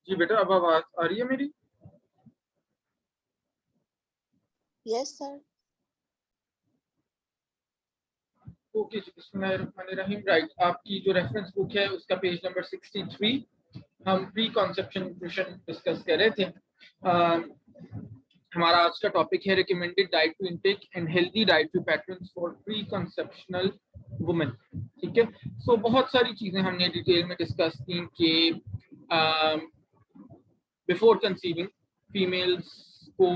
जी बेटा, अब आवाज आ रही है मेरी? Yes sir. ओके जी, बिस्मिल्लाहिर्रहमानिर्रहीम। राइट, आपकी जो रेफरेंस बुक है उसका पेज नंबर 63, हम प्री कॉन्सेप्शन न्यूट्रिशन डिस्कस कर रहे थे। हमारा आज का टॉपिक है recommended dietary intake and healthy dietary patterns for pre conceptional women. ठीक है, सो बहुत सारी चीजें हमने डिटेल में डिस्कस की कि बिफोर कंसीविंग फीमेल्स को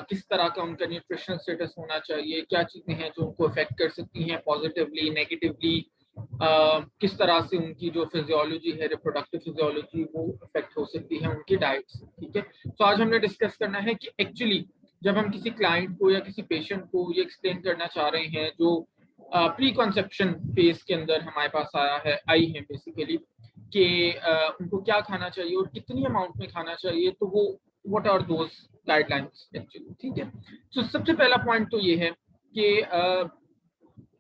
किस तरह का उनका न्यूट्रिशनल स्टेटस होना चाहिए, क्या चीजें हैं जो उनको अफेक्ट कर सकती हैं पॉजिटिवली नेगेटिवली, किस तरह से उनकी जो फिजियोलॉजी है, रिप्रोडक्टिव फिजियोलॉजी, वो अफेक्ट हो सकती है उनकी डाइट से। ठीक है, तो आज हमने डिस्कस करना है कि एक्चुअली जब हम किसी क्लाइंट को या किसी पेशेंट को ये एक्सप्लेन करना चाह रहे हैं जो प्री कॉन्सेप्शन फेज के अंदर हमारे पास आई है बेसिकली, कि उनको क्या खाना चाहिए और कितनी अमाउंट में खाना चाहिए, तो वो what are those guidelines actually. ठीक है, तो सबसे पहला पॉइंट तो ये है कि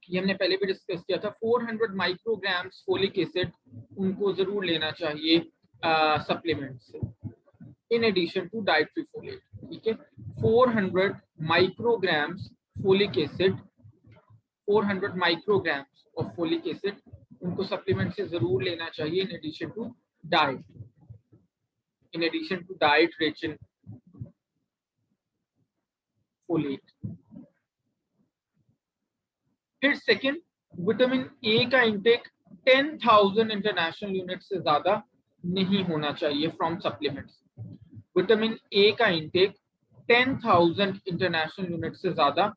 ये हमने पहले भी डिस्कस किया था, 400 माइक्रोग्राम्स फोलिक एसिड उनको जरूर लेना चाहिए सप्लीमेंट से, in addition to dietary folate. ठीक है, 400 micrograms folic acid, 400 micrograms of folic acid उनको सप्लीमेंट से जरूर लेना चाहिए in addition to diet, in addition to diet rich in folate. फिर सेकंड, विटामिन ए का इंटेक 10,000 इंटरनेशनल यूनिट से ज्यादा नहीं होना चाहिए फ्रॉम सप्लीमेंट्स। विटामिन ए का इंटेक 10,000 इंटरनेशनल यूनिट से ज्यादा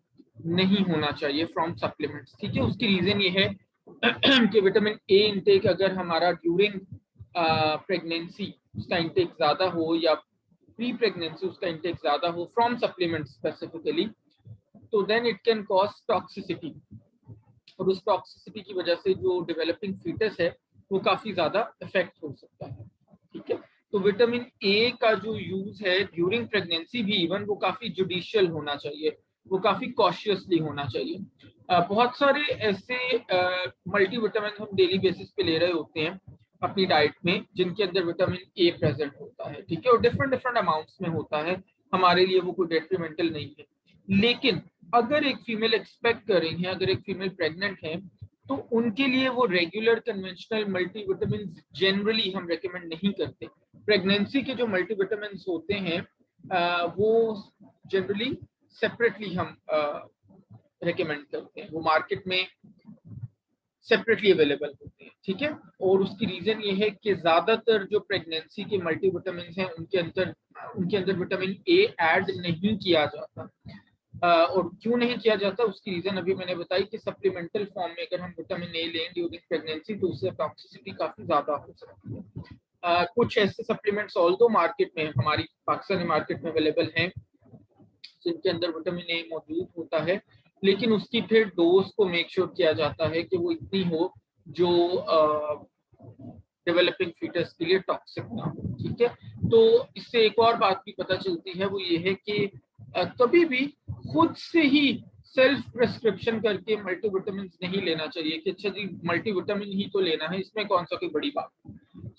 नहीं होना चाहिए फ्रॉम सप्लीमेंट्स। ठीक है, उसकी रीजन ये है कि विटामिन ए इंटेक अगर हमारा ड्यूरिंग प्रेगनेंसी उसका इंटेक ज्यादा हो या प्री प्रेगनेंसी उसका इंटेक ज्यादा हो फ्रॉम सप्लीमेंट्स स्पेसिफिकली, तो then it can cause toxicity, और उस टॉक्सिसिटी की वजह से जो डेवलपिंग फीटस है वो काफी ज्यादा इफेक्ट हो सकता है। ठीक है, तो विटामिन ए का जो यूज है ड्यूरिंग प्रेगनेंसी भी इवन, वो काफी जुडिशियल होना चाहिए, वो काफी कॉशियसली होना चाहिए। बहुत सारे ऐसे मल्टीविटामिन हम डेली बेसिस पे ले रहे होते हैं अपनी डाइट में जिनके अंदर विटामिन ए प्रेजेंट होता है। ठीक है, और डिफरेंट डिफरेंट अमाउंट्स में होता है, हमारे लिए वो कोई डेट्रीमेंटल नहीं है। लेकिन अगर एक फीमेल एक्सपेक्ट कर रही है, अगर एक फीमेल प्रेग्नेंट है, तो उनके लिए वो रेगुलर कन्वेंशनल मल्टीविटामिन जनरली हम रेकमेंड नहीं करते। प्रेगनेंसी के जो मल्टीविटामिन होते हैं वो जनरली सेपरेटली हम रेकमेंड करते हैं, वो मार्केट में सेपरेटली अवेलेबल होते हैं। ठीक है, और उसकी रीजन ये है कि ज्यादातर जो प्रेगनेंसी के मल्टीविटामिन हैं उनके अंदर विटामिन ए ऐड नहीं किया जाता। और क्यों नहीं किया जाता उसकी रीजन अभी मैंने बताई कि सप्लीमेंटल फॉर्म में अगर हम विटामिन ए लें ड्यूरिंग प्रेगनेंसी तो उससे टॉक्सिसिटी काफी ज्यादा हो सकती है। कुछ ऐसे सप्लीमेंट्स ऑल्दो मार्केट में, हमारी पाकिस्तानी मार्केट में अवेलेबल हैं जिनके अंदर विटामिन ए मौजूद होता है, लेकिन उसकी फिर डोज को मेक श्योर किया जाता है कि वो इतनी हो जो डेवलपिंग फीटस के लिए टॉक्सिक ना हो। ठीक है, तो इससे एक और बात भी पता चलती है, वो ये है कि कभी भी खुद से ही सेल्फ प्रेस्क्रिप्शन करके मल्टीविटामिन नहीं लेना चाहिए कि अच्छा जी मल्टीविटामिन ही तो लेना है, इसमें कौन सा कोई बड़ी बात।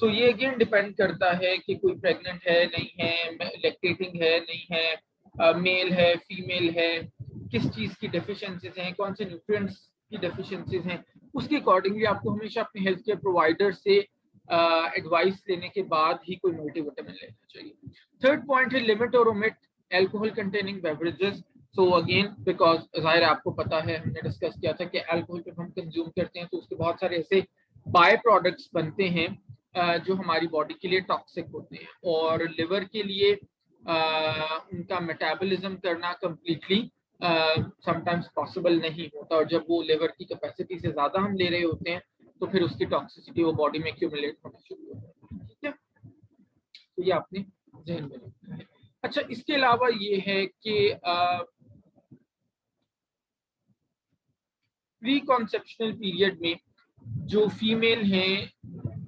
तो ये अगेन डिपेंड करता है कि कोई प्रेग्नेंट है नहीं है, लैक्टेटिंग है नहीं है, मेल है फीमेल है, किस चीज की डेफिशिएंसीज हैं, कौन से न्यूट्रिएंट्स की डेफिशिएंसीज हैं, उसके अकॉर्डिंगली आपको हमेशा अपने हेल्थ केयर प्रोवाइडर से एडवाइस लेने के बाद ही कोई मल्टीविटामिन लेना चाहिए। थर्ड पॉइंट है लिमिट और omit alcohol containing beverages. So again because जाहिर है आपको पता है, हमने डिस्कस किया था कि अल्कोहल जब हम कंज्यूम करते हैं तो उसके बहुत सारे ऐसे बाय प्रोडक्ट्स बनते हैं जो हमारी बॉडी के लिए टॉक्सिक होते हैं, और लिवर के लिए उनका मेटाबॉलिज्म करना कंप्लीटली समटाइम्स पॉसिबल नहीं होता, और जब वो लिवर की कैपेसिटी से ज्यादा हम ले रहे होते हैं तो फिर उसकी टॉक्सिसिटी वो बॉडी में एक्यूमुलेट होना शुरू होता है। ठीक है, तो ये आपने ध्यान में रखना है। अच्छा, इसके अलावा ये है कि प्री कॉन्सेप्शनल पीरियड में जो फीमेल है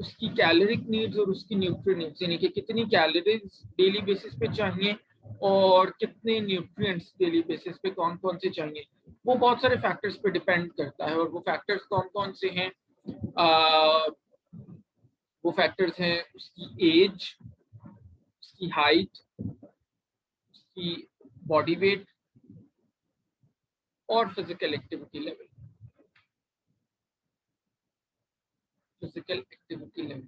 उसकी कैलोरिक नीड्स और उसकी न्यूट्रिएंट्स, यानी कि कितनी कैलोरीज डेली बेसिस पे चाहिए और कितने न्यूट्रिएंट्स डेली बेसिस पे कौन कौन से चाहिए, वो बहुत सारे फैक्टर्स पे डिपेंड करता है। और वो फैक्टर्स कौन कौन से हैं, वो फैक्टर्स हैं उसकी एज, उसकी हाइट, उसकी बॉडी वेट और physical activity level. Physical activity level.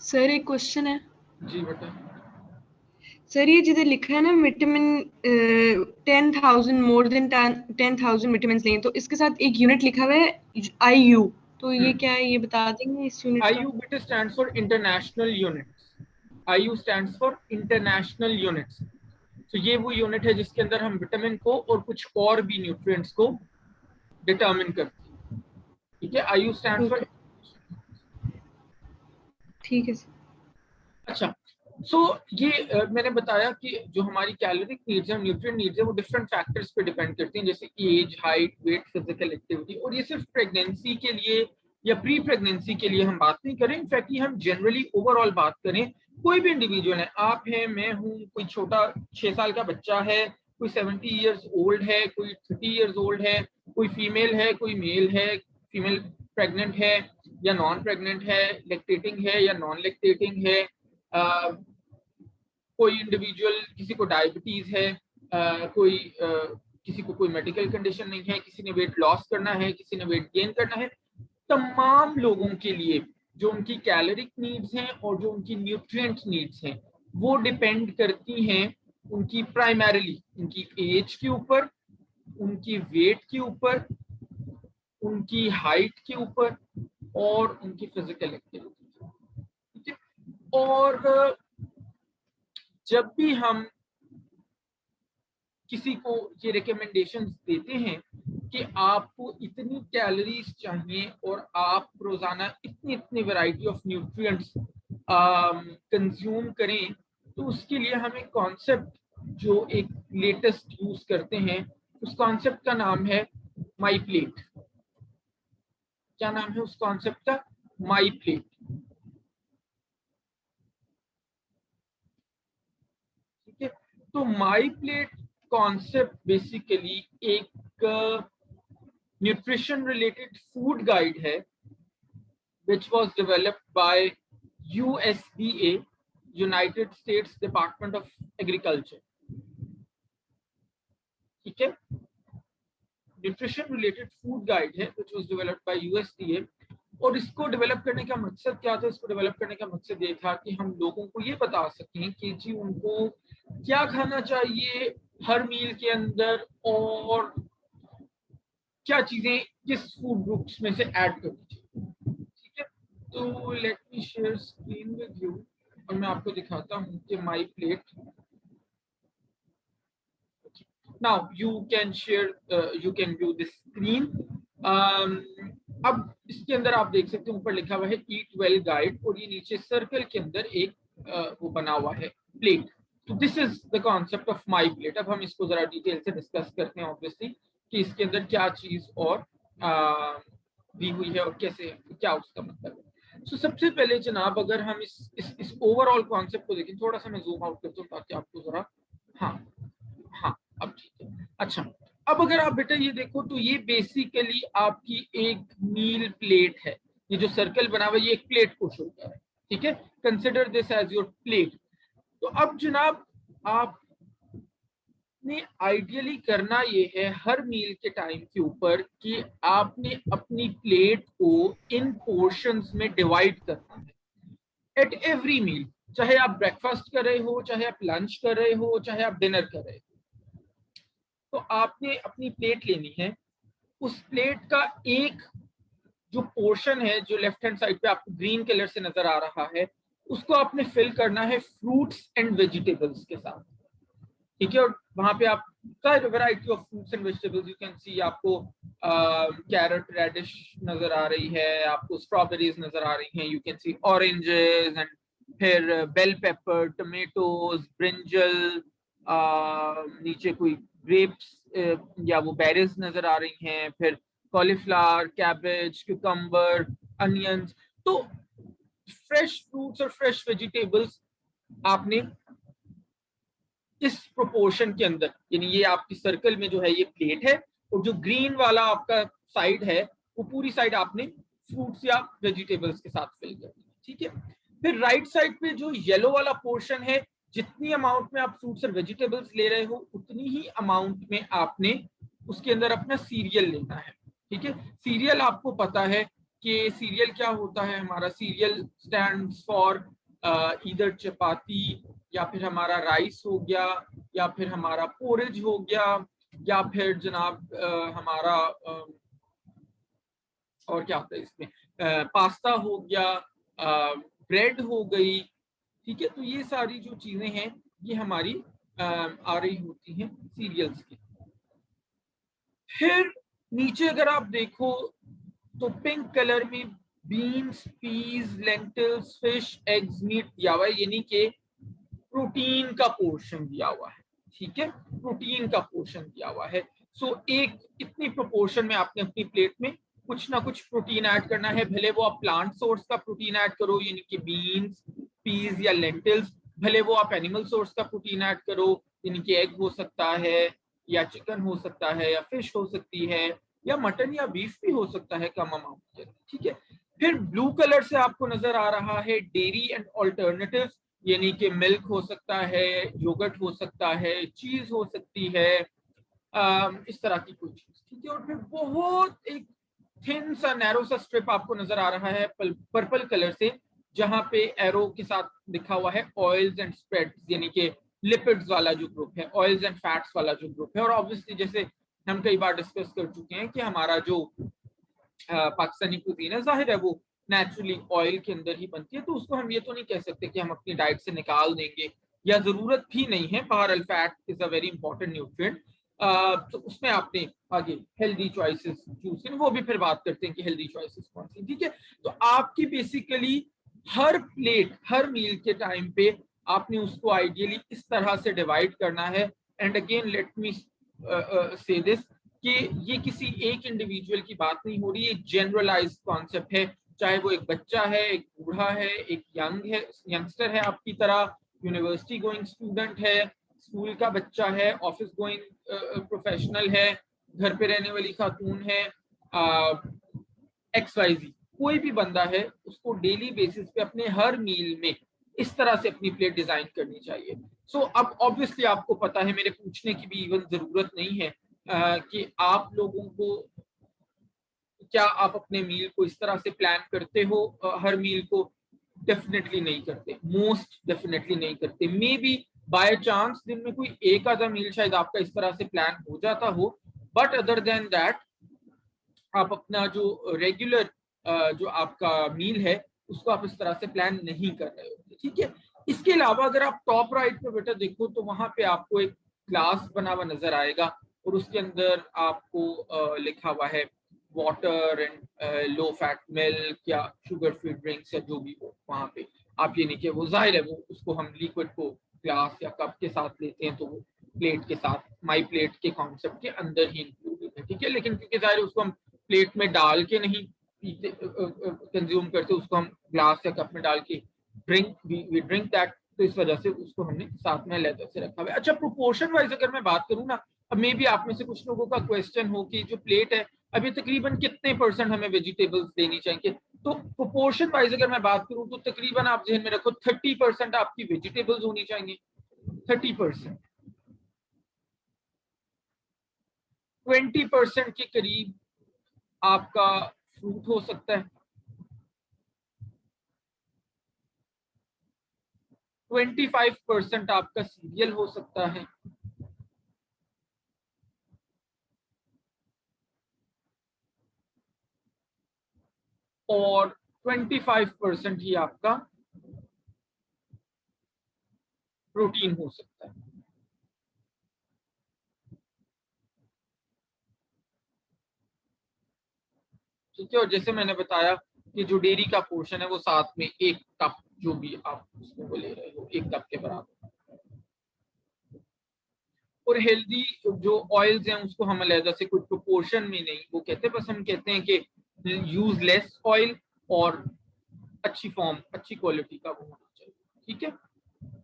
Sir एक क्वेश्चन है। जी बेटा। सर ये जिधर लिखा है ना विटामिन 10,000 मोर देन 10,000 विटामिन लें, तो इसके साथ एक यूनिट लिखा हुआ है IU, तो ये क्या है, ये बता देंगे इस यूनिट का? IU बेटा stands for international units. IU stands for international units. तो ये वो यूनिट है जिसके अंदर हम विटामिन को और कुछ और भी न्यूट्रिएंट्स को डिटरमिन करते हैं। ठीक है, IU स्टैंड्स फॉर। ठीक है सर। अच्छा, सो ये मैंने बताया कि जो हमारी कैलोरिक नीड्स है, न्यूट्रिएंट नीड्स है, वो डिफरेंट फैक्टर्स पे डिपेंड करती हैं, जैसे age, height, weight, physical activity. और ये सिर्फ प्रेगनेंसी के लिए या प्री प्रेगनेंसी के लिए हम बात नहीं करें, इनफैक्ट ये हम जनरली ओवरऑल बात करें, कोई भी इंडिविजुअल है, आप हैं, मैं हूँ, कोई छोटा 6 साल का बच्चा है, कोई 70 ईयर्स ओल्ड है, कोई 30 ईयर्स ओल्ड है, कोई फीमेल है, कोई मेल है, फीमेल प्रेग्नेंट है या नॉन प्रेग्नेंट है, लेक्टेटिंग है या नॉन लेक्टेटिंग है, कोई इंडिविजुअल, किसी को डायबिटीज है, किसी को कोई मेडिकल कंडीशन नहीं है, किसी ने वेट लॉस करना है, किसी ने वेट गेन करना है, तमाम लोगों के लिए जो उनकी कैलोरिक नीड्स हैं और जो उनकी न्यूट्रिएंट नीड्स हैं वो डिपेंड करती हैं उनकी प्राइमरीली उनकी एज के ऊपर, उनकी वेट के ऊपर, उनकी हाइट के ऊपर और उनकी फिजिकल एक्टिविटी। ठीक है, और जब भी हम किसी को ये रिकमेंडेशंस देते हैं कि आपको इतनी कैलोरीज चाहिए और आप रोजाना इतनी इतनी वैरायटी ऑफ न्यूट्रिएंट्स कंज्यूम करें, तो उसके लिए हम एक कॉन्सेप्ट जो एक लेटेस्ट यूज करते हैं, उस कॉन्सेप्ट का नाम है माई प्लेट। क्या नाम है उस कॉन्सेप्ट का? My plate. ठीक है, तो माई प्लेट कॉन्सेप्ट बेसिकली एक न्यूट्रिशन रिलेटेड फूड गाइड है which was developed by USDA, United States Department of Agriculture। ठीक है, न्यूट्रिशन रिलेटेड फूड गाइड है which was developed by USDA। और इसको डेवलप करने का मकसद क्या था? इसको डेवलप करने का मकसद ये था कि हम लोगों को ये बता सकें कि जी उनको क्या खाना चाहिए हर मील के अंदर और क्या चीजें किस फूड ग्रुप्स में से ऐड करनी चाहिए। ठीक है, तो let me share screen with you और मैं आपको दिखाता हूँ कि my plate. Now you can share, you can view this screen. अब इसके अंदर आप देख सकते हैं ऊपर लिखा हुआ है ईट वेल गाइड और ये नीचे सर्कल के अंदर एक वो बना हुआ है प्लेट। तो this is the concept of my plate. अब हम इसको जरा डिटेल से डिस्कस करते हैं ऑब्वियसली कि इसके अंदर क्या चीज और दी हुई है और कैसे, क्या उसका मतलब है। तो सबसे पहले जनाब अगर हम इस ओवरऑल कॉन्सेप्ट को देखें, थोड़ा सा मैं जूम आउट करता हूँ ताकि आपको जरा, हाँ हाँ अब ठीक है। अच्छा, अब अगर आप बेटा ये देखो तो ये बेसिकली आपकी एक मील प्लेट है। ये जो सर्कल बना हुआ है ये एक प्लेट को शो कर रहा है। ठीक है, consider this as your plate. तो अब जनाब आपने आइडियली करना ये है हर मील के टाइम के ऊपर कि आपने अपनी प्लेट को इन पोर्शंस में डिवाइड करना है एट एवरी मील। चाहे आप ब्रेकफास्ट कर रहे हो, चाहे आप लंच कर रहे हो, चाहे आप डिनर कर रहे हो, तो आपने अपनी प्लेट लेनी है। उस प्लेट का एक जो पोर्शन है जो लेफ्ट हैंड साइड पे आपको ग्रीन कलर से नजर आ रहा है, उसको आपने फिल करना है फ्रूट्स एंड वेजिटेबल्स के साथ। ठीक है, और वहां पे आप variety of fruits and vegetables you can see, आपको कैरेट रेडिश नजर आ रही है, आपको स्ट्रॉबेरीज नजर आ रही हैं, you can see oranges and फिर बेल पेपर, टमेटोज, ब्रिंजल, नीचे कोई ग्रेप्स या वो बेरीज नजर आ रही हैं, फिर कॉलीफ्लावर, कैबेज, क्यूकम्बर, अनियंस। तो फ्रेश फ्रूट्स और फ्रेश वेजिटेबल्स आपने इस प्रोपोर्शन के अंदर, यानी ये आपकी सर्कल में जो है ये प्लेट है और जो ग्रीन वाला आपका साइड है वो पूरी साइड आपने फ्रूट्स या वेजिटेबल्स के साथ फिल करनी है, ठीक है। फिर राइट साइड पे जो येलो वाला पोर्शन है, जितनी अमाउंट में आप फ्रूट्स और वेजिटेबल्स ले रहे हो उतनी ही अमाउंट में आपने उसके अंदर अपना सीरियल लेना है, ठीक है। सीरियल आपको पता है कि सीरियल क्या होता है, हमारा सीरियल स्टैंड्स फॉर इधर चपाती, या फिर हमारा राइस हो गया, या फिर हमारा पोरेज हो गया, या फिर जनाब हमारा और क्या होता है इसमें, पास्ता हो गया, ब्रेड हो गई, ठीक है। तो ये सारी जो चीजें हैं ये हमारी आ रही होती हैं सीरियल्स की। फिर नीचे अगर आप देखो तो पिंक कलर में beans, peas, lentils, fish, eggs, meat दिया हुआ है, यानी कि प्रोटीन का पोर्शन दिया हुआ है, ठीक है। प्रोटीन का पोर्शन दिया हुआ है। सो एक इतनी प्रोपोर्शन में आपने अपनी प्लेट में कुछ ना कुछ प्रोटीन ऐड करना है, भले वो आप प्लांट सोर्स का प्रोटीन ऐड करो यानी कि बीन्स, पीज या लेंटिल्स, भले वो आप एनिमल सोर्स का प्रोटीन ऐड करो यानी कि एग हो सकता है, या चिकन हो सकता है, या फिश हो सकती है, या मटन या बीफ भी हो सकता है कम अमाउंट के, ठीक है। फिर ब्लू कलर से आपको नजर आ रहा है डेयरी एंड ऑल्टरनेटिव्स, यानी कि मिल्क हो सकता है, योगर्ट हो सकता है, चीज हो सकती है, इस तरह की कोई चीज, ठीक है। और फिर बहुत एक थिन सा नैरो सा स्ट्रिप आपको नजर आ रहा है पर्पल कलर से, जहां पे एरो के साथ लिखा हुआ है ऑयल्स एंड स्प्रेड्स, यानी कि लिपिड्स वाला जो ग्रुप है, ऑयल्स एंड फैट्स वाला जो ग्रुप है। और ऑब्वियसली जैसे हम कई बार डिस्कस कर चुके हैं कि हमारा जो पाकिस्तानी कुजीन है, जाहिर है वो नेचुरली ऑयल के अंदर ही बनती है, तो उसको हम ये तो नहीं कह सकते कि हम अपनी डाइट से निकाल देंगे, या जरूरत भी नहीं है। बहरहाल fat is a very important nutrient. तो उसमें आपने आगे हेल्दी चॉइसेस चूज करें, वो भी फिर बात करते हैं कि हेल्दी चॉइसेस कौन सी, ठीक है। तो आपकी बेसिकली हर प्लेट, हर मील के टाइम पे आपने उसको आइडियली इस तरह से डिवाइड करना है। एंड अगेन लेट मी से दिस कि ये किसी एक इंडिविजुअल की बात नहीं हो रही, एक जनरलाइज्ड कॉन्सेप्ट है, चाहे वो एक बच्चा है, एक बूढ़ा है, एक यंगस्टर है आपकी तरह, यूनिवर्सिटी गोइंग स्टूडेंट है, स्कूल का बच्चा है, ऑफिस गोइंग प्रोफेशनल है, घर पे रहने वाली खातून है, XYZ कोई भी बंदा है, उसको डेली बेसिस पे अपने हर मील में इस तरह से अपनी प्लेट डिजाइन करनी चाहिए। सो अब ऑब्वियसली आपको पता है, मेरे पूछने की भी इवन जरूरत नहीं है कि आप लोगों को क्या आप अपने मील को इस तरह से प्लान करते हो, हर मील को? डेफिनेटली नहीं करते, मोस्ट डेफिनेटली नहीं करते। मे बी बाय चांस दिन में कोई एक आधा मील शायद आपका इस तरह से प्लान हो जाता हो, बट अदर देन दैट आप अपना जो रेगुलर जो आपका मील है उसको आप इस तरह से प्लान नहीं कर रहे हो, ठीक है। इसके अलावा अगर आप टॉप राइट पे बेटा देखो तो वहां पे आपको एक ग्लास बना हुआ नजर आएगा, और उसके अंदर आपको लिखा हुआ है water and low fat milk या शुगर फ्री ड्रिंक्स या जो भी हो। वहां पे आप ये नहीं कि वो जाहिर है वो उसको हम लिक्विड को ग्लास या कप के साथ लेते हैं तो वो प्लेट के साथ, माई प्लेट के कॉन्सेप्ट के अंदर ही इंक्लूडेड है, ठीक है। लेकिन क्योंकि जाहिर है उसको हम प्लेट में डाल के नहीं पीते, कंज्यूम करते, उसको हम ग्लास या कप में डाल के वी ड्रिंक दैट, तो इस वजह से उसको हमने साथ में लेदर से रखा हुआ है। अच्छा, प्रोपोर्शन वाइज अगर मैं बात करूँ ना, अब मे भी आप में से कुछ लोगों का क्वेश्चन हो कि जो प्लेट है अभी तकरीबन कितने परसेंट हमें वेजिटेबल्स देनी चाहिए, तो प्रोपोर्शन वाइज अगर मैं बात करूं तो तकरीबन आप जहन में रखो 30% आपकी वेजिटेबल्स होनी चाहिए, 30%। 20% के करीब आपका फ्रूट हो सकता है, 25% आपका सीरियल हो सकता है, और 25% ही आपका प्रोटीन हो सकता है, ठीक है। और जैसे मैंने बताया कि जो डेयरी का पोर्शन है वो साथ में 1 कप जो भी आप उसमें वो ले रहे हो 1 कप के बराबर। और हेल्दी जो ऑयल्स हैं उसको हम अलहदा से कोई प्रोपोर्शन में नहीं वो कहते, बस हम कहते हैं कि यूज लेस ऑयल और अच्छी फॉर्म, अच्छी क्वालिटी का वो होना चाहिए, ठीक है।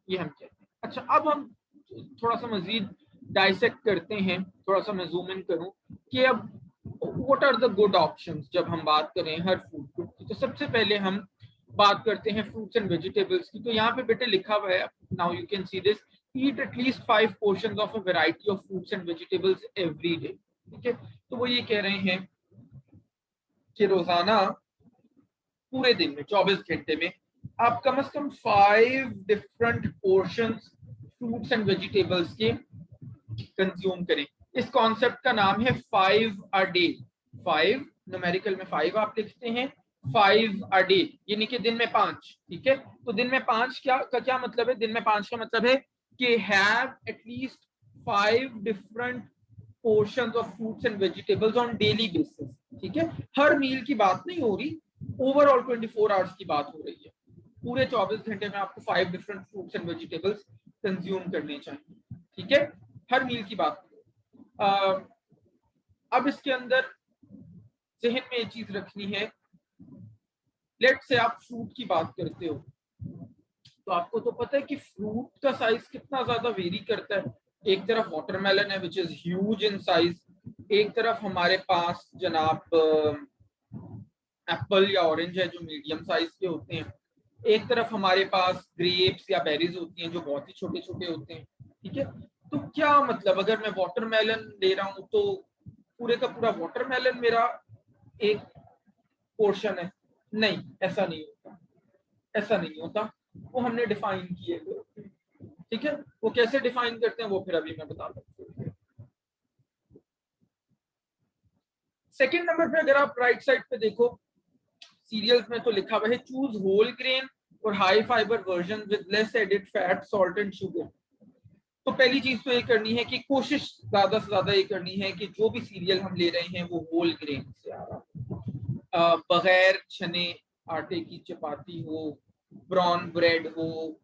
ये हम कहते हैं। अच्छा, अब हम थोड़ा सा मजीद डाइसेक्ट करते हैं, थोड़ा सा मैं जूम इन करूं कि अब what are the good options जब हम बात करें हर फूड तो सबसे पहले हम बात करते हैं फ्रूट्स एंड वेजिटेबल्स की। तो यहाँ पे बेटे लिखा हुआ है, now you can see this, eat at least 5 portions of a variety of fruits and vegetables every day. ठीक है, तो वो ये कह रहे हैं कि रोजाना पूरे दिन में 24 घंटे में आप कम से कम 5 different portions fruits and vegetables के कंज्यूम करें। इस कॉन्सेप्ट का नाम है 5 अ डे। 5 न्यूमेरिकल में 5 आप लिखते हैं, 5 अ डे यानी कि दिन में 5। ठीक है, तो दिन में 5 क्या मतलब है? दिन में 5 का मतलब है कि have at least 5 different portions of fruits and vegetables on daily basis. ठीक है, हर मील की बात नहीं हो रही, ओवरऑल 24 आवर्स की बात हो रही है। पूरे 24 घंटे में आपको 5 different fruits and vegetables consume करने चाहिए। ठीक है, हर मील की बात। अब इसके अंदर जहन में एक चीज रखनी है, लेट से आप फ्रूट की बात करते हो तो आपको तो पता है कि फ्रूट का साइज कितना ज्यादा वेरी करता है। एक तरफ वाटरमेलन है which is huge in size, एक तरफ हमारे पास जनाब एप्पल या ऑरेंज है जो मीडियम साइज के होते हैं, एक तरफ हमारे पास ग्रेप्स या बेरीज होती हैं जो बहुत ही छोटे छोटे होते हैं। ठीक है, तो क्या मतलब अगर मैं वाटरमेलन ले रहा हूं तो पूरे का पूरा वाटरमेलन मेरा एक पोर्शन है? नहीं, ऐसा नहीं होता, ऐसा नहीं होता। वो हमने डिफाइन किए हुए। ठीक है, वो कैसे डिफाइन करते हैं वो फिर अभी मैं बताता हूँ। सेकंड नंबर पे अगर आप राइट साइड पे देखो सीरियल्स में तो लिखा हुआ है चूज होल ग्रेन और high fibre version with less added fat salt and sugar. तो पहली चीज तो ये करनी है कि कोशिश ज्यादा से ज्यादा ये करनी है कि जो भी सीरियल हम ले रहे हैं वो होल ग्रेन से आ रहा, बगैर चने आटे की चपाती हो, ब्राउन ब्रेड हो,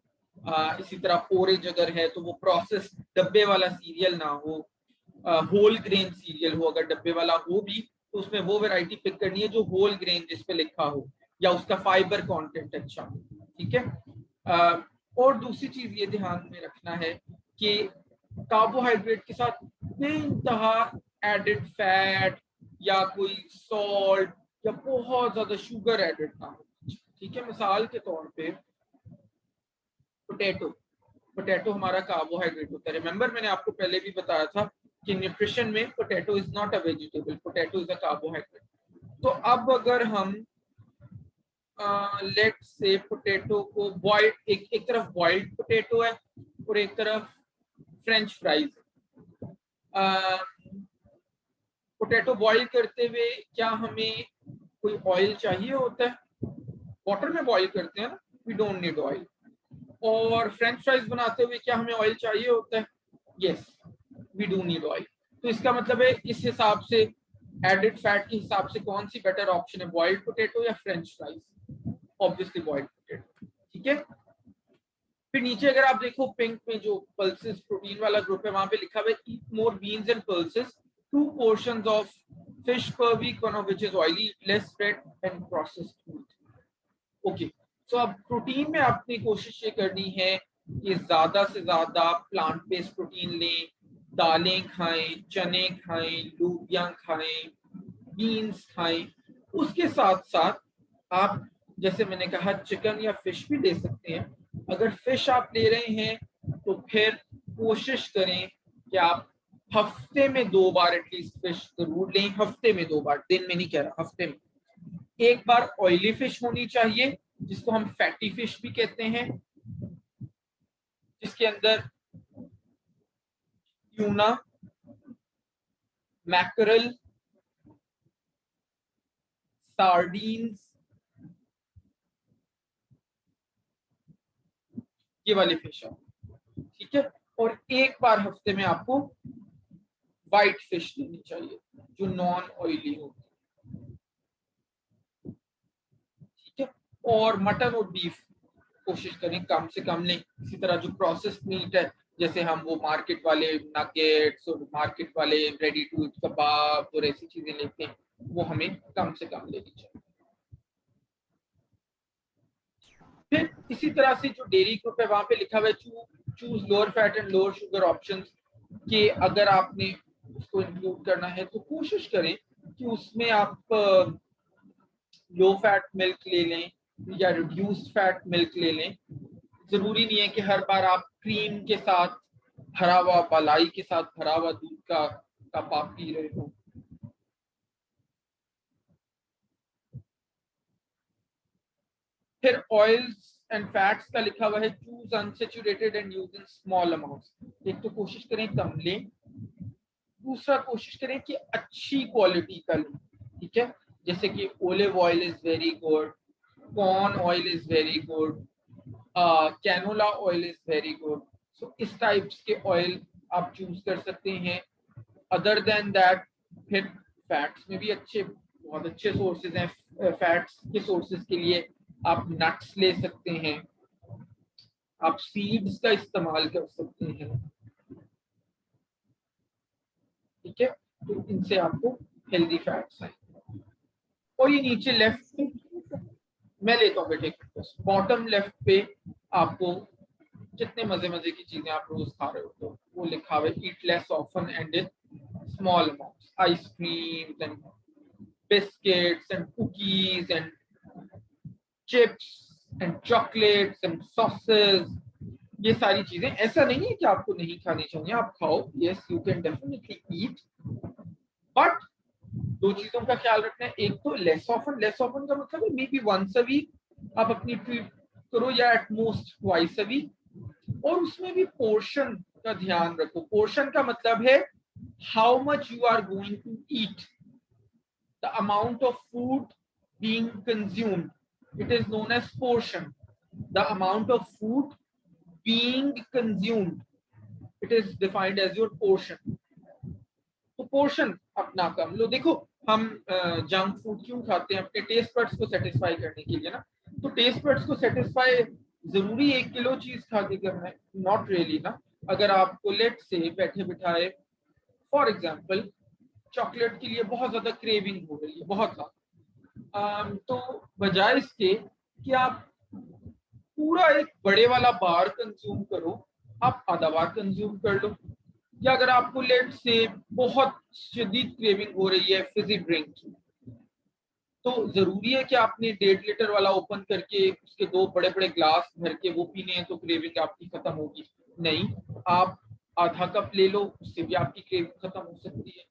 इसी तरह पोरेज अगर है तो वो प्रोसेस डब्बे वाला सीरियल ना हो, होल ग्रेन सीरियल हो। अगर डब्बे वाला हो भी तो उसमें वो वैरायटी पिक करनी है जो होल ग्रेन जिस पे लिखा हो या उसका फाइबर कंटेंट अच्छा हो। ठीक है, और दूसरी चीज ये ध्यान में रखना है कि कार्बोहाइड्रेट के साथ बेइंतहा एडेड फैट या कोई सॉल्ट या बहुत ज्यादा शुगर एडेड ना हो। ठीक है, मिसाल के तौर पे पोटैटो, पोटैटो हमारा कार्बोहाइड्रेट होता है। रिमेंबर मैंने आपको पहले भी बताया था कि न्यूट्रिशन में potato is not a vegetable, potato is a carbohydrate. तो अब अगर हम लेट से पोटैटो को बॉइल्ड, एक तरफ बॉइल्ड पोटैटो है और एक तरफ फ्रेंच फ्राइज। पोटैटो बॉईल करते हुए क्या हमें कोई ऑयल चाहिए होता है? वाटर में बॉईल करते हैं ना, वी डोंट नीड ऑयल। और फ्रेंच फ्राइज बनाते हुए क्या हमें ऑयल चाहिए होता है? Yes, we do need oil. तो इसका मतलब है इस हिसाब से एडेड फैट के हिसाब से कौन सी बेटर ऑप्शन है, बॉइल्ड पोटैटो या French fries? Obviously boiled potato. ठीक है, फिर नीचे अगर आप देखो पिंक में जो पल्सेस प्रोटीन वाला ग्रुप है वहां पे लिखा हुआ है eat more beans and pulses, 2 portions of fish per week, one of which is oily, less fat and processed food. Okay, so अब प्रोटीन में आपने कोशिश ये करनी है कि ज्यादा से ज्यादा प्लांट बेस्ड प्रोटीन लें, दालें खाएं, चने खाएं, लूबियां खाएं, बीन्स खाएं। उसके साथ साथ आप जैसे मैंने कहा चिकन या फिश भी ले सकते हैं। अगर फिश आप ले रहे हैं तो फिर कोशिश करें कि आप हफ्ते में 2 बार एटलीस्ट फिश जरूर लें। हफ्ते में 2 बार, दिन में नहीं कह रहा, हफ्ते में। एक बार ऑयली फिश होनी चाहिए जिसको हम फैटी फिश भी कहते हैं, जिसके अंदर ट्यूना, मैकरल, सार्डीन्स, ये वाले फिश है। ठीक है, और एक बार हफ्ते में आपको व्हाइट फिश लेनी चाहिए जो नॉन ऑयली होती है। ठीक है, और मटन और बीफ कोशिश करें कम से कम लें। इसी तरह जो प्रोसेस्ड मीट है जैसे हम वो मार्केट वाले नगेट्स और मार्केट वाले रेडी टू ईट कबाब और ऐसी चीजें लेते हैं वो हमें कम से कम लेनी चाहिए। फिर इसी तरह से जो डेयरी ग्रुप है वहां पे लिखा हुआ है choose lower fat and lower sugar options, कि अगर आपने उसको इंक्लूड करना है तो कोशिश करें कि उसमें आप लो फैट मिल्क ले लें या रिड्यूस्ड फैट मिल्क ले लें। जरूरी नहीं है कि हर बार आप क्रीम के साथ भरा हुआ, मलाई के साथ भरा हुआ दूध का कप आप पी रहे हो। फिर ऑयल्स एंड फैट्स का लिखा हुआ है choose unsaturated and use in small amounts. एक तो कोशिश करें कम लें, दूसरा कोशिश करें कि अच्छी क्वालिटी का लें, ठीक है। जैसे कि olive oil is very good, corn oil is very good, canola oil is very good. So इस टाइप्स के ऑयल आप चूज कर सकते हैं। अदर देन दैट फिर फैट्स में भी बहुत अच्छे सोर्सेज हैं। फैट्स के सोर्सेज के लिए आप नट्स ले सकते हैं, आप सीड्स का इस्तेमाल कर सकते हैं, ठीक है। तो इनसे आपको हेल्दी फैट्स हैं। और ये नीचे लेफ्ट मैं लेता हूँ बेटे, बॉटम लेफ्ट पे आपको जितने मजे मजे की चीजें आप रोज खा रहे हो तो वो लिखा हुआ है eat less often and in small amounts, ice cream and biscuits and cookies and chips and chocolates and sauces. ये सारी चीजें, ऐसा नहीं है कि आपको नहीं खानी चाहिए, आप खाओ, yes you can definitely eat, but दो चीजों का ख्याल रखना है। एक तो लेस ऑफन का मतलब है maybe once a week आप अपनी ट्रीट करो या at most twice a week, और उसमें भी पोर्शन का ध्यान रखो। पोर्शन का मतलब है how much you are going to eat, the amount of food being consumed, it is known as portion. The amount of food being consumed, it is defined as your portion. तो portion अपना कम लो। देखो हम junk food क्यों खाते हैं? अपने taste buds को satisfy करने के लिए ना। तो टेस्ट बड्स को सेटिस्फाई जरूरी 1 किलो चीज खा के करना है? नॉट रियली ना। अगर आपको लेट से बैठे बिठाए फॉर एग्जाम्पल चॉकलेट के लिए बहुत ज्यादा क्रेविंग हो रही है, बहुत ज्यादा, तो बजाय इसके कि आप पूरा एक बड़े वाला बार कंज्यूम करो, आप आधा बार कंज्यूम कर लो। या अगर आपको लेट से बहुत शदीद क्रेविंग हो रही है फिजी ड्रिंक की, तो जरूरी है कि आपने 1.5 लीटर वाला ओपन करके उसके 2 बड़े बड़े ग्लास भर के वो पीने हैं तो क्रेविंग आपकी खत्म होगी? नहीं, आप आधा कप ले लो, उससे भी आपकी क्रेविंग खत्म हो सकती है।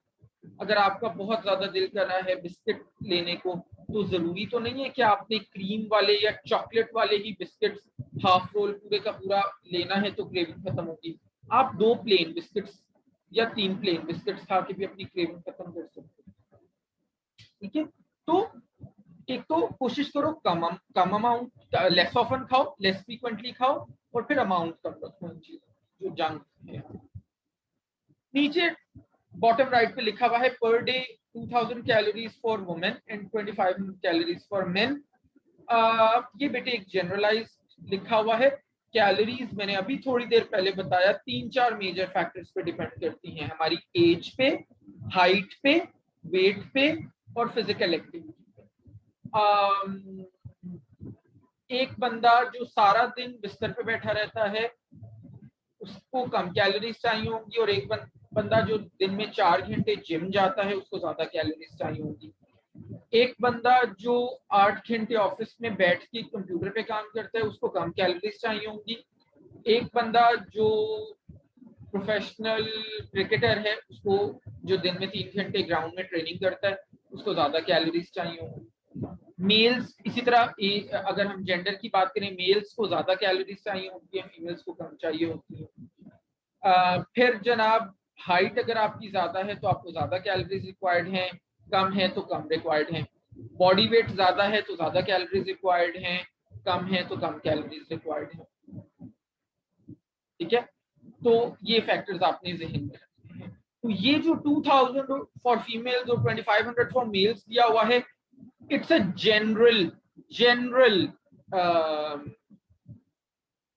अगर आपका बहुत ज्यादा दिल कर रहा है बिस्किट लेने को, तो जरूरी तो नहीं है कि आपने क्रीम वाले या चॉकलेट वाले ही बिस्किट हाफ रोल पूरे का पूरा लेना है तो क्रेविंग खत्म होगी। आप 2 प्लेन बिस्किट्स या 3 प्लेन बिस्किट्स खा के भी अपनी क्रेविंग खत्म कर सकते हैं, ठीक है। तो एक तो कोशिश करो कम अमाउंट, लेस ऑफन खाओ, लेस फ्रीक्वेंटली खाओ, और फिर अमाउंट कम रखो इन चीजों जो जंक है। नीचे बॉटम राइट पे लिखा हुआ है per day 2000 calories for women and 2500 calories for main. ये बेटे एक जनरलाइज लिखा हुआ है। कैलोरीज मैंने अभी थोड़ी देर पहले बताया 3-4 मेजर फैक्टर्स पे डिपेंड करती हैं, हमारी एज पे, हाइट पे, वेट पे और फिजिकल एक्टिविटी पे। एक बंदा जो सारा दिन बिस्तर पे बैठा रहता है उसको कम कैलोरीज चाहिए होंगी, और एक बंदा जो दिन में 4 घंटे जिम जाता है उसको ज्यादा कैलोरीज चाहिए होंगी। एक बंदा जो 8 घंटे ऑफिस में बैठ के कंप्यूटर पे काम करता है उसको कम कैलोरीज चाहिए होंगी। एक बंदा जो प्रोफेशनल क्रिकेटर है उसको जो दिन में 3 घंटे ग्राउंड में ट्रेनिंग करता है उसको ज्यादा कैलोरीज चाहिए होंगी। मेल्स इसी तरह, अगर हम जेंडर की बात करें, मेल्स को ज्यादा कैलोरीज चाहिए होती है, फीमेल्स को कम चाहिए होती है। फिर जनाब हाइट अगर आपकी ज्यादा है तो आपको ज्यादा कैलोरीज रिक्वायर्ड हैं, कम है तो कम रिक्वायर्ड हैं। बॉडी वेट ज्यादा है तो ज्यादा कैलोरीज रिक्वायर्ड हैं, कम है तो कम कैलोरीज रिक्वायर्ड हैं, ठीक है। तो ये फैक्टर्स आपने जहन में रखने हैं। तो ये जो 2000 फॉर फीमेल्स और 2500 फॉर मेल्स दिया हुआ है, इट्स अ जनरल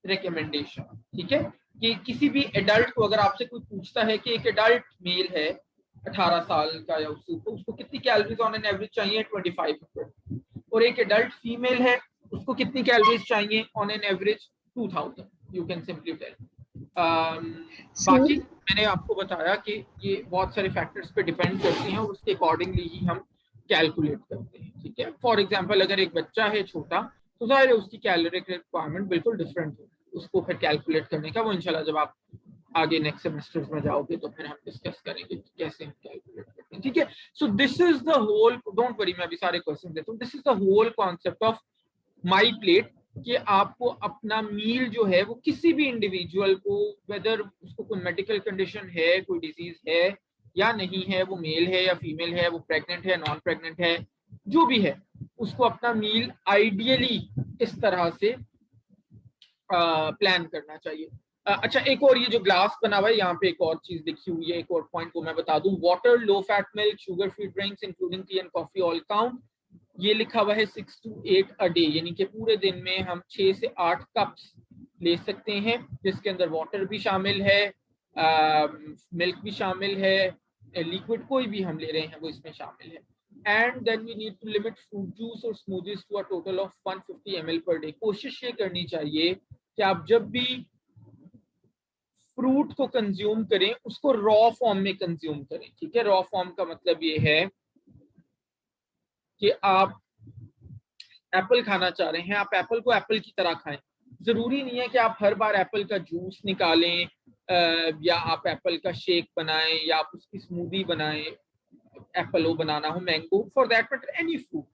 रिकमेंडेशन, ठीक है। कि किसी भी एडल्ट को अगर आपसे कोई पूछता है कि एक एडल्ट मेल है 18 साल का या उसको कितनी कैलोरीज ऑन एन एवरेज चाहिए 2500, और एक एडल्ट फीमेल है उसको कितनी कैलोरीज चाहिए on an average 2000, you can simply tell. बाकी मैंने आपको बताया कि ये बहुत सारे फैक्टर्स पे डिपेंड करती हैं और उसके अकॉर्डिंगली ही हम कैलकुलेट करते हैं, ठीक है। फॉर एग्जाम्पल अगर एक बच्चा है छोटा तो जाहिर है उसकी कैलोरिक रिक्वायरमेंट बिल्कुल डिफरेंट है, उसको फिर कैलकुलेट करने का वो इंशाल्लाह जब आप आगे नेक्स्ट सेमेस्टर्स में जाओगे तो फिर हम डिस्कस करेंगे कि कैसे हम कैलकुलेट करते हैं, ठीक है। So this is the whole, don't worry मैं अभी सारे क्वेश्चन देता हूँ, this is the whole concept of my plate, कि आपको अपना मील जो है वो किसी भी इंडिविजुअल को, वेदर उसको कोई मेडिकल कंडीशन है, कोई डिजीज है या नहीं है, वो मेल है या फीमेल है, वो प्रेग्नेंट है नॉन प्रेग्नेंट है, जो भी है, उसको अपना मील आइडियली इस तरह से प्लान करना चाहिए। अच्छा, एक और ये जो ग्लास बना हुआ है यहाँ पे एक और चीज लिखी हुई है, एक और पॉइंट को मैं बता दूं, water, low fat milk, sugar free drinks including T and coffee all count, ये लिखा हुआ है 6 to 8 अ डे, यानी कि पूरे दिन में हम 6 से 8 कप्स ले सकते हैं, जिसके अंदर वाटर भी शामिल है, मिल्क भी शामिल है, लिक्विड कोई भी हम ले रहे हैं वो इसमें शामिल है। And then we need to limit fruit juice और smoothies to a total of 150 ml per day. कोशिश ये करनी चाहिए कि आप जब भी फ्रूट को कंज्यूम करें उसको रॉ फॉर्म में कंज्यूम करें, ठीक है। रॉ फॉर्म का मतलब ये है कि आप एप्पल खाना चाह रहे हैं, आप एप्पल को एप्पल की तरह खाएं, जरूरी नहीं है कि आप हर बार एप्पल का जूस निकालें या आप एप्पल का शेक बनाएं या आप उसकी स्मूदी बनाएं, एप्पल हो बनाना हो, mango, for that matter any fruit.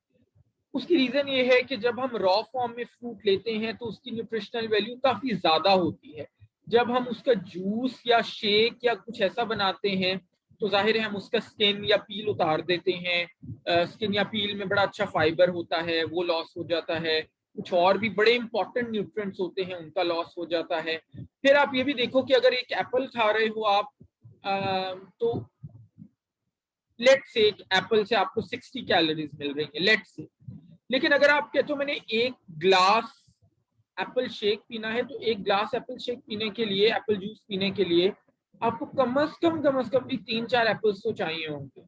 उसकी रीजन ये है कि जब हम रॉ फॉर्म में फ्रूट लेते हैं तो उसकी न्यूट्रिशनल वैल्यू काफी ज्यादा होती है, जब हम उसका जूस या शेक या कुछ ऐसा बनाते हैं तो जाहिर है हम उसका स्किन या पील उतार देते हैं, स्किन या पील में बड़ा अच्छा फाइबर होता है, वो लॉस हो जाता है, कुछ और भी बड़े इंपॉर्टेंट न्यूट्रिएंट्स होते हैं उनका लॉस हो जाता है। फिर आप ये भी देखो कि अगर एक एप्पल खा रहे हो आप, तो लेट से एक एप्पल से आपको 60 कैलोरीज मिल रही है, लेट से, लेकिन अगर आप कहते हो मैंने एक ग्लास एप्पल शेक पीना है, तो एक ग्लास एप्पल शेक पीने के लिए, एप्पल जूस पीने के लिए आपको कम से कम भी 3-4 एप्पल्स तो चाहिए होंगे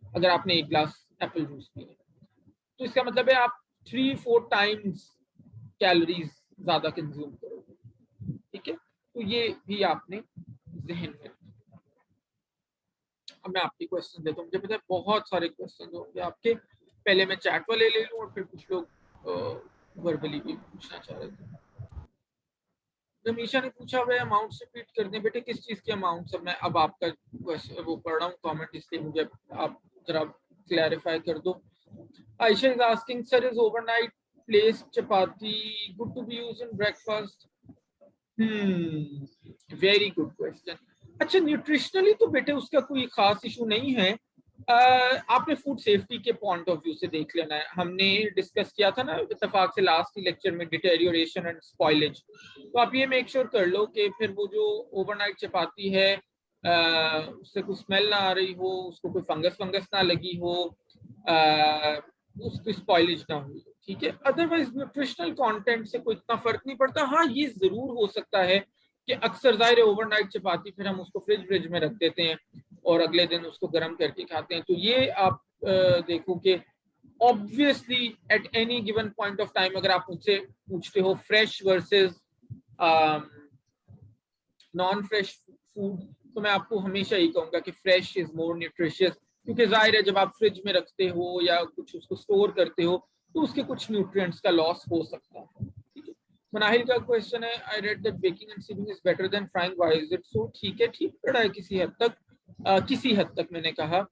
अगर आपने एक ग्लास एप्पल जूस पिए, तो इसका मतलब है आप 3-4 टाइम्स कैलोरीज ज्यादा कंज्यूम करोगे, ठीक है। तो ये भी आपने जहन में। अब मैं आपके क्वेश्चन देता हूँ, मुझे पता है बहुत सारे क्वेश्चन होंगे आपके, पहले मैं चैट वाले ले लूँ और फिर कुछ लोग वर्बली भी पूछना चाह रहे थे। रमीशा ने पूछा हुआ अमाउंट रिपीट कर दें बेटे, किस चीज के अमाउंट सब, मैं अब आपका क्वेश्चन वो पढ़ रहा हूँ कमेंट, इसलिए मुझे आप जरा क्लैरिफाई कर दो। Ayesha is asking sir, is overnight place chapati good to be used in breakfast? Very good question. अच्छा, न्यूट्रिशनली तो बेटे उसका कोई खास इशू नहीं है, आपने फूड सेफ्टी के पॉइंट ऑफ व्यू से देख लेना है। हमने डिस्कस किया था ना इत्तेफाक से लास्ट लेक्चर में, डिटेरियोरेशन एंड स्पॉइलेज, तो आप ये मेक श्योर कर लो कि फिर वो जो ओवरनाइट चपाती है उससे कोई स्मेल ना आ रही हो, उसको कोई फंगस वंगस ना लगी हो, उसकी स्पॉइलेज ना हुई, ठीक है। अदरवाइज न्यूट्रिशनल कंटेंट से कोई इतना फर्क नहीं पड़ता। हाँ, ये जरूर हो सकता है कि अक्सर जाहिर है ओवरनाइट चपाती फिर हम उसको फ्रिज में रख देते हैं और अगले दिन उसको गर्म करके खाते हैं, तो ये आप देखो कि obviously at any given point of time अगर आप मुझसे पूछते हो fresh versus non fresh food, तो मैं आपको हमेशा यही कहूंगा कि फ्रेश इज मोर न्यूट्रिशियस, क्योंकि जाहिर है जब आप फ्रिज में रखते हो या कुछ उसको स्टोर करते हो तो उसके कुछ न्यूट्रिएंट्स का लॉस हो सकता है, ठीक है। मनाहिल का क्वेश्चन है, I read that baking and sieving is better than frying, why is it so? ठीक है, ठीक पड़ा है किसी हद तक, किसी हद तक मैंने कहा।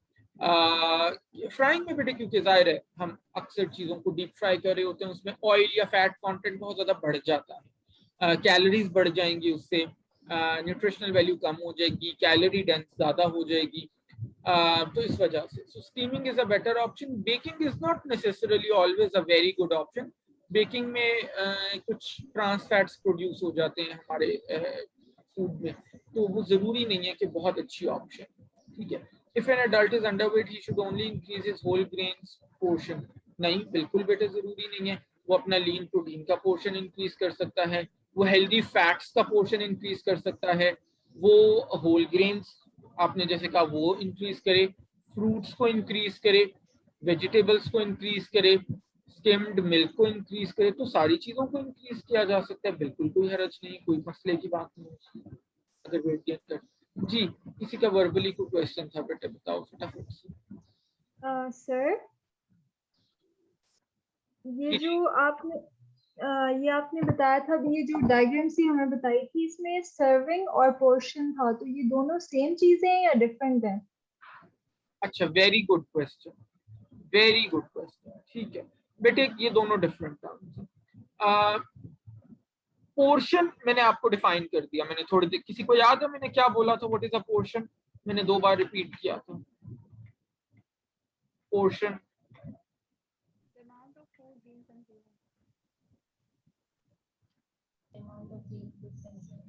फ्राइंग में बेटे क्योंकि जाहिर है हम अक्सर चीजों को डीप फ्राई कर रहे होते हैं, उसमें ऑयल या फैट कंटेंट बहुत ज्यादा बढ़ जाता है, कैलोरीज बढ़ जाएंगी उससे, न्यूट्रिशनल वैल्यू कम हो जाएगी, कैलोरी डेंस ज्यादा हो जाएगी, तो इस वजह से so steaming is a better option. Baking is not necessarily always a very good option. Baking में कुछ ट्रांस फैट्स प्रोड्यूस हो जाते हैं हमारे फूड में, तो वो जरूरी नहीं है कि बहुत अच्छी ऑप्शन, ठीक है। If an adult is underweight he should only increase his whole grains portion, नहीं बिल्कुल बेटे जरूरी नहीं है, वो अपना लीन प्रोटीन का पोर्शन इंक्रीज कर सकता है, वो हेल्दी फैट्स का पोर्शन इंक्रीज कर सकता है, वो होल ग्रेन्स आपने जैसे कहा वो इंक्रीज करे, फ्रूट्स को इंक्रीज करे, वेजिटेबल्स को इंक्रीज करे, स्किम्ड मिल्क को इंक्रीज करे, तो सारी चीजों को इंक्रीज किया जा सकता है, बिल्कुल कोई हर्ज नहीं, कोई मसले की बात नहीं अगर वेट गेन कर। जी, किसी का वर्बली कोई क्वेश्चन था बेटे, बताओ फटाफट से। सर ये जो आपने ये आपने बताया था अभी, ये जो डायग्राम सी हमें बताई थी, इसमें सर्विंग और पोर्शन था, तो ये दोनों सेम चीजें हैं या डिफरेंट हैं? अच्छा, very good question, very good question. ठीक है बेटे, ये दोनों डिफरेंट टर्म्स हैं। पोर्शन मैंने आपको डिफाइन कर दिया, मैंने थोड़ी देर, किसी को याद है मैंने क्या बोला था, व्हाट इज अ पोर्शन? मैंने 2 बार रिपीट किया था पोर्शन।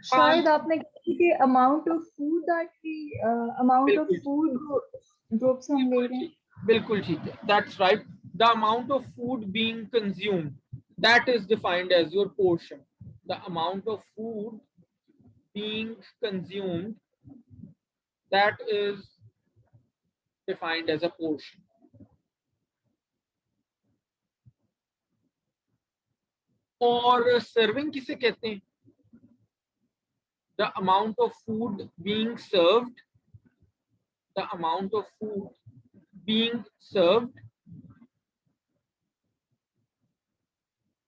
शायद आपने कहा कि amount of food amount of बिल्कुल फूड जो से हम ले रहे हैं। बिल्कुल ठीक है, that's right. The amount of food being consumed, that is defined as your portion. The amount of food being consumed, that is defined as a portion. और सर्विंग किसे कहते हैं? The amount of food being served, the amount of food being served,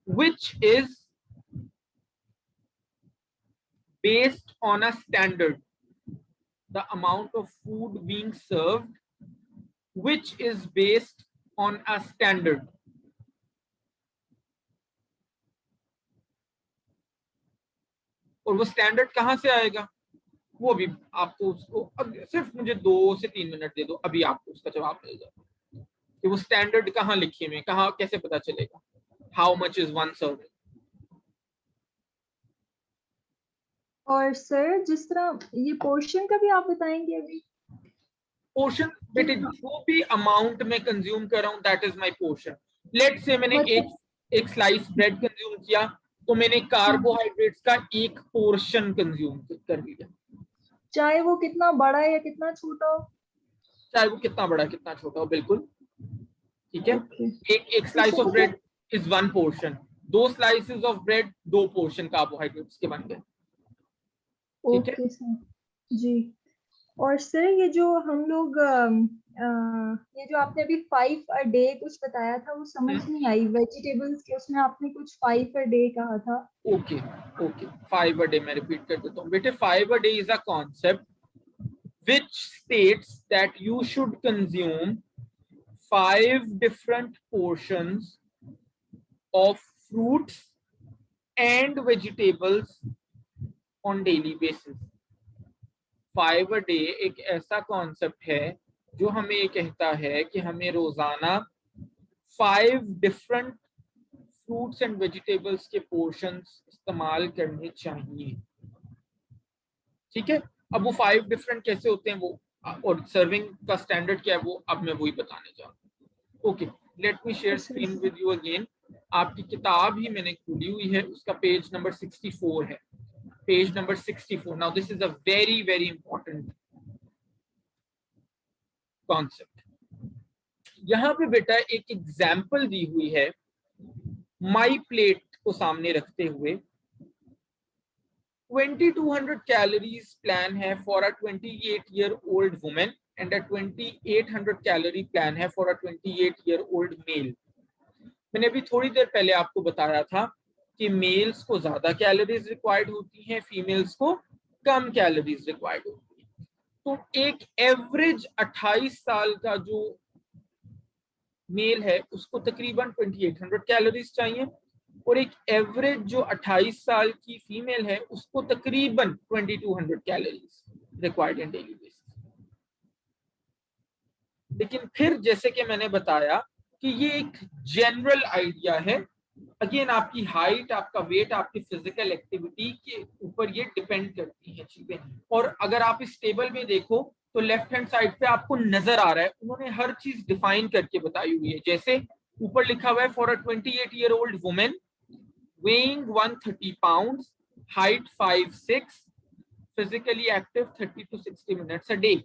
which is based on a standard. The amount of food being served, which is based on a standard. और वो standard कहां से आएगा, वो भी आपको, उसको अब सिर्फ मुझे 2 से 3 मिनट दे दो, अभी आपको उसका जवाब मिल जाएगा कि वो स्टैंडर्ड कहाँ लिखे हुए, कहाँ, कैसे पता चलेगा how much is one serving. और सर जिस तरह ये पोर्शन का भी आप बताएंगे अभी? पोर्शन बेटे, जो भी अमाउंट में कंज्यूम कर रहा हूं that is my portion. Let say मैंने एक स्लाइस ब्रेड कंज्यूम किया, तो मैंने कार्बोहाइड्रेट्स का एक पोर्शन कंज्यूम कर लिया, चाहे वो कितना बड़ा या कितना छोटा हो। चाहे वो कितना बड़ा कितना छोटा हो, बिल्कुल ठीक है। एक slice of bread is 1 portion, 2 slices of bread 2 portion carbohydrates के बन गए, ठीक है। ओके सर जी। और सर ये जो हम लोग ये जो आपने अभी 5 अ डे कुछ बताया था, वो समझ नहीं आई, वेजिटेबल्स के उसमें आपने कुछ 5 अ डे कहा था। ओके ओके, 5 अ डे मैं रिपीट कर देता हूँ बेटे। 5 a day is a concept which states that you should consume 5 different portions of fruits and vegetables on daily basis. 5 a day एक ऐसा कॉन्सेप्ट है जो हमें ये कहता है कि हमें रोजाना 5 डिफरेंट फ्रूट्स एंड वेजिटेबल्स के पोर्शंस इस्तेमाल करने चाहिए, ठीक है। अब वो 5 डिफरेंट कैसे होते हैं वो, और सर्विंग का स्टैंडर्ड क्या है वो, अब मैं वही बताने जा रहा हूँ। Okay, let me share screen with you again. आपकी किताब ही मैंने खुली हुई है, उसका पेज नंबर 64 है, page number 64। Now this is a very very important concept. यहाँ पे बेटा एक एग्जाम्पल दी हुई है, माई प्लेट को सामने रखते हुए 2200 calories plan है for a 28-year-old woman and a 2800 calorie plan है for a 28-year-old male। मैंने अभी थोड़ी देर पहले आपको बताया था कि मेल्स को ज्यादा कैलोरीज रिक्वायर्ड होती हैं, फीमेल्स को कम कैलोरीज रिक्वायर्ड होती है। तो एक एवरेज 28 साल का जो मेल है उसको तकरीबन 2800 कैलोरीज चाहिए, और एक एवरेज जो 28 साल की फीमेल है उसको तकरीबन 2200 calories required in daily basis. लेकिन फिर जैसे कि मैंने बताया कि ये एक जनरल आइडिया है, अगेन आपकी हाइट, आपका वेट, आपकी फिजिकल एक्टिविटी के ऊपर ये डिपेंड करती हैं चीजें। और अगर आप इस टेबल में देखो तो लेफ्ट हैंड साइड पे आपको नजर आ रहा है, उन्होंने हर चीज डिफाइन करके बताई हुई है। जैसे ऊपर लिखा हुआ है for a 28-year-old women weighing 130 pounds, height 5'6", physically active 30 to 60 minutes a day।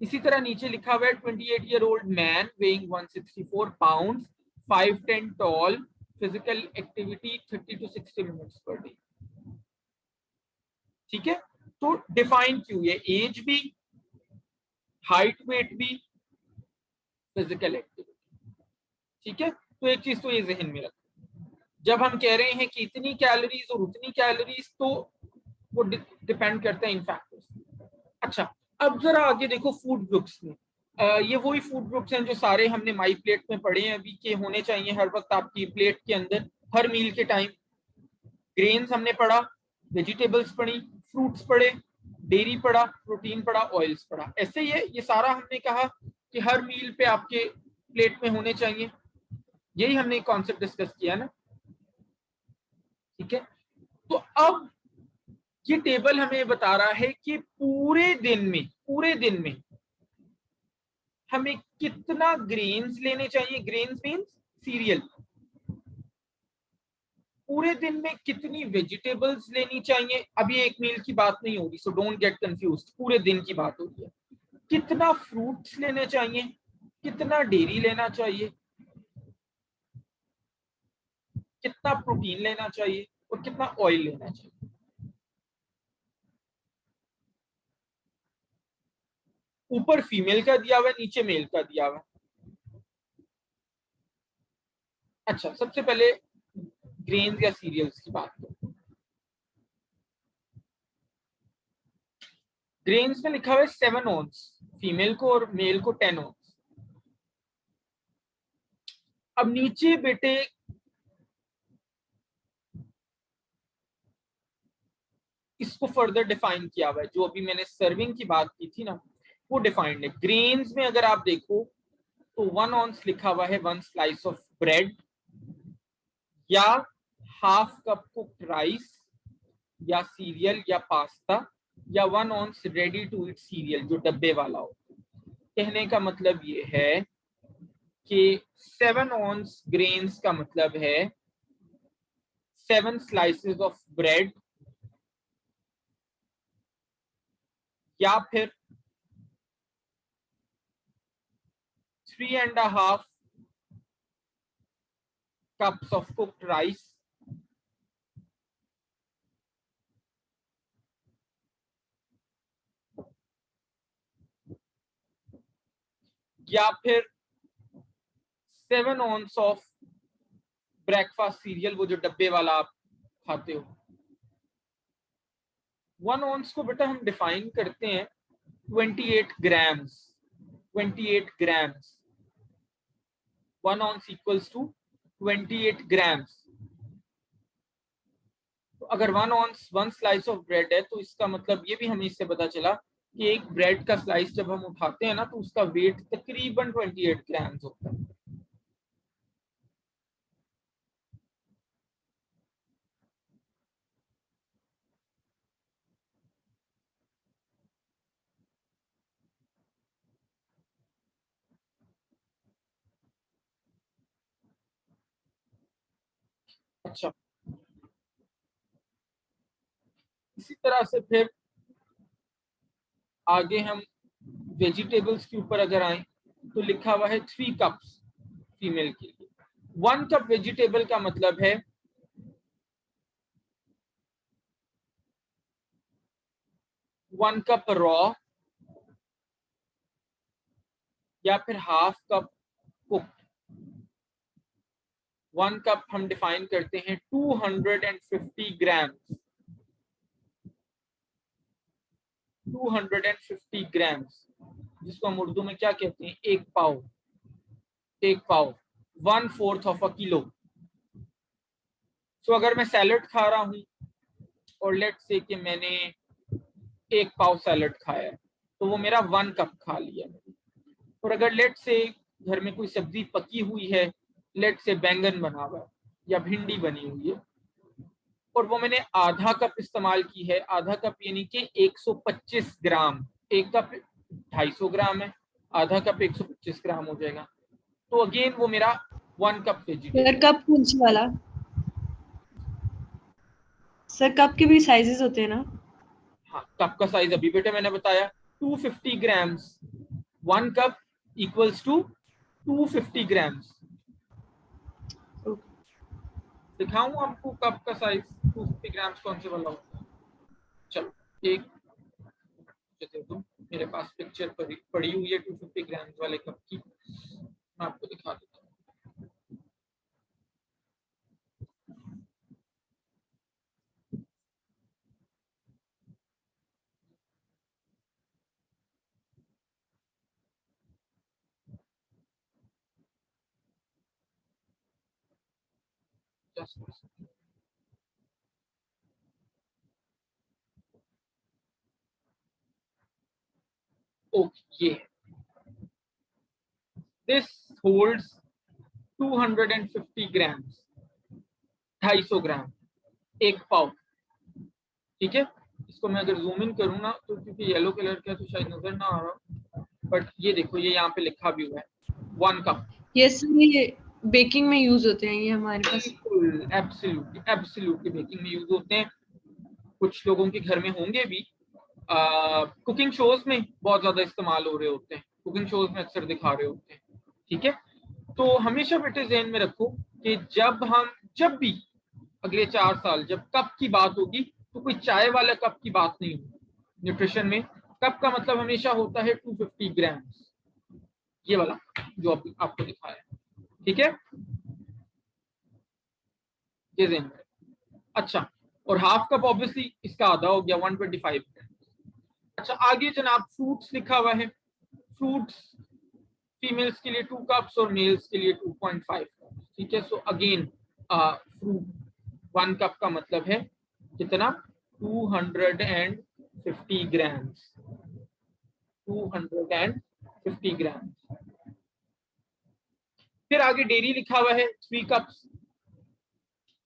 इसी तरह नीचे लिखा हुआ है 28-year-old man weighing 164 pounds, 5'10" tall, physical activity 30 to 60 minutes per day। ठीक है, तो डिफाइन क्यों है, एज भी, हाइट वेट भी, फिजिकल एक्टिविटी, ठीक है। तो एक चीज तो ये जहन में रखो। जब हम कह रहे हैं कि इतनी कैलोरीज और उतनी कैलोरीज, तो वो डिपेंड करता है इन फैक्टर्स। अच्छा, अब जरा आगे देखो फूड ग्रुप्स में। ये वही फूड ग्रुप्स हैं जो सारे हमने माई प्लेट में पढ़े हैं अभी, के होने चाहिए हर वक्त आपकी प्लेट के अंदर हर मील के टाइम। ग्रेन्स हमने पढ़ा, वेजिटेबल्स पढ़ी, फ्रूट्स पढ़े, डेयरी पढ़ा, प्रोटीन पढ़ा, ऑयल्स पढ़ा। ऐसे ही ये सारा हमने कहा कि हर मील पे आपके प्लेट में होने चाहिए। यही हमने कॉन्सेप्ट डिस्कस किया ना, ठीक है। तो अब ये टेबल हमें बता रहा है कि पूरे दिन में हमें कितना ग्रेन्स लेने चाहिए। Grains means serial. पूरे दिन में कितनी वेजिटेबल्स लेनी चाहिए। अभी एक मील की बात नहीं हो रही, सो डोंट गेट कंफ्यूज्ड, पूरे दिन की बात हो रही है। कितना फ्रूट्स लेने चाहिए, कितना डेयरी लेना चाहिए, कितना प्रोटीन लेना चाहिए और कितना ऑयल लेना चाहिए। ऊपर फीमेल का दिया हुआ है, नीचे मेल का दिया हुआ है। अच्छा, सबसे पहले ग्रेन्स या सीरियल्स की बात करें। ग्रेन्स में लिखा हुआ है 7 ऑन्स फीमेल को और मेल को 10 ऑन्स। अब नीचे बेटे इसको फर्दर डिफाइन किया हुआ है, जो अभी मैंने सर्विंग की बात की थी ना, वो डिफाइंड है। ग्रेन्स में अगर आप देखो तो 1 ऑन्स लिखा हुआ है 1 स्लाइस ऑफ ब्रेड, या हाफ कप कुक्ड राइस, या सीरियल या पास्ता, या 1 ऑन्स रेडी टू ईट सीरियल जो डब्बे वाला हो। कहने का मतलब ये है कि 7 ऑन्स ग्रेन्स का मतलब है 7 स्लाइसेस ऑफ ब्रेड, या फिर 3.5 cups of cooked rice, या फिर 7 ऑन्स ऑफ ब्रेकफास्ट सीरियल, वो जो डब्बे वाला आप खाते हो। 1 ऑन्स को बेटा हम डिफाइन करते हैं 28 grams. 28 grams, 1 ounce equals to 28 grams. तो अगर 1 ऑन्स 1 स्लाइस ऑफ ब्रेड है, तो इसका मतलब ये भी हमें इससे पता चला कि एक ब्रेड का स्लाइस जब हम उठाते हैं ना, तो उसका वेट तकरीबन 28 ग्राम्स होता है। अच्छा, इसी तरह से फिर आगे हम वेजिटेबल्स के ऊपर अगर आए तो लिखा हुआ है 3 कप्स फीमेल के लिए। 1 कप वेजिटेबल का मतलब है 1 कप रॉ, या फिर हाफ कप कुक्ड। 1 कप हम डिफाइन करते हैं 250 ग्राम्स। 250 ग्राम्स, जिसको हम उर्दू में क्या कहते हैं, एक पाव। 1/4 ऑफ अ किलो। सो अगर मैं सैलड खा रहा हूं और लेट से कि मैंने 1 पाव सैलड खाया है, तो वो मेरा 1 कप खा लिया। और अगर लेट से घर में कोई सब्जी पकी हुई है, लेट से बैंगन बना हुआ है या भिंडी बनी हुई है, और वो मैंने आधा कप इस्तेमाल की है, आधा कप यानी कि 125 ग्राम। 1 कप 250 ग्राम है, आधा कप 125 ग्राम हो जाएगा। तो अगेन वो मेरा 1 कप वेजिटेबल। सर कप कौन सी वाला? सर कप के भी साइजेस होते हैं ना? हाँ, कप का साइज अभी बेटा मैंने बताया 250 grams. 1 cup equals to 250 grams. दिखाऊं आपको कप का साइज 250 ग्राम्स कौन से वाला होता है? चलो, एक दे दो, मेरे पास पिक्चर पड़ी हुई है 250 ग्राम्स वाले कप की, मैं आपको दिखा देता हूँ। जस्ट ओके, ये दिस होल्ड्स 250 ग्राम्स, 250 ग्राम, एक पाव, ठीक है। इसको मैं अगर जूम इन करूँ ना तो क्योंकि येलो कलर का तो शायद नजर ना आ रहा, बट ये देखो ये यहाँ पे लिखा भी हुआ है 1 कप। यस सर, ये बेकिंग में यूज होते हैं ये हमारे पास। बिल्कुल, एब्सोल्युटली एब्सोल्युटली बेकिंग में यूज होते हैं। कुछ लोगों के घर में होंगे भी, कुकिंग शोज में बहुत ज्यादा इस्तेमाल हो रहे होते हैं, कुकिंग शोज में अक्सर दिखा रहे होते हैं, ठीक है। तो हमेशा बेटे ध्यान में रखो कि जब भी अगले 4 साल जब कप की बात होगी तो कोई चाय वाला कप की बात नहीं होगी। न्यूट्रिशन में कप का मतलब हमेशा होता है 250 ग्राम, ये वाला जो आपको दिखाया है, ठीक है। ये ध्यान में। अच्छा, और हाफ कप ऑब्वियसली इसका आधा हो गया 125 ग्राम। अच्छा, आगे जनाब फ्रूट्स लिखा हुआ है। फ्रूट्स फीमेल्स के लिए 2 कप्स और मेल्स के लिए 2.5 कप्स, ठीक है। सो अगेन फ्रूट 1 कप का मतलब है कितना, 250 ग्राम्स, 250 ग्राम। फिर आगे डेयरी लिखा हुआ है 3 कप्स,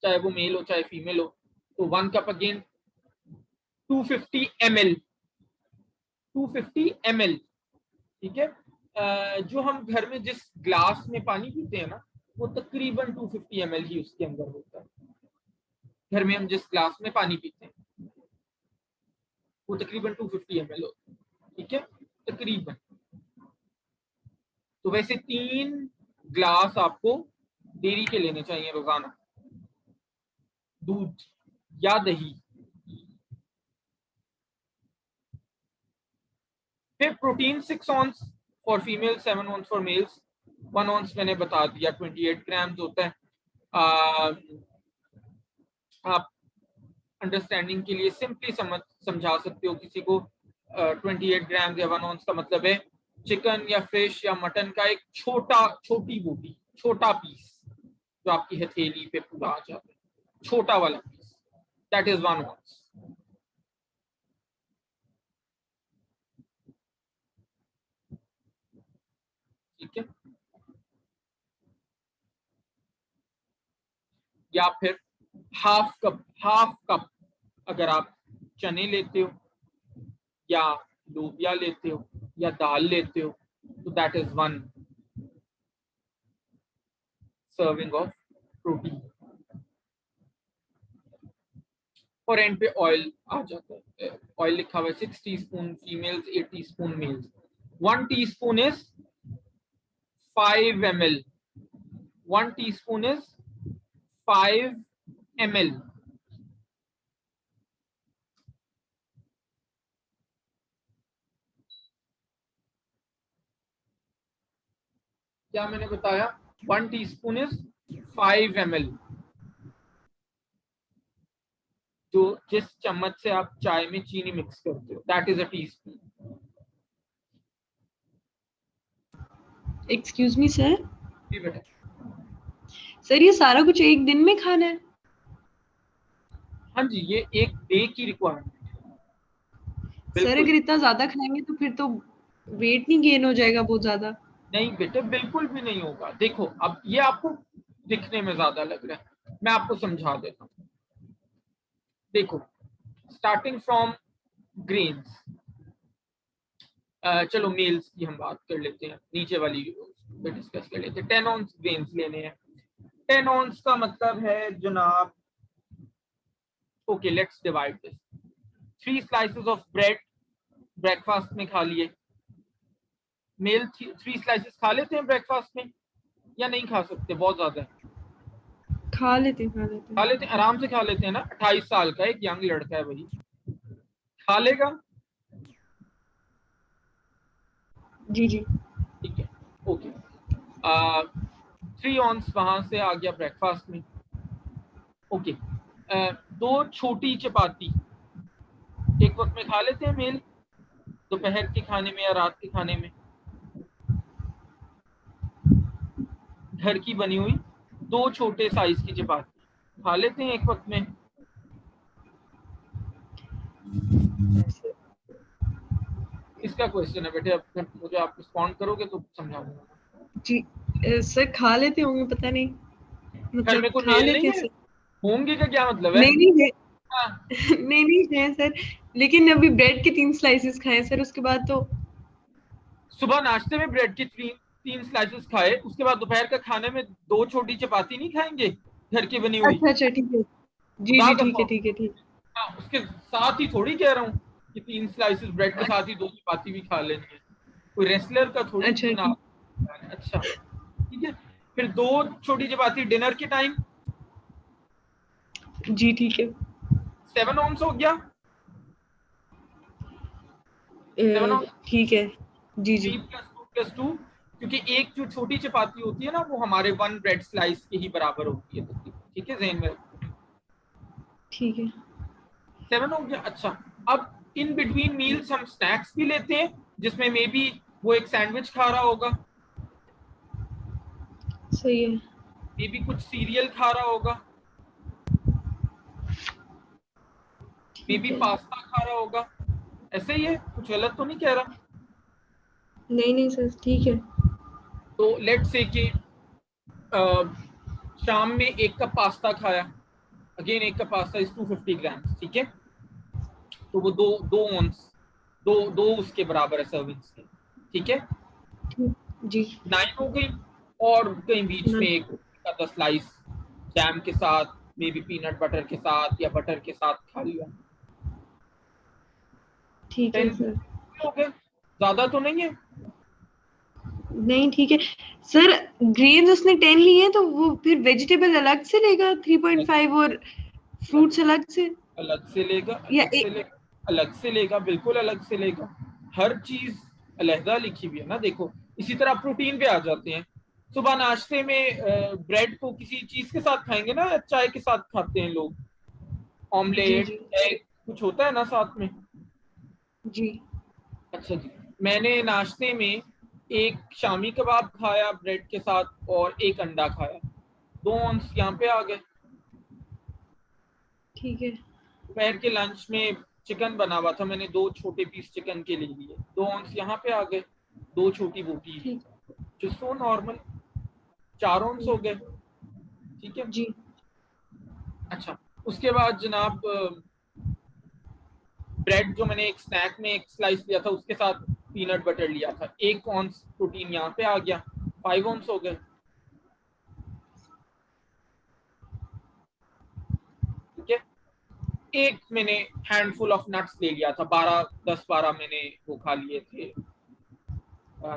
चाहे वो मेल हो चाहे फीमेल हो। तो 1 कप अगेन 250 ml, 250 ml, ठीक है। जो हम घर में जिस ग्लास में पानी पीते हैं ना, वो तकरीबन 250 ml ही उसके अंदर होता है। घर में हम जिस ग्लास में पानी पीते हैं वो तकरीबन 250 ml होता है, ठीक है, तकरीबन। तो वैसे 3 ग्लास आपको डेयरी के लेने चाहिए रोजाना, दूध या दही। फिर protein 6 ounces for female, 7 ounces for males. 1 ounce मैंने बता दिया 28 ग्राम होता है। आप अंडरस्टैंडिंग के लिए सिंपली समझा सकते हो किसी को, 28 ग्राम या 1 ऑन्स का मतलब है चिकन या फिश या मटन का एक छोटी बोटी, छोटा पीस जो आपकी हथेली पे पूरा आ जाता है, छोटा वाला पीस, दैट इज 1 ऑन्स, ठीक है। या फिर हाफ कप अगर आप चने लेते हो या लोबिया लेते हो या दाल लेते हो तो that is 1 serving of protein. और एंड पे ऑयल आ जाता है, ऑयल लिखा हुआ है 6 teaspoon females, 8 teaspoon males. 1 teaspoon is 5 ml, 1 teaspoon is 5 ml। क्या मैंने बताया, 1 टीस्पून इज 5 ml। जो जिस चम्मच से आप चाय में चीनी मिक्स करते हो, that is a teaspoon. Excuse me sir, जी बेटा। सर ये सारा कुछ एक दिन में खाना है? हाँ जी, ये एक डे की रिक्वायरमेंट है। सर अगर इतना ज्यादा खाएंगे तो फिर तो वेट नहीं गेन हो जाएगा बहुत ज्यादा? नहीं बेटे, बिल्कुल भी नहीं होगा। देखो अब ये आपको दिखने में ज्यादा लग रहा है, मैं आपको समझा देता हूँ। देखो, स्टार्टिंग फ्रॉम ग्रेन्स, चलो मेल्स की हम बात कर लेते हैं, नीचे वाली पे डिस्कस कर लेते हैं। 10 ऑन्स ग्रेन्स लेने हैं। 10 ऑन्स का मतलब है जनाब, okay let's divide this, 3 slices of bread breakfast में खा लिए। मेल 3 स्लाइसेस खा लेते हैं ब्रेकफास्ट में या नहीं खा सकते, बहुत ज्यादा है? खा लेते हैं। आराम से खा लेते हैं ना। 28 साल का एक यंग लड़का है वही खा लेगा, जी जी। ठीक है, ओके। 3 ऑन्स वहां से आ गया ब्रेकफास्ट में, ओके। 2 छोटी चपाती एक वक्त में खा लेते हैं मेल, दोपहर के खाने में या रात के खाने में, घर की बनी हुई 2 छोटे साइज की चपाती, खा लेते हैं एक वक्त में? इसका क्वेश्चन है बेटे, अब मुझे आप रिस्पॉन्ड करोगे तो समझाऊंगा। जी सर खा लेते होंगे, पता नहीं, घर मतलब में कोई खा मेल लेते नहीं हैं है? सर। होंगे का क्या मतलब है? नहीं नहीं है। हाँ, नहीं नहीं है सर, लेकिन अभी ब्रेड के 3 स्लाइसेस खाए सर, उसके बाद तो सुबह नाश्ते में ब्रेड की तीन स्लाइसेस खाए, उसके बाद दोपहर का खाने में 2 छोटी चपाती नहीं खाएंगे घर की बनी हुई? अच्छा अच्छा ठीक है। जी खुदा जी ठीक है कसम। ठीक है ठीक। हाँ, उसके साथ ही थोड़ी कह रहा हूँ कि 3 स्लाइसेस ब्रेड के साथ ही 2 चपाती भी खा लेनी है। कोई रेसलर का थोड़ी अच्छा बना। ठीक। अच्छा ठीक है, फिर 2 छोटी चपाती डिनर के टाइम। जी ठीक है। 7 ऑन्स हो गया। 7 ऑन्स। ठीक है। जी जी 3 + 2 + 2, क्योंकि एक जो छोटी चपाती होती है ना वो हमारे 1 ब्रेड स्लाइस के ही बराबर होती है, तो ठीक है जहन में रखो। ठीक है। 7 हो गया। अच्छा, अब इन बिटवीन मील्स हम स्नैक्स भी लेते हैं, जिसमें मे बी वो एक सैंडविच खा रहा होगा, सही है। मे बी कुछ सीरियल खा रहा होगा, मे ठीक बी है। पास्ता खा रहा होगा। ऐसे ही है, कुछ गलत तो नहीं कह रहा? नहीं नहीं सर ठीक है। तो लेट से कि शाम में 1 कप पास्ता खाया, अगेन 1 कप पास्ता इज 250 ग्राम, ठीक है? तो वो दो दो ऑन्स, दो दो उसके बराबर है सर्विंग्स के, ठीक है? ठीक। जी 9 हो गई। और कहीं बीच ना। में एक का स्लाइस जैम के साथ, मे बी पीनट बटर के साथ या बटर के साथ खा लिया। ठीक है 10 सर। हो गए, ज्यादा तो नहीं है। नहीं ठीक है सर। ग्रेन्स उसने 10 लिए हैं, तो वो फिर वेजिटेबल अलग से लेगा 3.5 और अलग फ्रूट्स अलग से, अलग से लेगा, या अलग से लेगा, अलग से लेगा, बिल्कुल अलग से लेगा। हर चीज अलहदा लिखी हुई है ना, देखो। इसी तरह प्रोटीन पे आ जाते हैं। सुबह नाश्ते में ब्रेड को किसी चीज के साथ खाएंगे ना, चाय के साथ खाते हैं लोग, जी ऑमलेट, जी एग, कुछ होता है ना साथ में। जी अच्छा जी, मैंने नाश्ते में एक शामी कबाब खाया ब्रेड के साथ और एक अंडा खाया, 2 ऑन्स यहाँ पे आ गए। ठीक है। दोपहर के लंच में चिकन बना हुआ था, मैंने 2 छोटे पीस चिकन के ले लिए, 2 ऑन्स यहाँ पे आ गए, 2 छोटी बोटी, ठीक। जो सो नॉर्मल 4 ऑन्स हो गए, ठीक है? जी अच्छा, उसके बाद जनाब ब्रेड जो मैंने एक स्नैक में एक स्लाइस लिया था उसके साथ पीनट बटर लिया था, 1 ऑन्स प्रोटीन यहाँ पे आ गया, 5 ऑन्स हो गए, ठीक है? एक मैंने हैंडफुल ऑफ नट्स ले लिया था, 10-12 मैंने वो खा लिए थे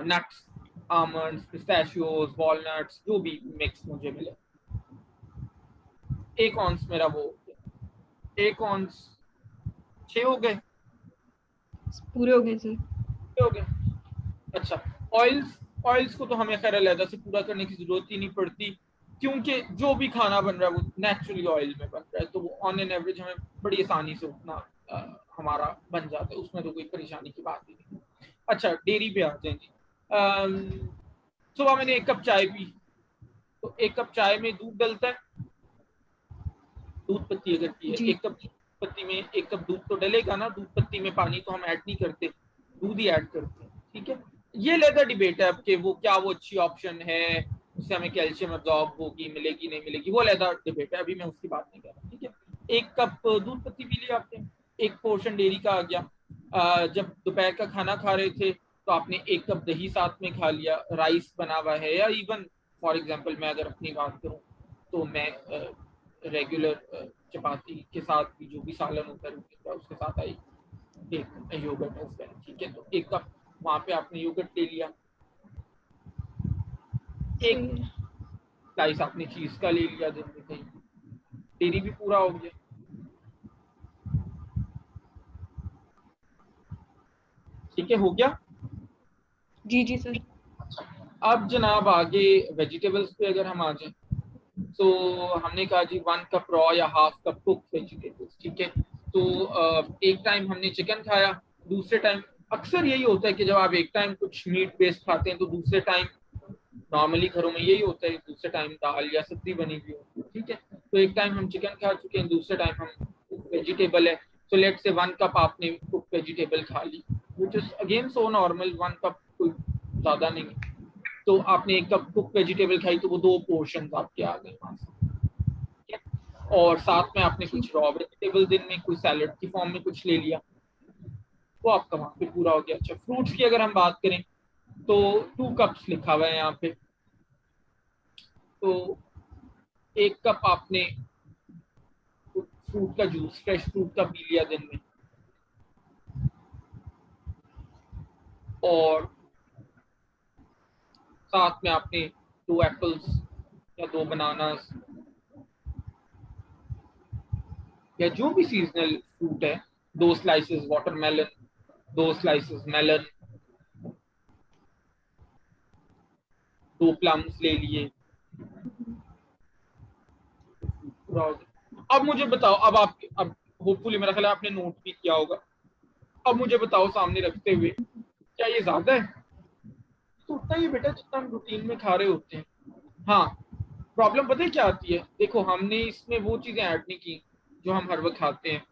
नट्स, आमंड्स, पिस्ताशियोज, वॉलनट्स, जो भी मिक्स मुझे मिले, 1 ऑन्स मेरा वो हो गया, 1 ऑन्स 6 हो गए, पूरे हो गए सर। 6 हो गए। अच्छा, ऑयल्स, ऑयल्स को तो हमें खैर अलग से पूरा करने की जरूरत ही नहीं पड़ती, क्योंकि जो भी खाना बन रहा है वो नेचुरली ऑयल में बन रहा है, तो वो ऑन एन एवरेज हमें बड़ी आसानी से उतना हमारा बन जाता है, उसमें तो कोई परेशानी की बात ही नहीं। अच्छा, डेयरी पे आ जाएंगे। सुबह मैंने 1 कप चाय पी, तो 1 कप चाय में दूध डलता है, दूध पत्ती अगर की है जी 1 कप पत्ती में 1 कप दूध तो डलेगा ना, दूध पत्ती में पानी तो हम ऐड नहीं करते, दूध ही ऐड करते हैं, ठीक है? ये लेदा डिबेट है अब कि वो क्या वो अच्छी ऑप्शन है, उससे हमें कैल्शियम अब्जॉर्ब होगी, मिलेगी नहीं मिलेगी, वो लेदा डिबेट है, अभी मैं उसकी बात नहीं कर रहा, ठीक है? 1 कप दूध पत्ती पी लिया आपने, एक पोर्शन डेयरी का आ गया। जब दोपहर का खाना खा रहे थे तो आपने 1 कप दही साथ में खा लिया, राइस बना हुआ है, या इवन फॉर एग्जाम्पल मैं अगर अपनी बात करूँ तो मैं रेगुलर चपाती के साथ भी जो भी सालन होता है रोटी का, उसके साथ आई एक योगर्ट एज वेल, ठीक है? तो 1 कप वहां पे आपने योगर्ट ले लिया, एक सही है। स्लाइस आपने चीज का ले लिया, दिन में कहीं डेयरी भी पूरा हो गया, ठीक है? हो गया। जी जी सर। अब जनाब आगे वेजिटेबल्स पे अगर हम आ जाए, तो हमने कहा जी 1 कप रॉ या हाफ कप कुक वेजिटेबल्स, ठीक है? तो एक टाइम हमने चिकन खाया, दूसरे टाइम अक्सर यही होता है कि जब आप एक टाइम कुछ मीट बेस्ड खाते हैं तो दूसरे टाइम नॉर्मली घरों में यही होता है, दूसरे टाइम दाल या सब्जी बनी हुई होती है, ठीक है? तो एक टाइम हम चिकन खा चुके हैं, दूसरे टाइम हम वेजिटेबल है, तो लेट से 1 कप आपने कुक वेजिटेबल खा ली, which is again so normal, 1 cup कोई ज्यादा नहीं, तो आपने 1 कप कुक वेजिटेबल खाई तो वो 2 पोर्शन आपके आ गए वहां से, और साथ में आपने कुछ रॉ वेजिटेबल दिन में कोई सैलड की फॉर्म में कुछ ले लिया, वो आपका वहां पे पूरा हो गया। अच्छा, फ्रूट्स की अगर हम बात करें तो 2 कप्स लिखा हुआ है यहाँ पे, तो 1 कप आपने फ्रूट का जूस, फ्रेश फ्रूट का पी लिया दिन में, और साथ में आपने 2 एप्पल्स या 2 बनानास या जो भी सीजनल फ्रूट है, 2 slices watermelon, 2 slices melon, 2 plums ले लिए, पूरा हो गया। अब मुझे बताओ, अब होपफुली मेरा ख्याल है आपने नोट भी किया होगा, अब मुझे बताओ सामने रखते हुए, क्या ये ज्यादा है? तो उतना ही बेटा जितना हम रूटीन में खा रहे होते हैं। हाँ, प्रॉब्लम पता है क्या आती है, देखो हमने इसमें वो चीजें ऐड नहीं की जो हम हर वक्त खाते हैं,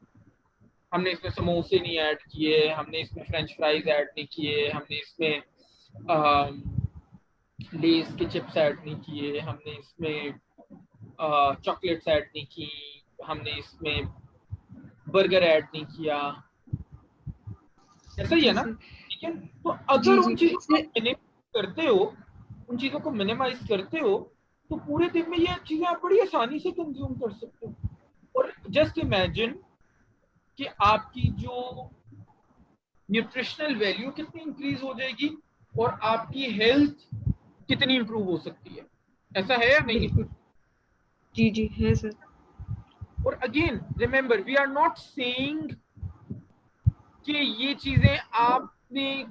हमने इसमें समोसे नहीं ऐड किए, हमने इसमें फ्रेंच फ्राइज ऐड नहीं किए, हमने इसमें लेस के चिप्स ऐड नहीं किए, हमने इसमें चॉकलेट्स ऐड नहीं की, हमने इसमें बर्गर ऐड नहीं किया, ऐसा ही है जी ना? सर। ठीक है, तो अगर जी उन जी चीजों को सर। मिनिमाइज करते हो, उन चीजों को मिनिमाइज करते हो, तो पूरे दिन में ये चीजें आप बड़ी आसानी से कंज्यूम कर सकते हो। और जस्ट इमेजिन कि आपकी जो न्यूट्रिशनल वैल्यू कितनी इंक्रीज हो जाएगी और आपकी हेल्थ कितनी इंप्रूव हो सकती है, ऐसा है या नहीं है? बिल्कुल। जी जी है सर। और again remember, we are not saying कि ये चीजें आपने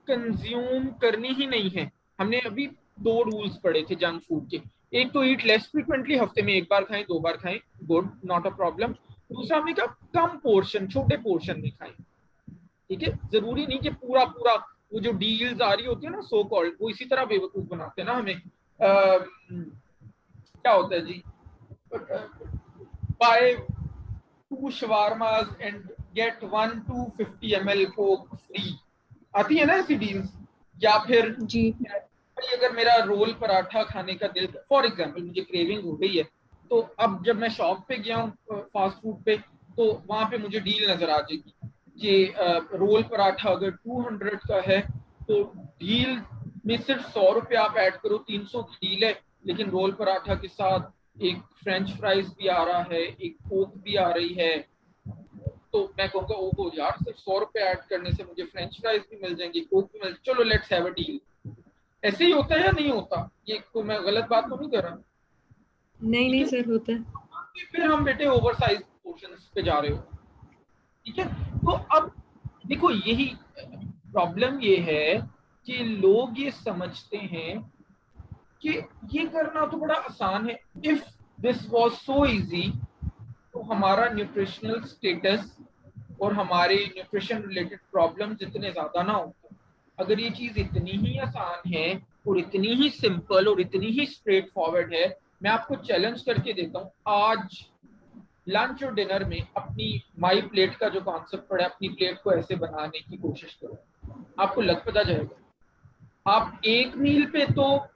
कंज्यूम करनी ही नहीं है। हमने अभी 2 रूल्स पढ़े थे जंक फूड के, एक तो ईट लेस फ्रिक्वेंटली, हफ्ते में 1 बार खाएं, 2 बार खाएं, गुड, नॉट अ प्रॉब्लम। दूसरा हमने कहा कम पोर्शन, छोटे पोर्शन में खाएं। ठीक है, जरूरी नहीं कि पूरा पूरा वो जो डील्स आ रही होती है ना सो कॉल्ड, वो इसी तरह बेवकूफ बनाते हैं ना हमें। क्या होता है जी, buy 2 shawarmas and get 1 250 ml coke free, आती है ना ऐसी डील्स। या फिर जी भाई अगर मेरा रोल पराठा खाने का दिल, फॉर एग्जांपल मुझे क्रेविंग हो गई है, तो अब जब मैं शॉप पे गया हूँ फास्ट फूड पे, तो वहां पे मुझे डील नजर आ जाएगी कि रोल पराठा अगर 200 का है तो डील में सिर्फ 100 रुपये आप ऐड करो, 300 की डील है, लेकिन रोल पराठा के साथ एक फ्रेंच फ्राइज भी आ रहा है, एक कोक भी आ रही है। तो मैं कहूँगा ओहो यार, सिर्फ 100 रुपये ऐड करने से मुझे फ्रेंच फ्राइज भी मिल जाएंगे, कोक भी मिल, चलो लेट्स हैव अ डील। ऐसे ही होता है या नहीं होता? ये तो मैं गलत बात तो नहीं कर रहा? नहीं ठीक नहीं है, सर होता है। फिर हम बेटे ओवर साइज पोर्शंस पे जा रहे हो। ठीक है, तो अब देखो यही प्रॉब्लम ये है कि लोग ये समझते हैं कि ये करना तो बड़ा आसान है, if this was so easy तो हमारा न्यूट्रिशनल स्टेटस और हमारे न्यूट्रिशन रिलेटेड प्रॉब्लम्स इतने ज्यादा ना होते। अगर ये चीज इतनी ही आसान है और इतनी ही सिंपल और इतनी ही स्ट्रेट फॉरवर्ड है, मैं आपको चैलेंज करके देता हूँ, आज लंच और डिनर में अपनी माई प्लेट का जो कॉन्सेप्ट पड़ा है, अपनी प्लेट को ऐसे बनाने की कोशिश करो, आपको लग पता जाएगा। आप एक मील पे तो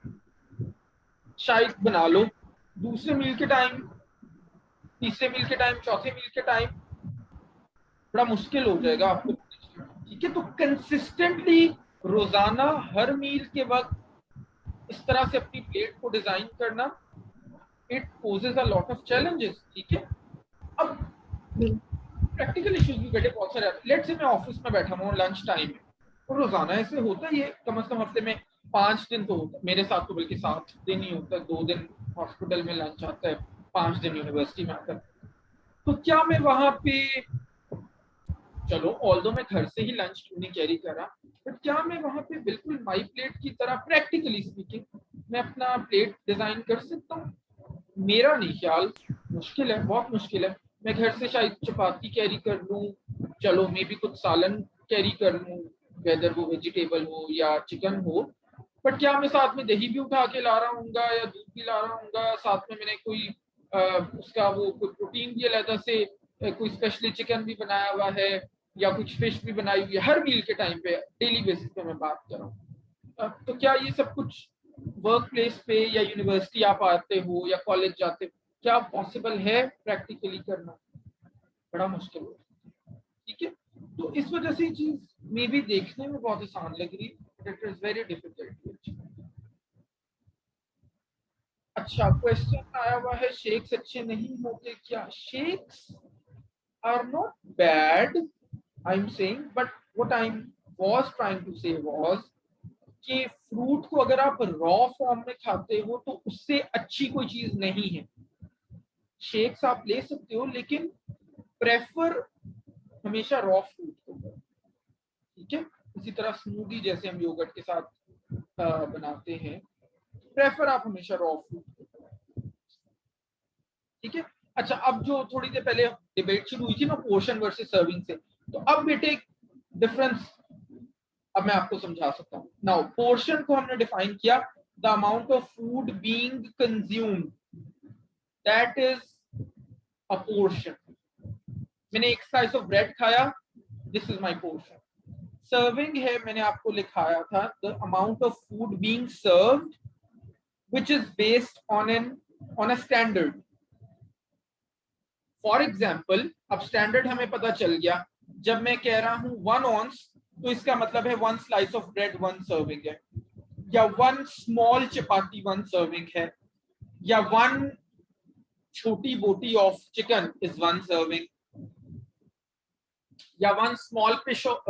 शायद बना लो, दूसरे मील के टाइम, तीसरे मील के टाइम, चौथे मील के टाइम बड़ा मुश्किल हो जाएगा आपको। ठीक है, तो कंसिस्टेंटली रोजाना हर मील के वक्त इस तरह से अपनी प्लेट को डिजाइन करना, it poses a lot of challenges. ठीक है, अब प्रैक्टिकल इश्यूज भी बेटे बहुत सारे आते हैं। लेट्स से मैं ऑफिस में बैठा हूँ, लंच टाइम है, तो रोजाना ऐसे होता ही है, कम से कम हफ्ते में 5 दिन तो होता है मेरे साथ, तो बल्कि 7 दिन ही होता है, 2 दिन हॉस्पिटल में लंच आता है, 5 दिन यूनिवर्सिटी में आता है। तो क्या मैं वहां पे, चलो ऑल्दो मैं घर से ही लंच क्यों नहीं कैरी कर रहा, बट क्या मैं वहां पे बिल्कुल माई प्लेट की तरह प्रैक्टिकली स्पीकिंग मैं अपना प्लेट डिजाइन कर सकता हूँ? मेरा नहीं ख्याल, मुश्किल है, बहुत मुश्किल है। मैं घर से शायद चपाती कैरी कर लूँ, चलो मे भी कुछ सालन कैरी कर लूँ, वेदर वो वेजिटेबल हो या चिकन हो, बट क्या मैं साथ में दही भी उठा के ला रहा हूँ या दूध भी ला रहा हूँ, साथ में मैंने कोई उसका वो कोई प्रोटीन भी अलग से, कोई स्पेशली चिकन भी बनाया हुआ है या कुछ फिश भी बनाई हुई है, हर मील के टाइम पे डेली बेसिस पे मैं बात कर रहा हूँ। तो क्या ये सब कुछ वर्क प्लेस पे या यूनिवर्सिटी आप आते हो या कॉलेज जाते हो, क्या पॉसिबल है प्रैक्टिकली करना? बड़ा मुश्किल है। ठीक है, तो इस वजह से चीज मे भी देखने में बहुत आसान लग रही है, इट इज वेरी डिफिकल्ट। अच्छा, क्वेश्चन आया हुआ है शेक्स अच्छे नहीं होते क्या? Shakes are not bad, I am saying, but what I was trying to say was कि फ्रूट को अगर आप रॉ फॉर्म में खाते हो तो उससे अच्छी कोई चीज नहीं है। शेक्स आप ले सकते हो लेकिन प्रेफर हमेशा रॉ फ्रूट को करो। ठीक है, इसी तरह स्मूदी जैसे हम योगर्ट के साथ बनाते हैं, प्रेफर आप हमेशा रॉ फ्रूट को करो। ठीक है। अच्छा, अब जो थोड़ी देर पहले डिबेट शुरू हुई थी ना पोर्शन वर्सेस सर्विंग से, तो अब बेटे डिफरेंस अब मैं आपको समझा सकता हूँ। नाउ पोर्शन को हमने डिफाइन किया, the amount of food being consumed, that is a portion. मैंने एक स्लाइस ऑफ ब्रेड खाया, this is my portion. Serving है, मैंने आपको लिखाया था the amount of food being served which is based on a standard. For example, अब standard हमें पता चल गया, जब मैं कह रहा हूं 1 ऑन्स तो इसका मतलब है 1 स्लाइस ऑफ ब्रेड 1 सर्विंग है, या 1 स्मॉल चपाती 1 सर्विंग है, या 1 छोटी बोटी ऑफ चिकन इज 1 सर्विंग, या 1 small piece of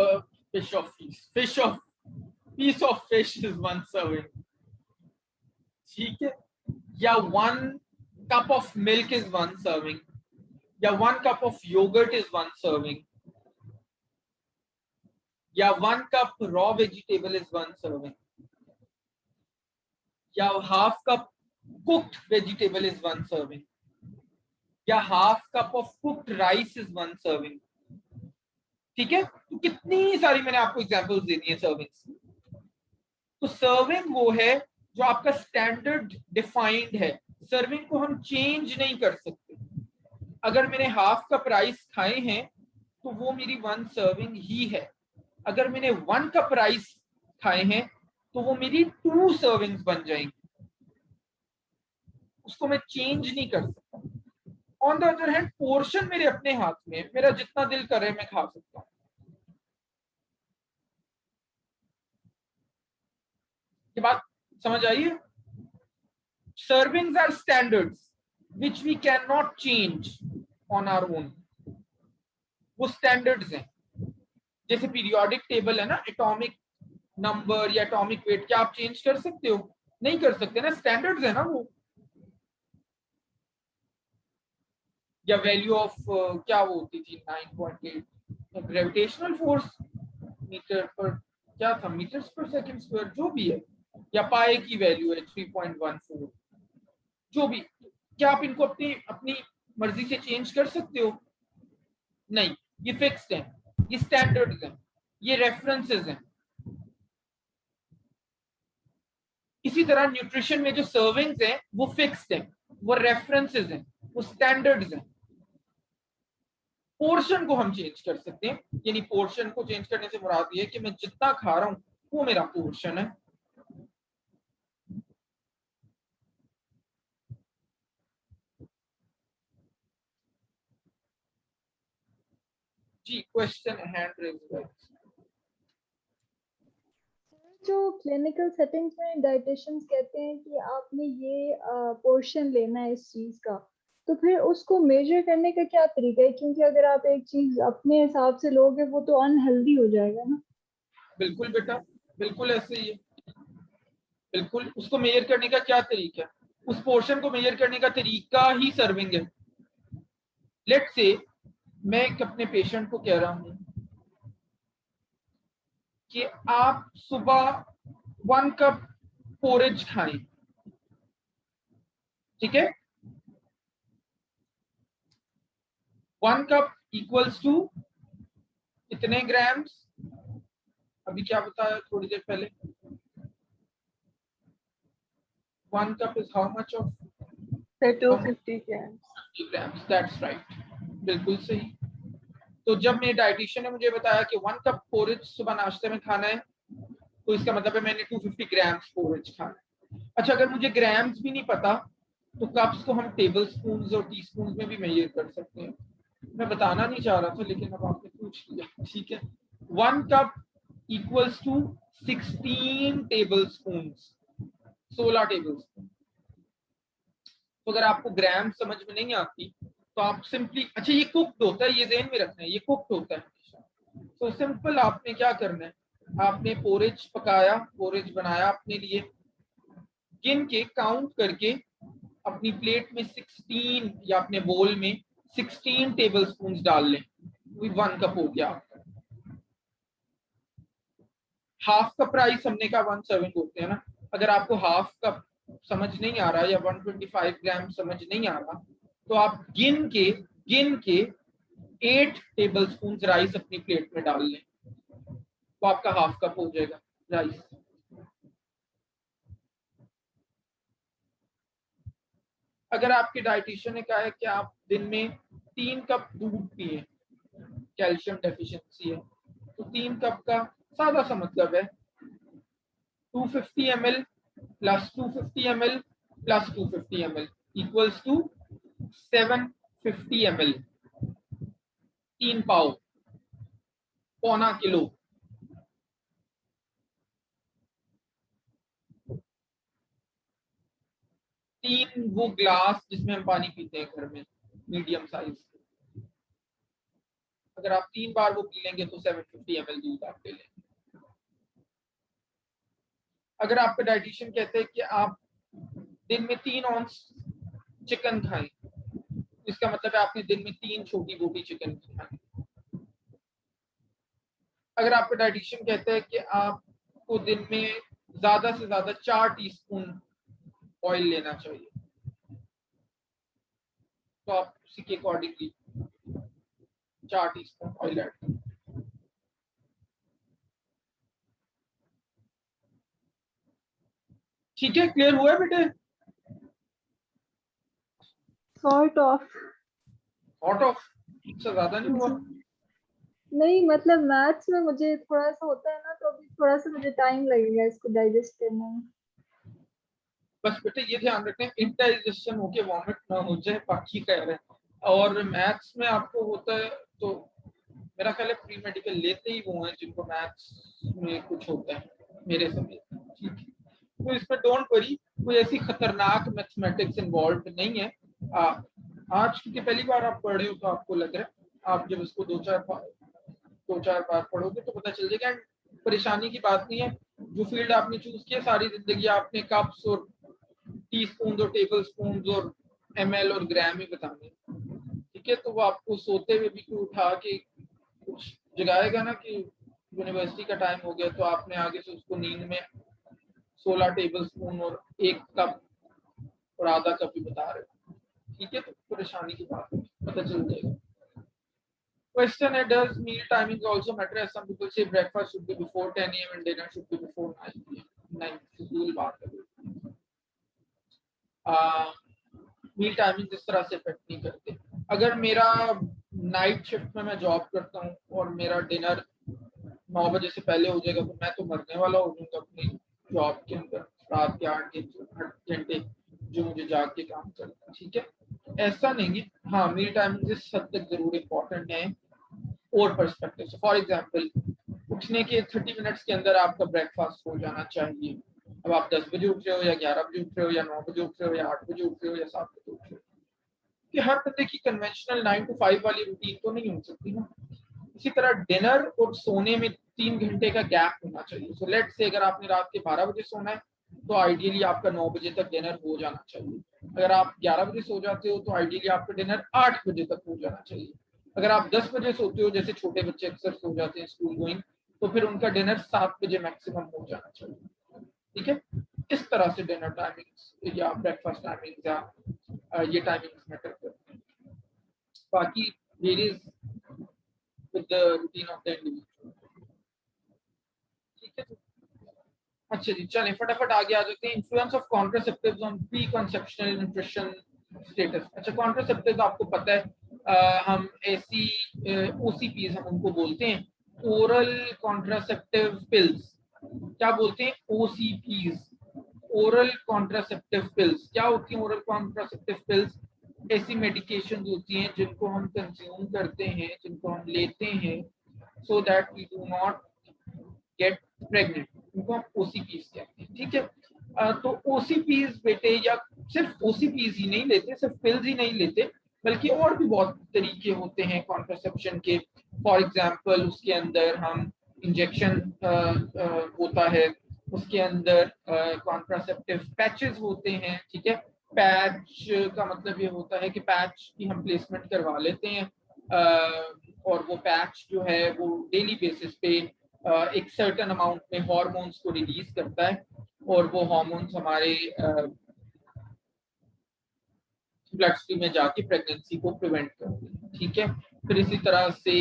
fish is 1 serving. ठीक है, या 1 cup of milk is 1 serving, या 1 cup of yoghurt is 1 serving, या 1 cup raw vegetable is 1 serving, या half cup cooked vegetable is 1 serving, या half cup of cooked rice is 1 serving. ठीक है, तो कितनी सारी मैंने आपको एग्जांपल्स दे दी है सर्विंग्स। तो सर्विंग वो है जो आपका स्टैंडर्ड डिफाइंड है, सर्विंग को हम चेंज नहीं कर सकते। अगर मैंने हाफ कप राइस खाए हैं तो वो मेरी 1 सर्विंग ही है। अगर मैंने 1 कप राइस खाए हैं तो वो मेरी 2 सर्विंग्स बन जाएंगी, उसको मैं चेंज नहीं कर सकता। On the other hand portion मेरे अपने हाथ में, मेरा जितना दिल करे मैं खा सकता हूँ। ये बात समझ आई है? Servings are standards which we cannot change on our own. वो स्टैंडर्ड्स हैं, जैसे पीरियोडिक टेबल है ना, एटॉमिक नंबर या एटॉमिक वेट, क्या आप चेंज कर सकते हो? नहीं कर सकते ना, स्टैंडर्ड्स है ना वो। या वैल्यू ऑफ क्या वो होती थी 9.8 ग्रेविटेशनल फोर्स मीटर पर, क्या था, मीटर्स पर सेकंड स्क्वायर, जो भी है, या पाए की वैल्यू है 3.14, जो भी, क्या आप इनको अपनी अपनी मर्जी से चेंज कर सकते हो? नहीं, ये फिक्स्ड है, ये स्टैंडर्ड्स हैं, ये रेफरेंसेस हैं। इसी तरह न्यूट्रिशन में जो सर्विंग्स हैं वो फिक्स्ड हैं, वो रेफरेंसेस हैं, वो स्टैंडर्ड्स हैं। पोर्शन को हम चेंज कर सकते हैं, यानी पोर्शन को चेंज करने से मुराद ये है कि मैं जितना खा रहा हूं वो मेरा पोर्शन है। जी, क्वेश्चन हैंड रेज। जो क्लिनिकल सेटिंग्स में डाइटिशियंस कहते हैं कि आपने ये पोर्शन लेना है इस चीज का, तो फिर उसको मेजर करने का क्या तरीका है? क्योंकि अगर आप एक चीज अपने हिसाब से लोगे वो तो अनहेल्दी हो जाएगा ना। बिल्कुल बेटा, बिल्कुल ऐसे ही है। बिल्कुल, उसको मेजर करने का क्या तरीका है? उस पोर्शन को मेजर करने का तरीका ही सर्विंग है। लेट्स से मैं एक अपने पेशेंट को कह रहा हूं कि आप सुबह 1 कप पोरेज खाएं। ठीक है, 1 कप इक्वल्स टू कितने ग्राम्स? अभी क्या बताया थोड़ी देर पहले? 1 cup is how much of sir 250 grams. 50 grams, that's right, बिल्कुल सही। तो जब मेरे डाइटिशियन ने मुझे बताया कि 1 कप पोरिज सुबह नाश्ते में खाना है, तो इसका मतलब है मैंने 250 ग्राम्स पोरिज खाना है। अच्छा, अगर मुझे ग्राम्स भी नहीं पता तो कप्स को हम टेबल स्पून और टी स्पून में भी मेजर कर सकते हैं। मैं बताना नहीं चाह रहा था लेकिन अब आपने पूछ लिया, ठीक है। 1 cup equals to 16 tablespoon, 16 tablespoon. तो अगर आपको ग्राम समझ में नहीं आती तो आप सिंपली, अच्छा ये कुक्ड होता है, ये ध्यान में रखना है, ये कुक्ड होता है हमेशा। तो सिंपल आपने क्या करना है, आपने पोरेज पकाया, पोरेज बनाया अपने लिए, गिन के काउंट करके अपनी प्लेट में 16 या अपने बोल में 16 टेबल स्पून डाल लें, 1 कप हो गया आपका। हाफ कप राइस हमने कहा 1 सर्विंग होते हैं ना, अगर आपको हाफ कप समझ नहीं आ रहा या 125 ग्राम समझ नहीं आ रहा तो आप गिन के 8 टेबल स्पून राइस अपनी प्लेट में डाल लें, तो आपका हाफ कप हो जाएगा राइस। अगर आपके डाइटिशियन ने कहा है कि आप दिन में 3 कप दूध पिए, कैल्शियम डेफिशिएंसी है, तो 3 कप का सादा सा मतलब है 250 ml plus 250 ml plus 250 ml equals to 750 ml, 3 पाव, पौना किलो। तीन वो ग्लास जिसमें हम पानी पीते हैं घर में, मीडियम साइज। अगर आप 3 बार वो पी लेंगे तो 750 ml दूध आप ले लेंगे। अगर आपका डाइटिशियन कहते हैं कि आप दिन में 3 ऑन्स चिकन खाएं, इसका मतलब है आपने दिन में 3 छोटी बोटी चिकन खाएं। अगर आपका डाइटिशियन कहता है कि आपको दिन में ज्यादा से ज्यादा 4 टीस्पून ऑयल लेना चाहिए, तो आप उसी के अकॉर्डिंगली 4 टीस्पून ऑयल ऐड करें। ठीक है, क्लियर हुआ है बेटे? Sort of. सॉर्ट ऑफ, इससे ज्यादा नहीं हुआ? नहीं मतलब मैथ्स में मुझे थोड़ा सा होता है ना, तो अभी थोड़ा सा मुझे टाइम लगेगा इसको डाइजेस्ट करने में। बस बेटे ये ध्यान रखें इंडाइजेशन होके वॉमिट ना हो जाए, बाकी कह रहे हैं। और मैथ्स में आपको होता है तो मेरा ख्याल है प्री मेडिकल लेते ही वो हैं जिनको मैथ्स में कुछ होता है, मेरे समय, ठीक है। तो इसमें डोंट वरी, कोई ऐसी खतरनाक मैथमेटिक्स इन्वॉल्व नहीं है। आज क्योंकि पहली बार आप पढ़ रहे हो तो आपको लग रहा है, आप जब इसको दो चार बार पढ़ोगे तो पता चल जाएगा। परेशानी की बात नहीं है, जो फील्ड आपने चूज किया सारी जिंदगी आपने कप्स और टी स्पून और टेबल स्पून और ml और ग्राम ही बताने, ठीक है। तो वो आपको सोते हुए भी कोई उठा के कुछ जगाएगा ना कि यूनिवर्सिटी का टाइम हो गया, तो आपने आगे से उसको नींद में 16 टेबल स्पून और 1 कप और आधा कप ही बता रहे हो, ठीक है। तो परेशानी की बात है, पता चल जाएगा। Question है, does meal timing also matter? As some people say breakfast should be before 10 a.m. and dinner should be before 9 p.m. 9 फजूल बात है। मील टाइमिंग इस तरह से इफेक्ट नहीं करते। अगर मेरा नाइट शिफ्ट में मैं जॉब करता हूँ और मेरा डिनर 9 बजे से पहले हो जाएगा तो मैं तो मरने वाला हो जाऊंगा अपनी जॉब के अंदर, रात के 8 घंटे जो मुझे जाग के काम करना है, ठीक है। ऐसा नहीं है, हाँ मील टाइमिंग इस हद तक जरूर इम्पोर्टेंट है और पर्सपेक्टिव से। फॉर एग्जाम्पल, उठने के 30 मिनट्स के अंदर आपका ब्रेकफास्ट हो जाना चाहिए। अब आप 10 बजे उठ रहे हो या 11 बजे उठ रहे हो या 9 बजे उठ रहे हो या 8 बजे उठ रहे हो या 7 बजे उठ रहे हो, कि हर बंदे की कन्वेंशनल 9 to 5 वाली रूटीन तो नहीं हो सकती ना। इसी तरह डिनर और सोने में 3 घंटे का गैप होना चाहिए। सो लेट्स से अगर आपने रात के 12 बजे सोना है तो आइडियली आपका 9 बजे तक डिनर हो जाना चाहिए। अगर आप 11 बजे सो जाते हो तो आइडियली आपका डिनर 8 बजे तक हो जाना चाहिए। अगर आप 10 बजे सोते हो, जैसे छोटे बच्चे अक्सर सो जाते हैं स्कूल गोइंग, तो फिर उनका डिनर 7 बजे मैक्सिमम हो जाना चाहिए, ठीक है। इस तरह से डिनर टाइमिंग्स या ब्रेकफास्ट टाइमिंग्स या ये टाइमिंग्स मैटर करते हैं। बाकी varies with the routine of the individual, ठीक है। अच्छा जी, चलें फटाफट आगे आ जाते हैं। Influence of contraceptives on pre conceptional nutrition status. अच्छा, कॉन्ट्रासेप्टिव आपको पता है, हम ऐसी ओसीपीज हम उनको बोलते हैं, ओरल कॉन्ट्रासेप्टिव पिल्स। क्या बोलते हैं? OCPs, oral contraceptive pills. क्या होती हैं ओरल कॉन्ट्रासेप्टिव पिल्स? ऐसी मेडिकेशन होती हैं जिनको हम कंज्यूम करते हैं, जिनको हम लेते हैं so that we do not get pregnant, उनको हम ओसीपीज कहते हैं। ठीक है, तो ओसीपीज बेटे, या सिर्फ ओसीपीज ही नहीं लेते, सिर्फ पिल्स ही नहीं लेते, बल्कि और भी बहुत तरीके होते हैं कॉन्ट्रासेप्शन के। फॉर एग्जांपल उसके अंदर हम इंजेक्शन होता है, उसके अंदर कॉन्ट्रासेप्टिव पैचेस होते हैं। ठीक है, पैच का मतलब ये होता है कि पैच की हम प्लेसमेंट करवा लेते हैं, और वो पैच जो है वो डेली बेसिस पे एक सर्टेन अमाउंट में हॉर्मोन्स को रिलीज करता है, और वो हॉर्मोन्स हमारे ब्लड स्ट्रीम में जाके प्रेगनेंसी को प्रिवेंट करते हैं। ठीक है, फिर इसी तरह से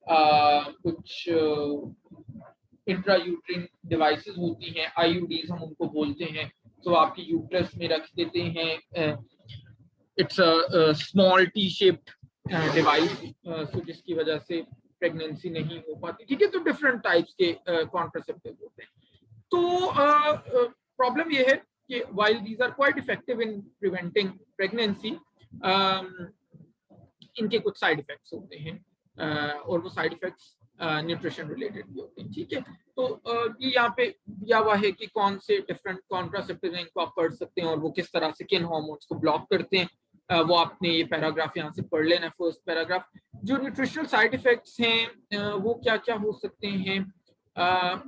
कुछ इंट्रायूट्रिन डिवाइसेस होती हैं, आईयूडीज हम उनको बोलते हैं, तो आपकी यूट्रस में रख देते हैं। It's a small T shaped device, so जिसकी वजह से प्रेगनेंसी नहीं हो पाती। ठीक है, तो डिफरेंट टाइप्स के कॉन्ट्रासेप्टिव होते हैं। तो प्रॉब्लम ये है कि while these are quite effective in preventing pregnancy, इनके कुछ साइड इफेक्ट्स होते हैं, और वो साइड इफेक्ट्स न्यूट्रिशन रिलेटेड भी होते हैं। ठीक है, तो ये यहाँ पे दिया हुआ है कि कौन से डिफरेंट कॉन्ट्रासेप्टिव हैं, इनको आप पढ़ सकते हैं, और वो किस तरह से किन हार्मोन्स को ब्लॉक करते हैं। वो आपने ये पैराग्राफ यहाँ से पढ़ लेना, फर्स्ट पैराग्राफ। जो न्यूट्रिशनल साइड इफेक्ट्स हैं वो क्या क्या हो सकते हैं,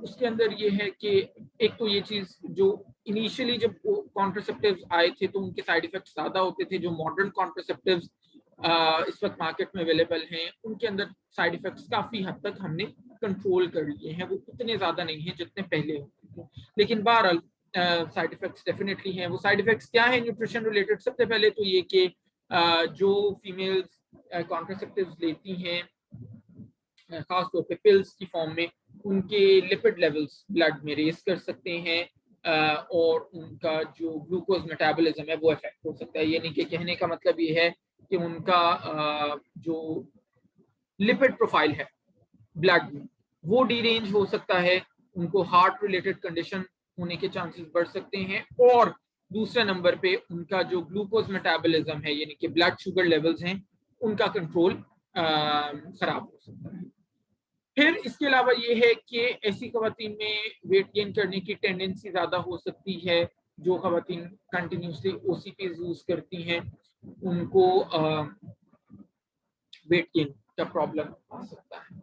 उसके अंदर ये है कि एक तो ये चीज, जो इनिशियली जब कॉन्ट्रासेप्टिव्स आए थे तो उनके साइड इफेक्ट्स ज्यादा होते थे। जो मॉडर्न कॉन्ट्रासेप्टिव्स इस वक्त मार्केट में अवेलेबल हैं, उनके अंदर साइड इफेक्ट्स काफी हद तक हमने कंट्रोल कर लिए हैं, वो इतने ज्यादा नहीं हैं जितने पहले होते थे, लेकिन बहरहाल साइड इफेक्ट्स डेफिनेटली हैं। वो साइड इफेक्ट्स क्या है न्यूट्रिशन रिलेटेड? सबसे पहले तो ये कि जो फीमेल्स कॉन्ट्रासेप्टिव्स लेती हैं, खासतौर पे पिल्स की फॉर्म में, उनके लिपिड लेवल्स ब्लड में रेस कर सकते हैं, और उनका जो ग्लूकोज मेटाबॉलिज्म है वो इफेक्ट हो सकता है। यानी कि कहने का मतलब ये है कि उनका जो लिपिड प्रोफाइल है ब्लड में वो डीरेंज हो सकता है, उनको हार्ट रिलेटेड कंडीशन होने के चांसेस बढ़ सकते हैं, और दूसरे नंबर पे उनका जो ग्लूकोज मेटाबॉलिज्म है, यानी कि ब्लड शुगर लेवल्स हैं, उनका कंट्रोल खराब हो सकता है। फिर इसके अलावा ये है कि ऐसी खवातीन में वेट गेन करने की टेंडेंसी ज्यादा हो सकती है। जो खवातीन कंटिन्यूसली ओसीपीज यूज करती हैं, उनको वेट गेन का प्रॉब्लम आ सकता है।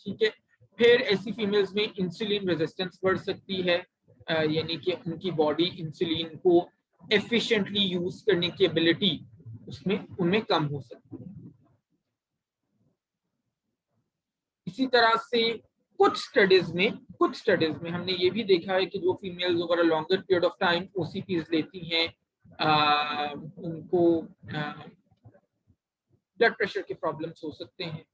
ठीक है, फिर ऐसी फीमेल्स में इंसुलिन रेजिस्टेंस बढ़ सकती है, यानी कि उनकी बॉडी इंसुलिन को एफिशिएंटली यूज करने की एबिलिटी उसमें उनमें कम हो सकती है। इसी तरह से कुछ स्टडीज में हमने ये भी देखा है कि जो females over a longer period of time OCPs लेती हैं, उनको ब्लड प्रेशर के प्रॉब्लम्स हो सकते हैं।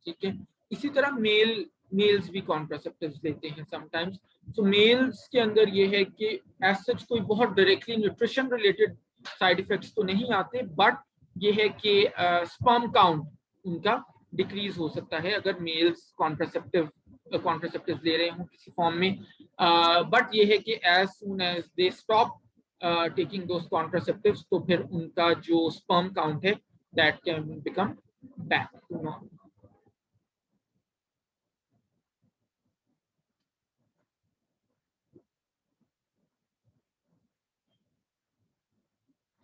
ठीक है, इसी तरह मेल्स भी कॉन्ट्रासेप्टिव्स लेते हैं समटाइम्स। तो मेल्स के अंदर ये है कि एज सच कोई बहुत directly nutrition related side effects तो नहीं आते, बट ये है कि स्पर्म काउंट उनका डिक्रीज हो सकता है अगर मेल्स कॉन्ट्रासेप्टिव्स ले रहे हों किसी फॉर्म में। बट ये है कि as soon as they stop taking those contraceptives, तो फिर उनका जो स्पर्म काउंट है that can become back to normal.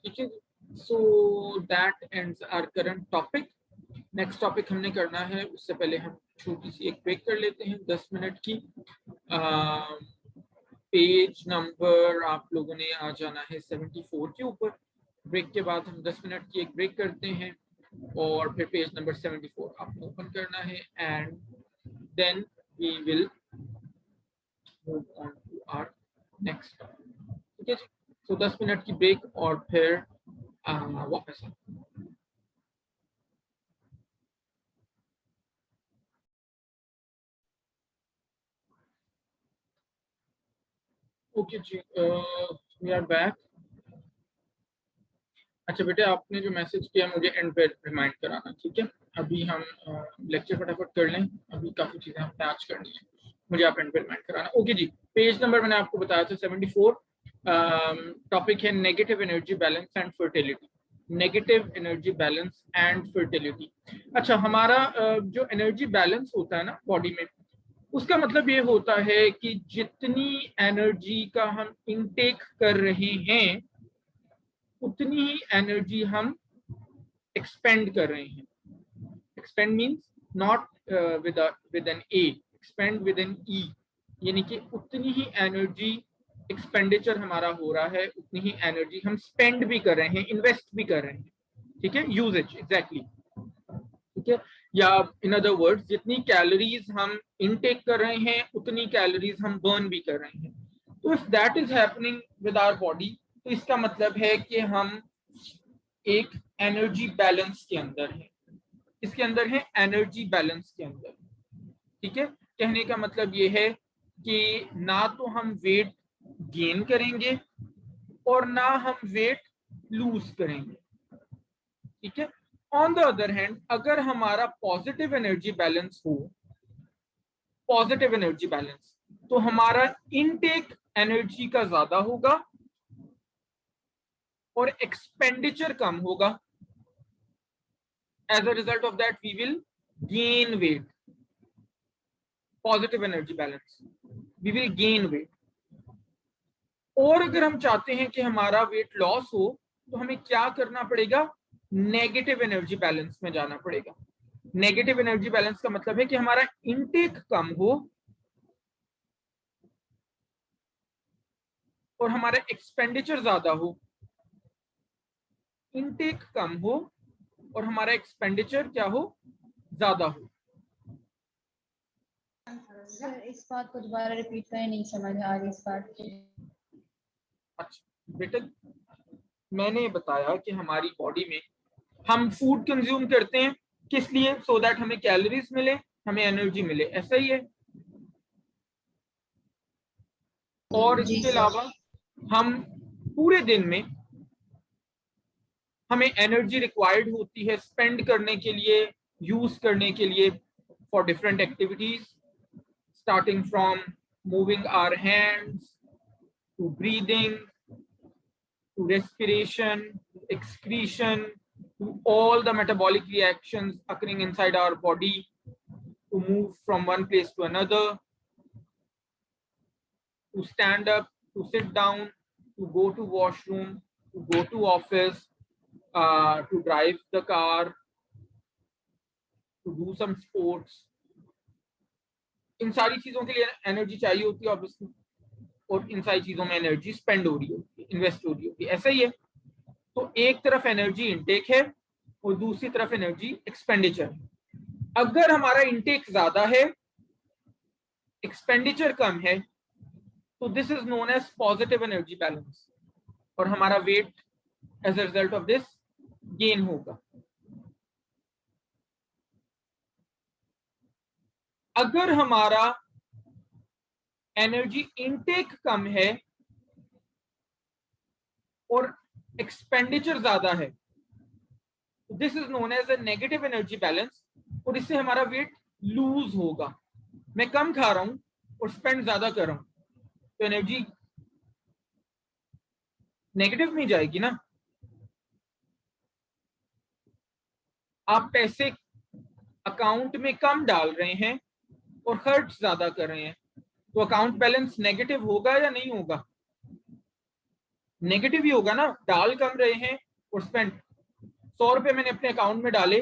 ठीक है, so that ends our current topic. Next topic हमने करना है, उससे पहले हम छोटी सी एक ब्रेक कर लेते हैं 10 मिनट की। पेज नंबर आप लोगों ने आ जाना है 74 के ऊपर। ब्रेक के बाद हम 10 मिनट की एक ब्रेक करते हैं, और फिर पेज नंबर 74 आपको ओपन करना है, and then we will move on to our next topic. ठीक है जी, तो 10 मिनट की ब्रेक और फिर वापस ओके जी, वी आर बैक। अच्छा बेटे, आपने जो मैसेज किया मुझे एंड पे रिमाइंड कराना, ठीक है? अभी हम लेक्चर फटाफट कर लें, अभी काफी चीजें हमने आज करनी है, मुझे आप एंड पे रिमाइंड कराना। ओके जी, पेज नंबर मैंने आपको बताया था 74। टॉपिक है negative energy balance and fertility. Negative energy balance and fertility. अच्छा, हमारा जो एनर्जी बैलेंस होता है ना बॉडी में, उसका मतलब ये होता है कि जितनी एनर्जी का हम इनटेक कर रहे हैं उतनी ही एनर्जी हम एक्सपेंड कर रहे हैं। Expand means not with an A, expand with an E, यानी कि उतनी ही एनर्जी एक्सपेंडिचर हमारा हो रहा है, उतनी ही एनर्जी हम स्पेंड भी कर रहे हैं, इन्वेस्ट भी कर रहे हैं, ठीक है? यूजेज एग्जैक्टली, ठीक है? या इन अदर वर्ड्स, जितनी कैलोरीज हम इनटेक कर रहे हैं उतनी कैलोरीज हम बर्न भी कर रहे हैं। तो if that is happening with our body, तो इसका मतलब है कि हम एक एनर्जी बैलेंस के अंदर है। इसके अंदर है एनर्जी बैलेंस के अंदर, ठीक है? कहने का मतलब ये है कि ना तो हम वेट गेन करेंगे और ना हम वेट लूज करेंगे, ठीक है? ऑन द अदर हैंड, अगर हमारा पॉजिटिव एनर्जी बैलेंस हो, पॉजिटिव एनर्जी बैलेंस, तो हमारा इनटेक एनर्जी का ज्यादा होगा और एक्सपेंडिचर कम होगा। As a result of that, we will gain weight. Positive energy balance, we will gain weight. और अगर हम चाहते हैं कि हमारा वेट लॉस हो, तो हमें क्या करना पड़ेगा? नेगेटिव एनर्जी बैलेंस में जाना पड़ेगा। नेगेटिव एनर्जी बैलेंस का मतलब है कि हमारा इनटेक कम हो और हमारा एक्सपेंडिचर ज्यादा हो। इनटेक कम हो और हमारा एक्सपेंडिचर क्या हो? ज्यादा हो। सर इस बात को दोबारा रिपीट करें, नहीं समझ आ रही इस बात की। अच्छा बेटा, मैंने बताया कि हमारी बॉडी में हम फूड कंज्यूम करते हैं किस लिए? सो दैट हमें कैलोरीज मिले, हमें एनर्जी मिले, ऐसा ही है। और इसके अलावा हम पूरे दिन में हमें एनर्जी रिक्वायर्ड होती है स्पेंड करने के लिए, यूज करने के लिए for different activities, starting from moving our hands to breathing to respiration, excretion, to all the metabolic reactions occurring inside our body, to move from one place to another, to stand up, to sit down, to go to washroom, to go to office, to drive the car, to do some sports. इन सारी चीजों के लिए energy चाहिए होती है obviously, और इन सारी चीजों में एनर्जी स्पेंड हो रही होती है, इन्वेस्ट हो रही होती है, ऐसा ही है। तो एक तरफ एनर्जी इनटेक है और दूसरी तरफ एनर्जी एक्सपेंडिचर है। अगर हमारा इनटेक ज्यादा है, एक्सपेंडिचर कम है, तो this is known as positive energy balance, और हमारा weight as a result of this gain होगा। अगर हमारा एनर्जी इनटेक कम है और एक्सपेंडिचर ज्यादा है, this is known as a negative energy balance, और इससे हमारा वेट लूज होगा। मैं कम खा रहा हूं और स्पेंड ज्यादा कर रहा हूं, तो एनर्जी नेगेटिव में जाएगी ना। आप पैसे अकाउंट में कम डाल रहे हैं और खर्च ज्यादा कर रहे हैं, तो अकाउंट बैलेंस नेगेटिव होगा या नहीं होगा? नेगेटिव ही होगा ना। डाल कम रहे हैं और स्पेंड, 100 रुपए मैंने अपने अकाउंट में डाले,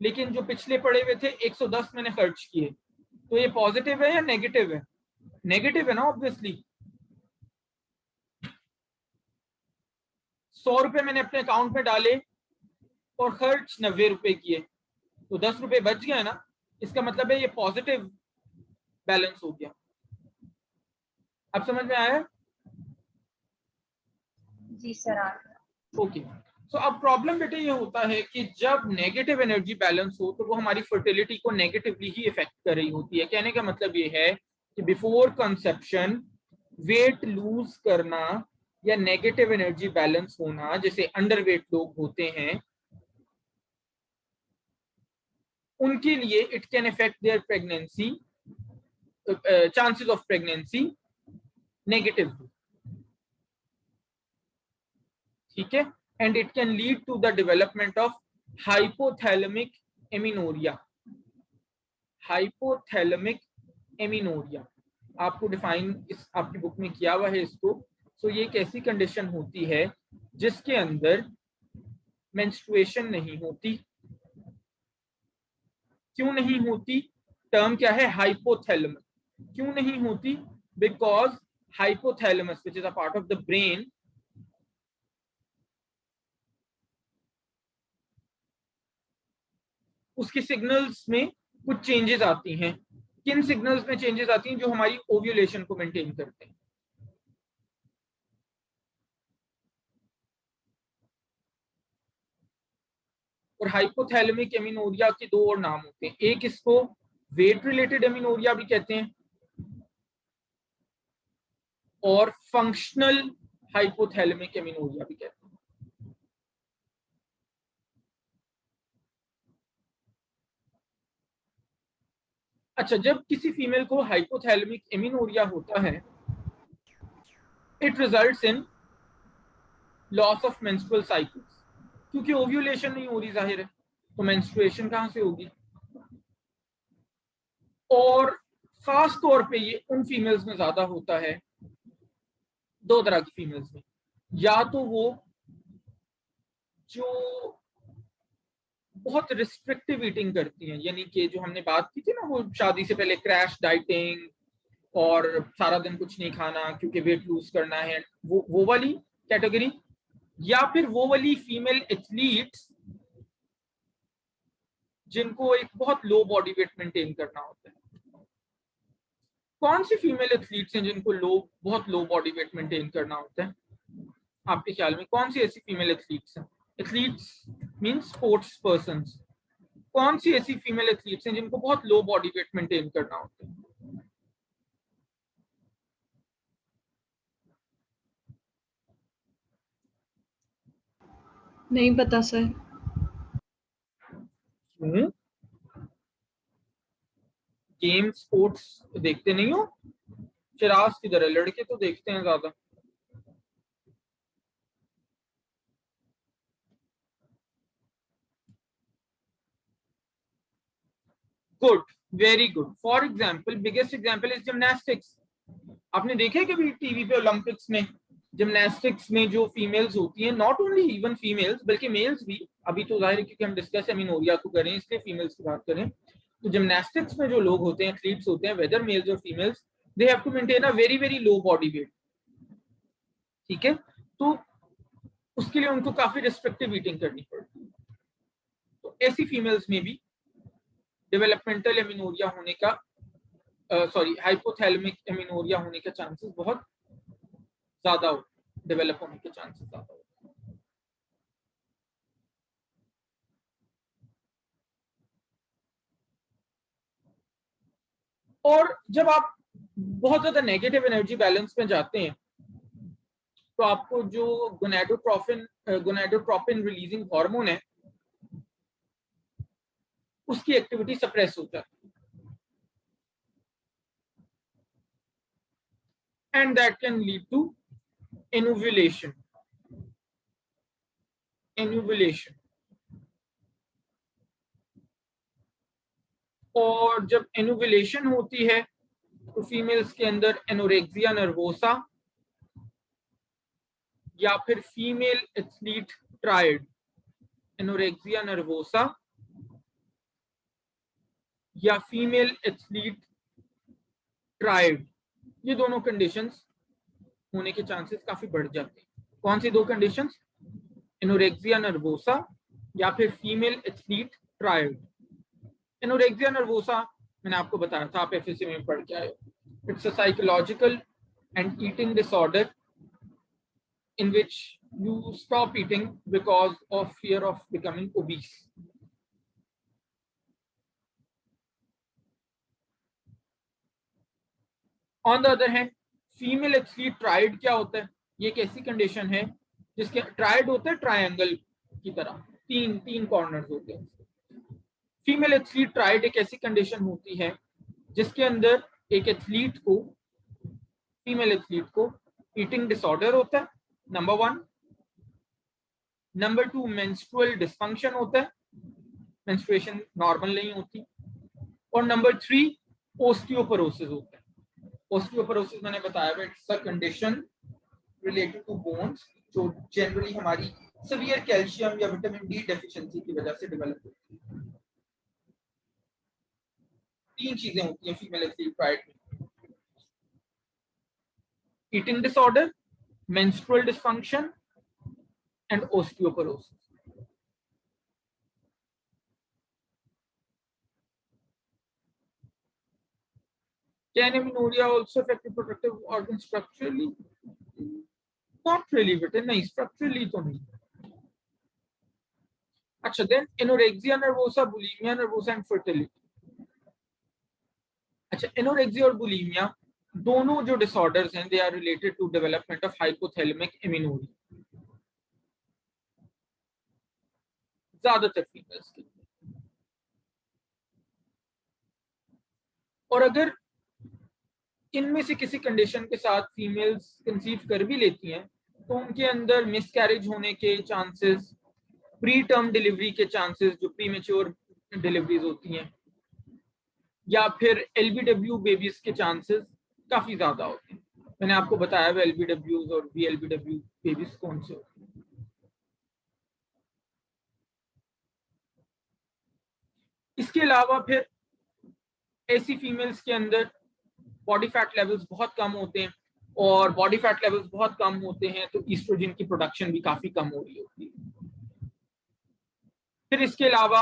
लेकिन जो पिछले पड़े हुए थे 110 मैंने खर्च किए, तो ये पॉजिटिव है या नेगेटिव है? नेगेटिव है ना ऑब्वियसली। 100 रुपए मैंने अपने अकाउंट में डाले और खर्च 90 रुपए किए, तो 10 रुपए बच गए ना। इसका मतलब है ये पॉजिटिव बैलेंस हो गया। अब समझ में आया? जी सर आ गया। ओके। सो अब प्रॉब्लम बेटे ये होता है कि जब नेगेटिव एनर्जी बैलेंस हो तो वो हमारी फर्टिलिटी को नेगेटिवली ही इफेक्ट कर रही होती है। कहने का मतलब ये है कि बिफोर कंसेप्शन वेट लूज करना या नेगेटिव एनर्जी बैलेंस होना, जैसे अंडरवेट लोग होते हैं, उनके लिए it can affect their pregnancy, chances of pregnancy negatively, ठीक है, and it can lead to the development of hypothalamic amenorrhea. Hypothalamic amenorrhea आपको डिफाइन इस आपकी बुक में किया हुआ है इसको। सो ये एक ऐसी कंडीशन होती है जिसके अंदर मेंस्ट्रुएशन नहीं होती। क्यों नहीं होती? टर्म क्या है? हाइपोथैलेमस। क्यों नहीं होती? Because hypothalamus which is a part of the brain उसके सिग्नल्स में कुछ चेंजेस आती हैं। किन सिग्नल्स में चेंजेस आती हैं? जो हमारी ओव्यूलेशन को मेंटेन करते हैं। और हाइपोथैलेमिक एमिनोरिया के दो और नाम होते हैं, एक इसको वेट रिलेटेड एमिनोरिया भी कहते हैं और फंक्शनल हाइपोथैलेमिक एमिनोरिया भी कहते हैं। अच्छा, जब किसी फीमेल को हाइपोथैलेमिक एमिनोरिया होता है, it results in loss of menstrual cycles, क्योंकि ओव्यूलेशन नहीं हो रही जाहिर है, तो मेंस्ट्रुएशन कहां से होगी? और खास तौर पे ये उन फीमेल्स में ज्यादा होता है, दो तरह की फीमेल्स में, या तो वो जो बहुत रिस्ट्रिक्टिव ईटिंग करती हैं, यानी कि जो हमने बात की थी ना, वो शादी से पहले क्रैश डाइटिंग और सारा दिन कुछ नहीं खाना क्योंकि वेट लूज करना है, वो वाली कैटेगरी, या फिर वो वाली फीमेल एथलीट्स जिनको एक बहुत लो बॉडी वेट मेंटेन करना होता है। कौन सी फीमेल एथलीट्स हैं जिनको बहुत लो बॉडी वेट मेंटेन करना होता है? आपके ख्याल में कौन सी ऐसी फीमेल एथलीट्स हैं? Athletes means sports persons. कौन सी ऐसी फीमेल एथलीट्स हैं जिनको बहुत लो बॉडी वेट मेंटेन करना होता है? नहीं पता सर। क्यों? गेम स्पोर्ट्स देखते नहीं हो? चिराग किधर है? लड़के तो देखते हैं ज्यादा। Good, very good. For example, biggest example is gymnastics. आपने देखे कभी टीवी पे ओलंपिक्स में जिमनास्टिक्स में जो फीमेल्स होती हैं, नॉट ओनली इवन फीमेल्स बल्कि मेल्स भी, अभी तो जाहिर है क्योंकि हम डिस्कस एमिनोरिया को करें इसलिए फीमेल्स की बात करें, तो जिमनास्टिक्स में जो लोग होते हैं, एथलीट्स होते हैं, वेदर मेल्स और females, they have to maintain a very very low body weight, ठीक है, तो उसके लिए उनको काफी रिस्ट्रिक्टिव ईटिंग करनी पड़ती है। तो ऐसी फीमेल्स में भी डेवलपमेंटल एमिनोरिया होने का सॉरी हाइपोथैलेमिक एमिनोरिया होने का चांसेस बहुत ज्यादा हो, डेवलप होने के चांसेस ज्यादा हो। और जब आप बहुत ज्यादा नेगेटिव एनर्जी बैलेंस में जाते हैं तो आपको जो गोनाडोट्रोपिन रिलीजिंग हार्मोन है उसकी एक्टिविटी सप्रेस हो जाती है and that can lead to anovulation. Anovulation, और जब एनुवुलेशन होती है तो फीमेल्स के अंदर एनोरेक्सिया नर्वोसा या फिर female athlete triad, anorexia nervosa या फीमेल एथलीट ट्रायड, ये दोनों कंडीशंस होने के चांसेस काफी बढ़ जाते हैं। कौन सी दो कंडीशंस? एनोरेक्सिया नर्वोसा या फिर female athlete triad. Anorexia nervosa मैंने आपको बताया था, आप एफएससी में पढ़ के आए हो। It's a psychological and eating disorder in which you stop eating because of fear of becoming obese. On the other hand, female athlete tried क्या होता है? ये एक ऐसी कंडीशन है जिसके ट्राइड होता है ट्रायंगल की तरह, तीन तीन कॉर्नर्स होते हैं। फीमेल एथलीट ट्राइड एक ऐसी कंडीशन होती है जिसके अंदर एक एथलीट को, फीमेल एथलीट को ईटिंग डिसऑर्डर होता है, नंबर 1। नंबर 2, मेंस्ट्रुअल डिसफंक्शन होता है, मेंस्ट्रुएशन नॉर्मल नहीं होती। और नंबर 3, ओस्टियोपोरोसिस होता है। ओस्टियोपोरोसिस मैंने बताया, it's a condition related to bones जो जनरली हमारी सीवियर कैल्शियम या विटामिन डी डेफिशिएंसी की वजह से डेवलप होती है। तीन चीजें होती हैं फीमेल एथलीट ट्राइड में: eating disorder, menstrual dysfunction and osteoporosis. Can amenorrhea also affect reproductive organ structurally? Not really, बेटे नहीं, structurally तो नहीं। अच्छा, then anorexia nervosa, bulimia nervosa and fertility। अच्छा, anorexia और bulimia दोनों जो disorders हैं, they are related to development of hypothalamic amenorrhea, ज्यादातर फीमेल्स के। और अगर इनमें से किसी कंडीशन के साथ फीमेल्स कंसीव कर भी लेती हैं तो उनके अंदर मिसकैरेज होने के चांसेस, प्री टर्म डिलीवरी के चांसेस, जो प्री मेच्योर डिलीवरीज होती हैं, या फिर एलबीडब्ल्यू बेबीज के चांसेस काफी ज्यादा होते हैं। मैंने आपको बताया हुआ एलबीडब्ल्यूज और वीएलबीडब्ल्यू बेबीज कौन से होते हैं। इसके अलावा फिर ऐसी फीमेल्स के अंदर बॉडी फैट लेवल्स बहुत कम होते हैं, और बॉडी फैट लेवल्स बहुत कम होते हैं तो ईस्ट्रोजन की प्रोडक्शन भी काफी कम हो रही होती है। फिर इसके अलावा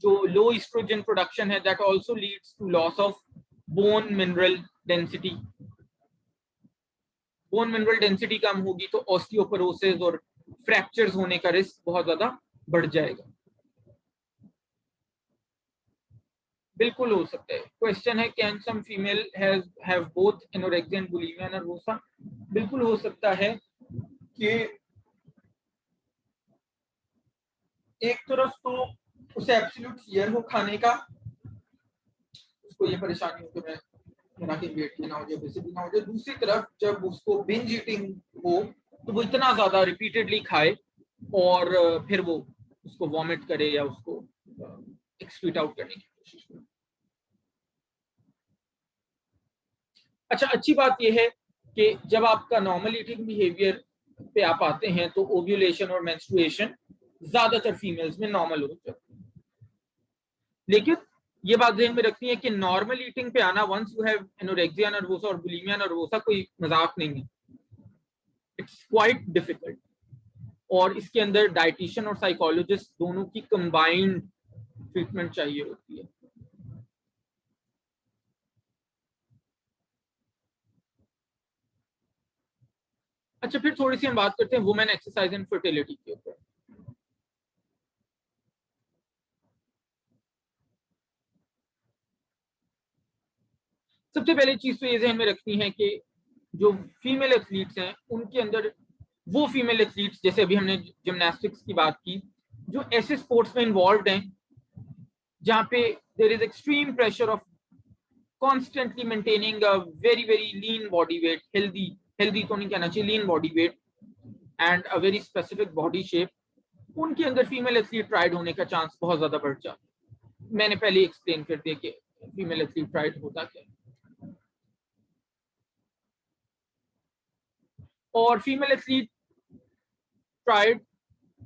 जो लो ईस्ट्रोजन प्रोडक्शन है, that also leads to loss of bone mineral density. Bone mineral density कम होगी तो ऑस्टियोपोरोसिस और फ्रैक्चर्स होने का रिस्क बहुत ज्यादा बढ़ जाएगा। बिल्कुल हो सकता है। क्वेश्चन है, can some female have both anorexia and bulimia nervosa? बिल्कुल हो सकता है कि एक तरफ तो उसे एब्सोल्यूट फियर हो खाने का, उसको ये परेशानी हो कि मैं मेरा कि वेट ना हो जाए, वैसे भी ना हो जाए। दूसरी तरफ जब उसको बिंज ईटिंग हो तो वो इतना ज्यादा रिपीटेडली खाए और फिर वो उसको वॉमिट करे या उसको एक्सक्रीट आउट करने की कोशिश करे। अच्छा, अच्छी बात यह है कि जब आपका नॉर्मल ईटिंग बिहेवियर पे आप आते हैं तो ओव्यूलेशन और मेंस्ट्रुएशन ज्यादातर फीमेल्स में नॉर्मल हो जाती है। लेकिन ये बात ध्यान में रखनी है कि नॉर्मल ईटिंग पे आना, once you have anorexia nervosa और बुलिमिया नर्वोसा, कोई मजाक नहीं है। इट्स क्वाइट डिफिकल्ट, और इसके अंदर डाइटिशियन और साइकोलॉजिस्ट दोनों की कंबाइंड ट्रीटमेंट चाहिए होती है। अच्छा, फिर थोड़ी सी हम बात करते हैं वुमेन एक्सरसाइज एंड फर्टिलिटी के ऊपर। सबसे पहले चीज तो ये ध्यान में रखनी है कि जो फीमेल एथलीट्स हैं उनके अंदर, वो फीमेल एथलीट्स, जैसे अभी हमने जिमनास्टिक्स की बात की, जो ऐसे स्पोर्ट्स में इन्वॉल्व हैं जहां पे there is extreme pressure of constantly maintaining a very very lean body weight, healthy तो नहीं कहना चाहिए, lean body weight and a very specific body shape, उनके अंदर फीमेल एथलीट ट्राइड होने का चांस बहुत ज्यादा बढ़ जाता है। मैंने पहले एक्सप्लेन कर दिया कि फीमेल एथलीट ट्राइड होता क्या है। और फीमेल एथलीट ट्राइड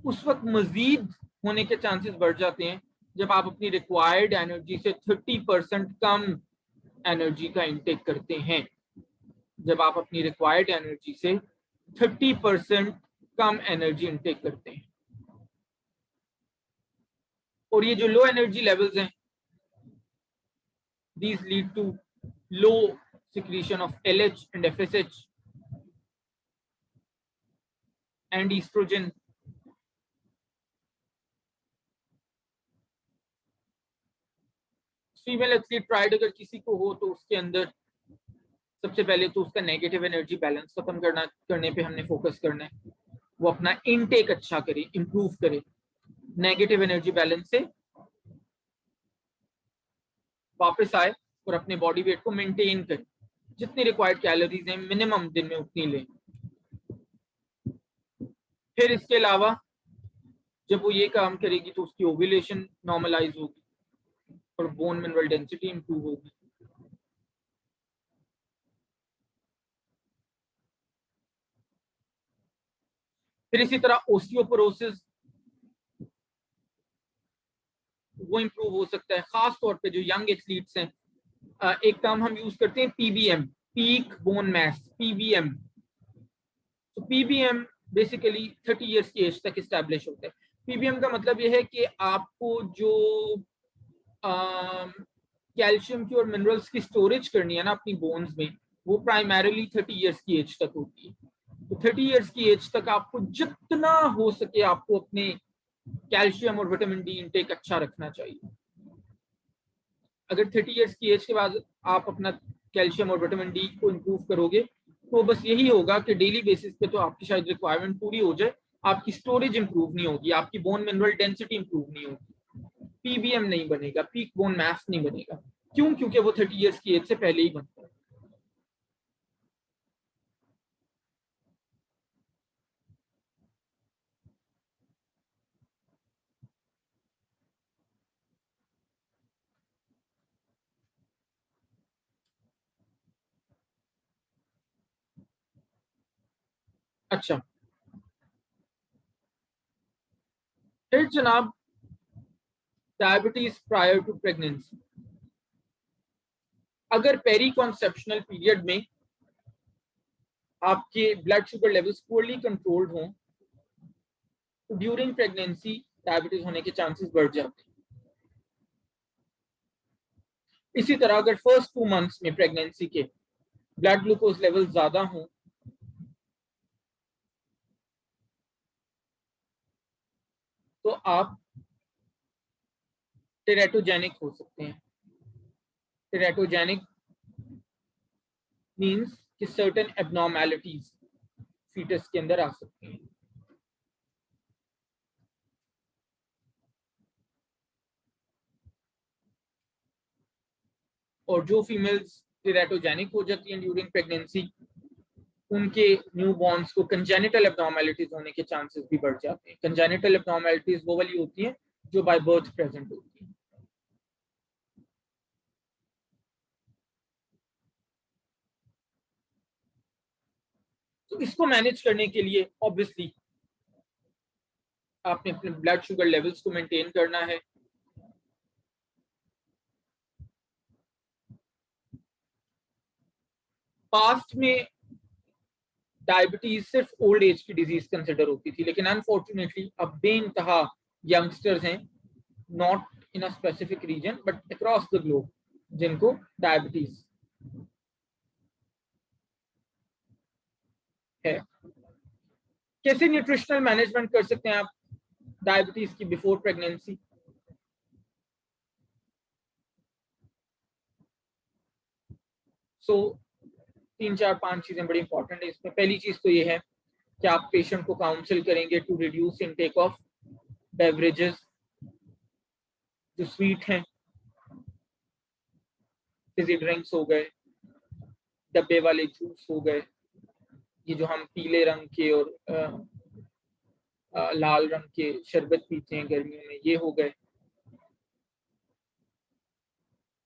उस वक्त मजीद होने के चांसेस बढ़ जाते हैं जब आप अपनी रिक्वायर्ड एनर्जी से 30% कम एनर्जी का इंटेक करते हैं। जब आप अपनी रिक्वायर्ड एनर्जी से 30% कम एनर्जी इंटेक करते हैं, और ये जो लो एनर्जी लेवल्स हैं, these lead to low secretion of LH and FSH and estrogen. Female athlete tried अगर किसी को हो तो उसके अंदर सबसे पहले तो उसका नेगेटिव एनर्जी बैलेंस खत्म करने पे हमने फोकस करना है। वो अपना इनटेक अच्छा करे, इंप्रूव करे, नेगेटिव एनर्जी बैलेंस से वापस आए और अपने बॉडी वेट को मेंटेन करे। जितनी रिक्वायर्ड कैलोरीज हैं मिनिमम दिन में उतनी लें। फिर इसके अलावा जब वो ये काम करेगी तो उसकी ओव्यूलेशन नॉर्मलाइज होगी और बोन मिनरल डेंसिटी इंप्रूव होगी। फिर इसी तरह ओस्टियोपोरोसिस वो इंप्रूव हो सकता है, खास तौर पे जो यंग एथलीट्स हैं। एक टर्म हम यूज करते हैं PBM, peak bone mass, PBM. तो पीबीएम बेसिकली 30 इयर्स की एज तक इस्टेब्लिश होता है। पीबीएम का मतलब यह है कि आपको जो कैल्शियम की और मिनरल्स की स्टोरेज करनी है ना अपनी बोन्स में, वो प्राइमरीली 30 इयर्स की एज तक होती है। तो 30 इयर्स की एज तक आपको जितना हो सके आपको अपने कैल्शियम और विटामिन डी इंटेक अच्छा रखना चाहिए। अगर 30 इयर्स की एज के बाद आप अपना कैल्शियम और विटामिन डी को इंप्रूव करोगे तो बस यही होगा कि डेली बेसिस पे तो आपकी शायद रिक्वायरमेंट पूरी हो जाए, आपकी स्टोरेज इंप्रूव नहीं होगी, आपकी बोन मिनरल डेंसिटी इंप्रूव नहीं होगी, पीबीएम नहीं बनेगा, पीक बोन मास नहीं बनेगा। क्यों? क्योंकि वो 30 इयर्स की एज से पहले ही बनता है। अच्छा, फिर जनाब डायबिटीज प्रायर टू प्रेगनेंसी। अगर पेरी कॉन्सेप्शनल पीरियड में आपके blood sugar levels poorly controlled हों तो ड्यूरिंग प्रेगनेंसी डायबिटीज होने के चांसेस बढ़ जाते हैं। इसी तरह अगर फर्स्ट 2 मंथ्स में प्रेगनेंसी के ब्लड ग्लूकोज लेवल ज्यादा हों तो आप टेरेटोजेनिक हो सकते हैं। टेरेटोजेनिक मींस कि सर्टेन एबनॉर्मेलिटीज फीटस के अंदर आ सकती हैं। और जो फीमेल्स टेरेटोजेनिक हो जाती हैं ड्यूरिंग प्रेगनेंसी, उनके न्यूबॉर्न्स को कंजेनिटल एबनॉर्मेलिटीज होने के चांसेस भी बढ़ जाते हैं। कंजेनिटल एबनॉर्मेलिटीज वो वाली होती हैं जो बाय बर्थ प्रेजेंट होती हैं। तो इसको मैनेज करने के लिए ऑब्वियसली आपने अपने ब्लड शुगर लेवल्स को मेंटेन करना है। पास्ट में डायबिटीज सिर्फ ओल्ड एज की डिजीज कंसिडर होती थी, लेकिन अनफॉर्चुनेटली अब बेइंतहा यंगस्टर्स हैं, not in a specific region but across the globe, जिनको डायबिटीज है। कैसे न्यूट्रिशनल मैनेजमेंट कर सकते हैं आप डायबिटीज की बिफोर प्रेगनेंसी? सो 3-4-5 चीजें बड़ी इंपॉर्टेंट है इसमें। पहली चीज तो ये है कि आप पेशेंट को काउंसिल करेंगे to reduce intake of beverages जो स्वीट हैं, फिजी ड्रिंक्स हो गए, डब्बे वाले जूस हो गए, ये जो हम पीले रंग के और लाल रंग के शरबत पीते हैं गर्मियों में, ये हो गए।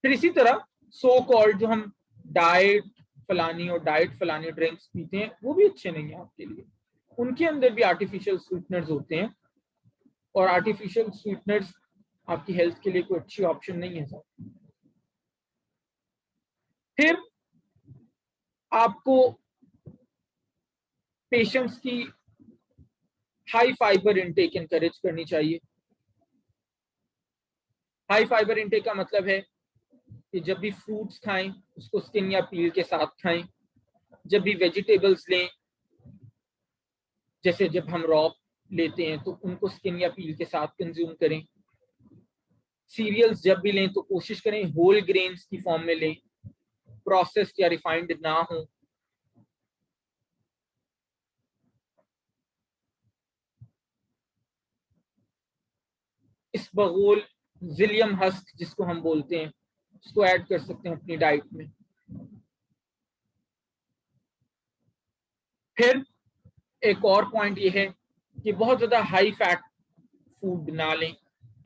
फिर इसी तरह सो कॉल्ड जो हम डाइट फलानी और डाइट फलानी ड्रिंक्स पीते हैं वो भी अच्छे नहीं है आपके लिए। उनके अंदर भी आर्टिफिशियल स्वीटनर्स होते हैं और आर्टिफिशियल स्वीटनर्स आपकी हेल्थ के लिए कोई अच्छी ऑप्शन नहीं है सर। फिर आपको पेशेंट्स की हाई फाइबर इनटेक एनकरेज करनी चाहिए। हाई फाइबर इनटेक का मतलब है कि जब भी फ्रूट्स खाएं उसको स्किन या पील के साथ खाएं, जब भी वेजिटेबल्स लें, जैसे जब हम रॉ लेते हैं तो उनको स्किन या पील के साथ कंज्यूम करें। सीरियल्स जब भी लें तो कोशिश करें होल ग्रेन्स की फॉर्म में लें। प्रोसेस्ड या रिफाइंड ना हो। इसबगोल, जिलियम हस्क जिसको हम बोलते हैं, उसको ऐड कर सकते हैं अपनी डाइट में। फिर एक और पॉइंट ये है कि बहुत ज्यादा हाई फैट फूड ना लें।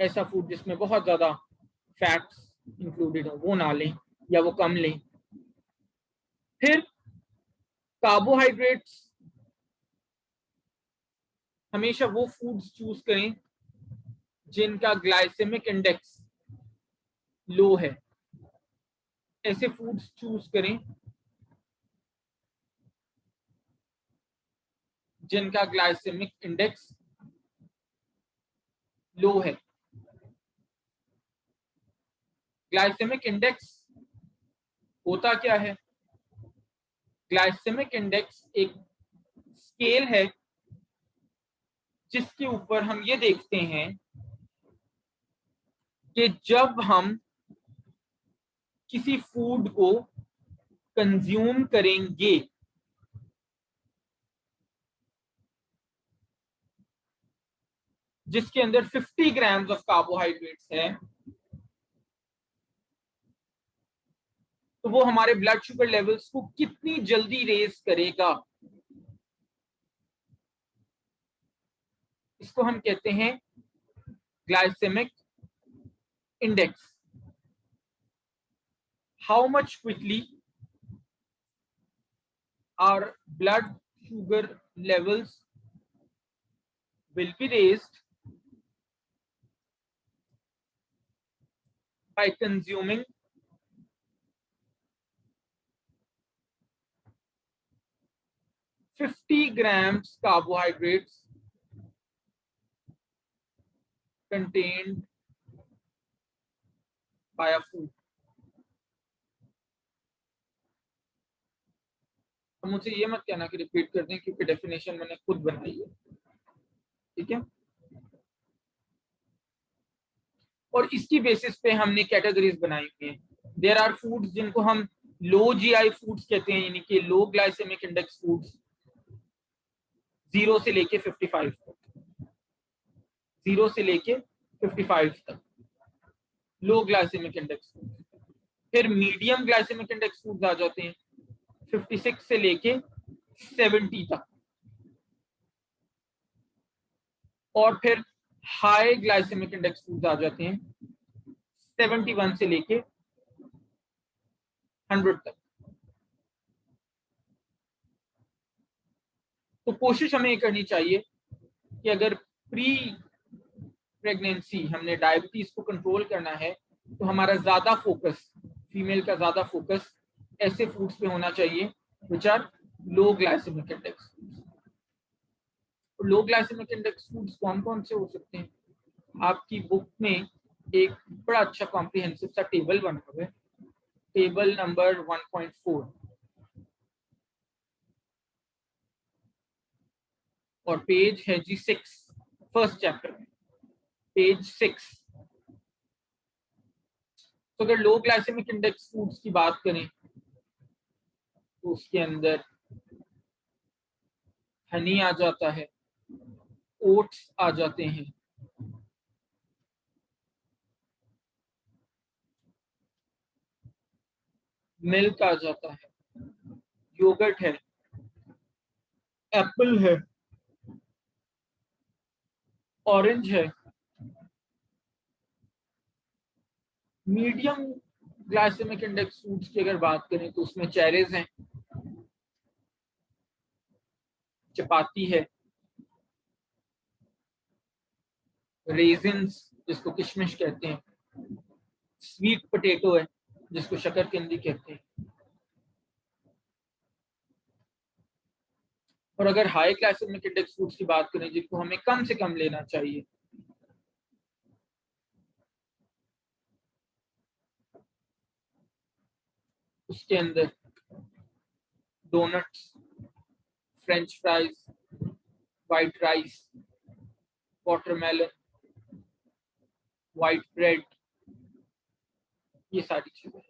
ऐसा फूड जिसमें बहुत ज्यादा फैट्स इंक्लूडेड हो वो ना लें या वो कम लें। फिर कार्बोहाइड्रेट्स, हमेशा वो फूड्स चूज करें जिनका ग्लाइसेमिक इंडेक्स लो है। ऐसे फूड्स चूज करें जिनका ग्लाइसेमिक इंडेक्स लो है। ग्लाइसेमिक इंडेक्स होता क्या है? ग्लाइसेमिक इंडेक्स एक स्केल है जिसके ऊपर हम ये देखते हैं कि जब हम किसी फूड को कंज्यूम करेंगे जिसके अंदर 50 ग्राम्स ऑफ कार्बोहाइड्रेट्स है, तो वो हमारे ब्लड शुगर लेवल्स को कितनी जल्दी रेज करेगा, इसको हम कहते हैं glycemic index. How much quickly our blood sugar levels will be raised by consuming 50 grams carbohydrates contained by a food। तो मुझे ये मत कहना कि रिपीट कर दें, क्योंकि डेफिनेशन मैंने खुद बनाई है, ठीक है। और इसकी बेसिस पे हमने कैटेगरीज बनाई हुई हैं। देयर आर फूड्स जिनको हम लो जीआई फूड्स कहते हैं, यानी कि लो ग्लाइसेमिक इंडेक्स फूड्स, 0 से लेके 55 तक, 0 से लेके 55 तक लो ग्लाइसेमिक इंडेक्स फूड। फिर मीडियम ग्लाइसेमिक इंडेक्स फूड्स आ जाते हैं 56 से लेके 70 तक, और फिर हाई ग्लाइसेमिक इंडेक्स फूड्स आ जाते हैं 71 से लेके 100 तक। तो कोशिश हमें ये करनी चाहिए कि अगर प्री प्रेगनेंसी हमने डायबिटीज को कंट्रोल करना है तो हमारा ज्यादा फोकस, फीमेल का ज्यादा फोकस ऐसे फूड्स पे होना चाहिए which are low glycemic index. Low glycemic index foods कौन कौन से हो सकते हैं? आपकी बुक में एक बड़ा अच्छा कॉम्प्रिहेंसिव सा टेबल बना हुआ है, टेबल नंबर 1.4, और पेज है जी 6, फर्स्ट चैप्टर में पेज 6। तो अगर लो ग्लाइसेमिक इंडेक्स फूड्स की बात करें तो उसके अंदर हनी आ जाता है, ओट्स आ जाते हैं, मिल्क आ जाता है, योगर्ट है, एप्पल है, ऑरेंज है। मीडियम ग्लाइसेमिक इंडेक्स फूड्स की अगर बात करें तो उसमें चेरीज हैं, चपाती है, रेजिन्स जिसको किशमिश कहते हैं, स्वीट पोटैटो है जिसको शकरकंदी कहते हैं। और अगर हाई ग्लाइसेमिक इंडेक्स फूड्स की बात करें जिनको हमें कम से कम लेना चाहिए, उसके अंदर donuts, french fries, white rice, watermelon, white bread, ये सारी चीजें।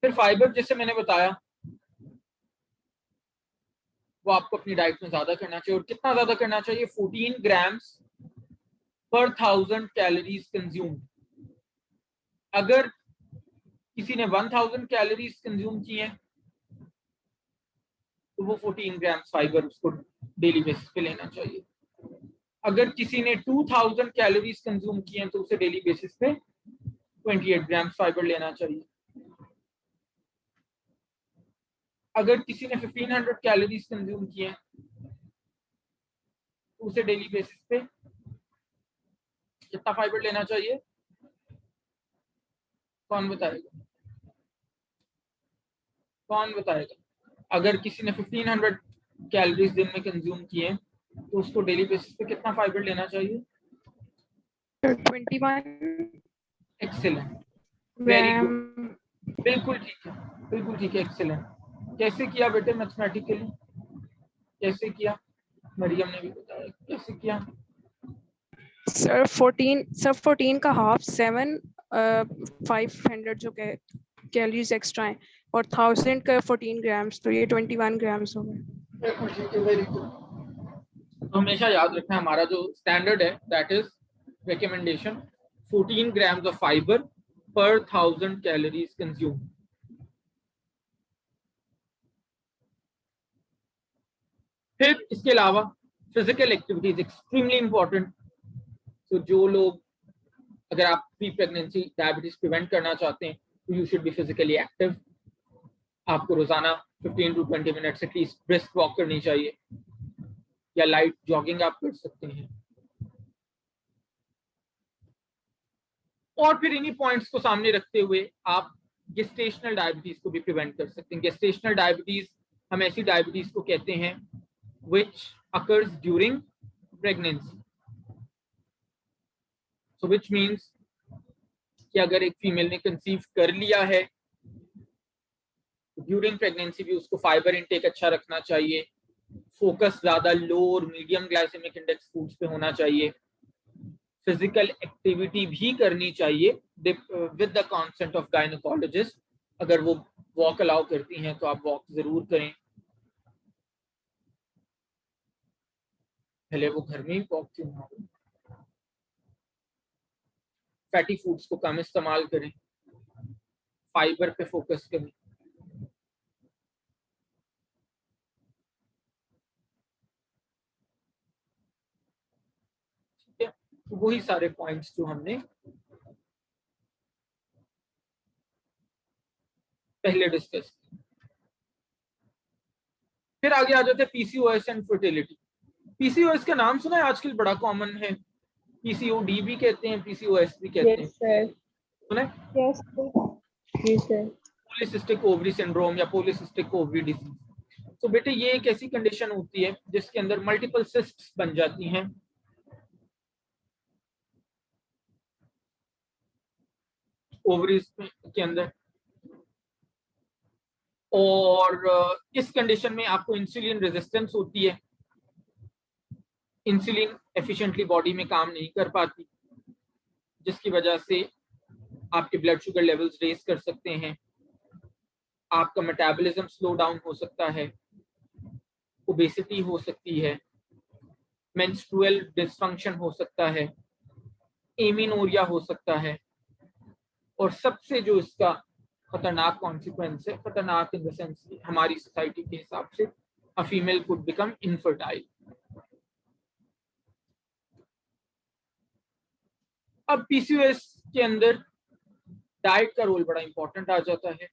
फिर फाइबर जैसे मैंने बताया वो आपको अपनी डाइट में ज्यादा करना चाहिए, और कितना ज्यादा करना चाहिए, 14 ग्राम्स पर 1000 कैलोरीज कंज्यूम्ड। अगर किसी ने 1000 कैलोरीज कंज्यूम की हैं तो वो 14 ग्राम्स फाइबर उसको डेली बेसिस पे लेना चाहिए। अगर किसी ने 2000 कैलोरीज कंज्यूम की हैं तो उसे डेली बेसिस पे 28 ग्राम्स फाइबर लेना चाहिए। अगर किसी ने 1500 कैलोरीज कंज्यूम की हैं तो उसे डेली बेसिस पे कितना फाइबर लेना चाहिए, कौन बताएगा, कौन बताएगा? अगर किसी ने 1500 कैलोरीज दिन में कंज्यूम किए तो उसको डेली बेसिस पे कितना फाइबर लेना चाहिए? 21 एक्सीलेंट, वेरी गुड, बिल्कुल ठीक है, बिल्कुल ठीक है, एक्सीलेंट। कैसे किया बेटे मैथमेटिकली, कैसे किया? मरियम ने भी बताया कैसे किया। सर 14 का हाफ 7 500 जो कैलोरीज एक्स्ट्रा है, और 1000 का 14 ग्राम्स, तो ये 21 ग्राम्स हो गए। बिल्कुल ठीक है, वेरी गुड। तो हमेशा याद रखना हमारा जो स्टैंडर्ड है that is recommendation 14 grams of fibre पर 1000 कैलोरीज कंज्यूम। फिर इसके अलावा फिजिकल एक्टिविटीज एक्सट्रीमली इंपॉर्टेंट। तो जो लोग, अगर आप प्री प्रेगनेंसी डायबिटीज प्रिवेंट करना चाहते हैं तो you should be physically active. आपको रोजाना 15 to 20 minute at least brisk walk करनी चाहिए, या लाइट जॉगिंग आप कर सकते हैं। और फिर इन्हीं पॉइंट्स को सामने रखते हुए आप गेस्टेशनल डायबिटीज को भी प्रिवेंट कर सकते हैं। गेस्टेशनल डायबिटीज हम ऐसी डायबिटीज को कहते हैं which occurs during pregnancy, so which means कि अगर एक फीमेल ने कंसीव कर लिया है तो ड्यूरिंग प्रेगनेंसी भी उसको फाइबर इनटेक अच्छा रखना चाहिए, फोकस ज्यादा लो और मीडियम ग्लाइसेमिक इंडेक्स फूड्स पे होना चाहिए, फिजिकल एक्टिविटी भी करनी चाहिए with the consent of gynaecologist. अगर वो वॉक अलाउ करती हैं तो आप वॉक जरूर करें, पहले वो घर में ही वॉक क्यों ना हो। फैटी फूड्स को कम इस्तेमाल करें, फाइबर पे फोकस करें। ठीक है, तो वही सारे पॉइंट्स जो हमने पहले डिस्कस किए। फिर आगे आ जाते हैं पीसीओएस एंड फर्टिलिटी। पीसीओएस का नाम सुना है, आजकल बड़ा कॉमन है, पीसीओडी भी कहते हैं, पीसीओएस भी कहते हैं, सुना है? पॉलीसिस्टिक ओवरी सिंड्रोम या पॉलीसिस्टिक ओवरी डिजीज। तो बेटे ये एक ऐसी कंडीशन होती है जिसके अंदर मल्टीपल सिस्ट्स बन जाती हैं ओवरीज के अंदर, और इस कंडीशन में आपको इंसुलिन रेजिस्टेंस होती है, इंसुलिन एफिशिएंटली बॉडी में काम नहीं कर पाती, जिसकी वजह से आपके ब्लड शुगर लेवल्स रेज कर सकते हैं, आपका मेटाबॉलिज्म स्लो डाउन हो सकता है, ओबेसिटी हो सकती है, मेंस्ट्रुअल डिसफंक्शन हो सकता है, एमिनोरिया हो सकता है, और सबसे जो इसका खतरनाक कॉन्सिक्वेंस है, खतरनाक इन द सेंस हमारी सोसाइटी के हिसाब से, a female could become infertile. अब पीसीओएस के अंदर डाइट का रोल बड़ा इंपॉर्टेंट आ जाता है,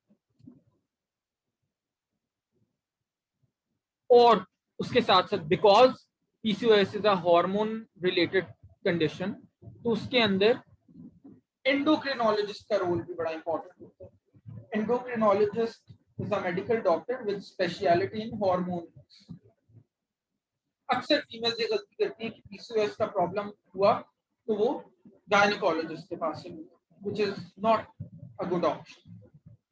और उसके साथ साथ because PCOS is a hormone related condition, तो उसके अंदर एंडोक्रिनोलॉजिस्ट का रोल भी बड़ा इंपॉर्टेंट होता है। Endocrinologist is a medical doctor with speciality in hormones. अक्सर फीमेल्स ये गलती करती है कि पीसीओएस का प्रॉब्लम हुआ तो वो गायनेकोलॉजिस्ट के पास चली, which is not a good option.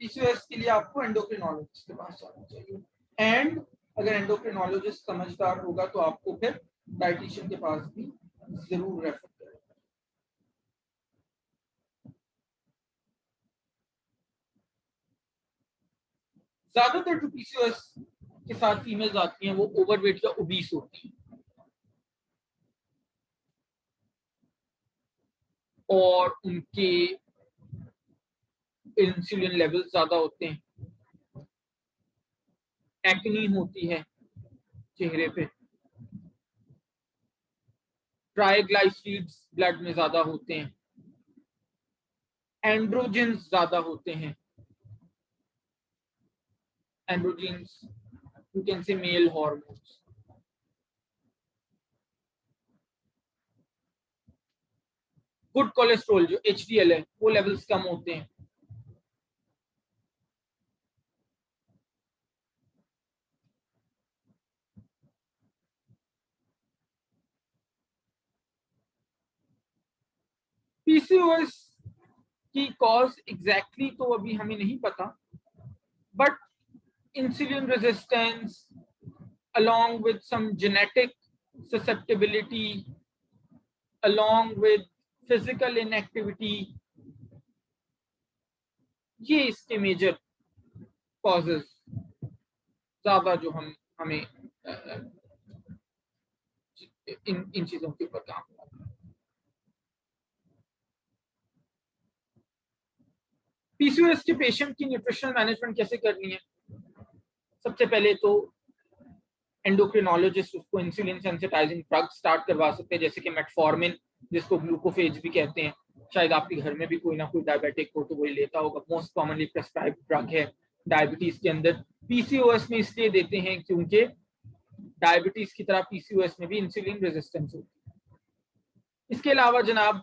PCOS के लिए आपको एंडोक्रिनोलॉजिस्ट के पास जाना चाहिए, एंड अगर एंडोक्रिनोलॉजिस्ट समझदार होगा तो आपको फिर डाइटिशियन के पास भी जरूर रेफर करेगा। ज्यादातर जो पीसीओएस के साथ फीमेल्स आती हैं वो ओवरवेट या ओबीस होती हैं और उनके इंसुलिन लेवल ज्यादा होते हैं, एक्नी होती है चेहरे पे, ट्राइग्लाइसरीड्स ब्लड में ज्यादा होते हैं, एंड्रोजेंस ज्यादा होते हैं। Androgens you can say male hormones. Good cholesterol जो एचडीएल है वो लेवल्स कम होते हैं। पीसीओएस की कॉज एग्जैक्टली तो अभी हमें नहीं पता, but insulin resistance along with some genetic susceptibility along with physical inactivity, ये इसके मेजर कॉजेज ज्यादा जो हमें इन चीजों के ऊपर काम करना है। पीसीओएस के पेशेंट की न्यूट्रिशनल मैनेजमेंट कैसे करनी है? सबसे पहले तो एंडोक्रिनोलॉजिस्ट उसको इंसुलिन सेंसिटाइजिंग ड्रग स्टार्ट करवा सकते हैं, जैसे कि मेटफॉर्मिन जिसको ग्लूकोफेज भी कहते हैं। शायद आपके घर में भी कोई ना कोई डायबिटिक हो तो वही लेता होगा। मोस्ट कॉमनली प्रेस्क्राइब्ड ड्रग है डायबिटीज के अंदर। पीसीओएस में इसलिए देते हैं क्योंकि डायबिटीज की तरह पीसीओएस में भी इंसुलिन रेजिस्टेंस होती है। इसके अलावा जनाब,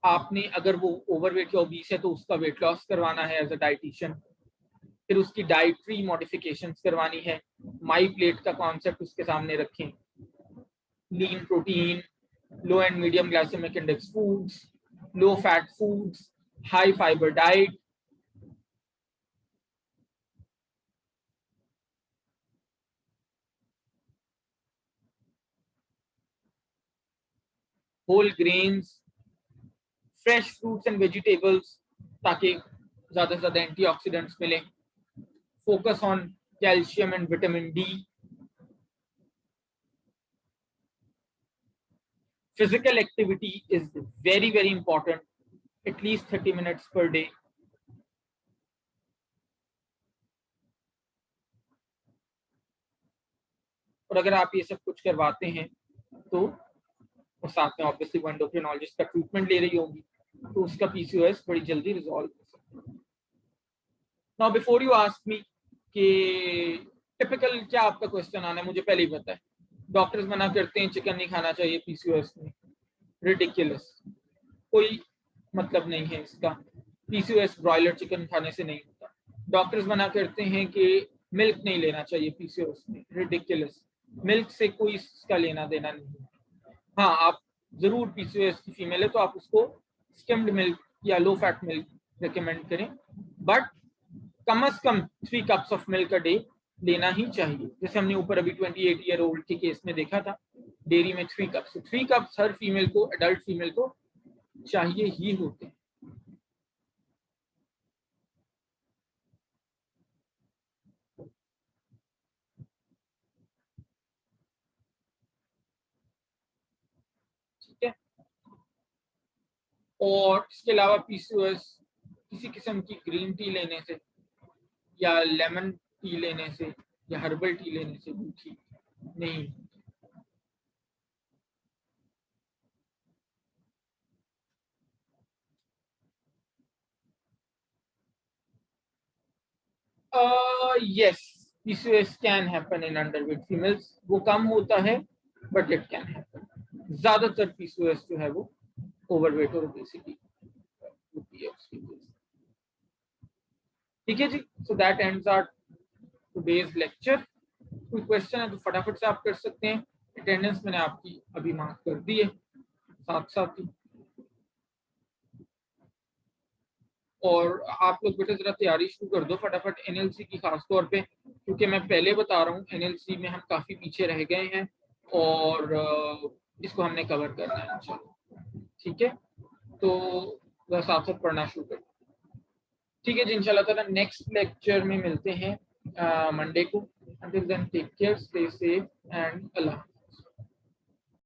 आपने अगर वो ओवरवेट या ओबीस है तो उसका वेट लॉस करवाना है एज अ डाइटिशियन, फिर उसकी डाइटरी मॉडिफिकेशंस करवानी है। माई प्लेट का कॉन्सेप्ट उसके सामने रखें। Lean protein, low and medium glycemic index foods, low fat foods, high fibre diet, whole grains, fresh fruits and vegetables ताकि ज्यादा से ज्यादा एंटीऑक्सीडेंट्स मिलें। Focus on calcium and vitamin D. Physical activity is very very important, at least 30 minutes per day. और अगर आप ये सब कुछ करवाते हैं तो और साथ में ऑब्वियसली वो एंडोक्रिनोलॉजिस्ट का ट्रीटमेंट ले रही होगी तो उसका पीसीओएस बड़ी जल्दी रिजॉल्व हो सकता है। Now before you ask me कि टिपिकल क्या आपका क्वेश्चन आना है, मुझे पहले ही पता है। डॉक्टर्स मना करते हैं चिकन नहीं खाना चाहिए पीसीओएस में। रिडिकुलस, कोई मतलब नहीं है इसका। पीसीओएस ब्रॉयलर चिकन खाने से नहीं होता। डॉक्टर्स मना करते हैं कि मिल्क नहीं लेना चाहिए पीसीओएस में। रिडिकुलस, मिल्क से कोई इसका लेना देना नहीं है। हाँ, आप जरूर पीसीओएस की फीमेल है तो आप उसको स्किम्ड मिल्क या लो फैट मिल्क रिकमेंड करें, बट कम से कम 3 cups of milk a day लेना ही चाहिए। जैसे हमने ऊपर अभी 28 ईयर ओल्ड के केस में देखा था, डेयरी में 3 कप्स। 3 कप्स हर फीमेल को, एडल्ट फीमेल को चाहिए ही होते हैं। ठीक है, और इसके अलावा पीसीओएस किसी किस्म की ग्रीन टी लेने से या लेमन टी लेने से या हर्बल टी लेने से भी ठीक नहीं। yes, PCOS can happen in underweight females. वो कम होता है but it can happen. ज्यादातर PCOS जो है वो ओवरवेट और ओबेसिटी होती है उसकी वजह से। ठीक है जी, so that ends our today's lecture. कोई क्वेश्चन है तो फटाफट से आप कर सकते हैं। अटेंडेंस मैंने आपकी अभी मार्क कर दी है साथ साथ ही। और आप लोग बेटा जरा तैयारी शुरू कर दो फटाफट एनएलसी की, खास तौर पे क्योंकि मैं पहले बता रहा हूँ एनएलसी में हम काफी पीछे रह गए हैं और इसको हमने कवर करना है। चलो ठीक है, तो साथ साथ पढ़ना शुरू कर। ठीक है जी, इंशाल्लाह ताला नेक्स्ट लेक्चर में मिलते हैं मंडे को. Until then, take care, stay safe, and Allah.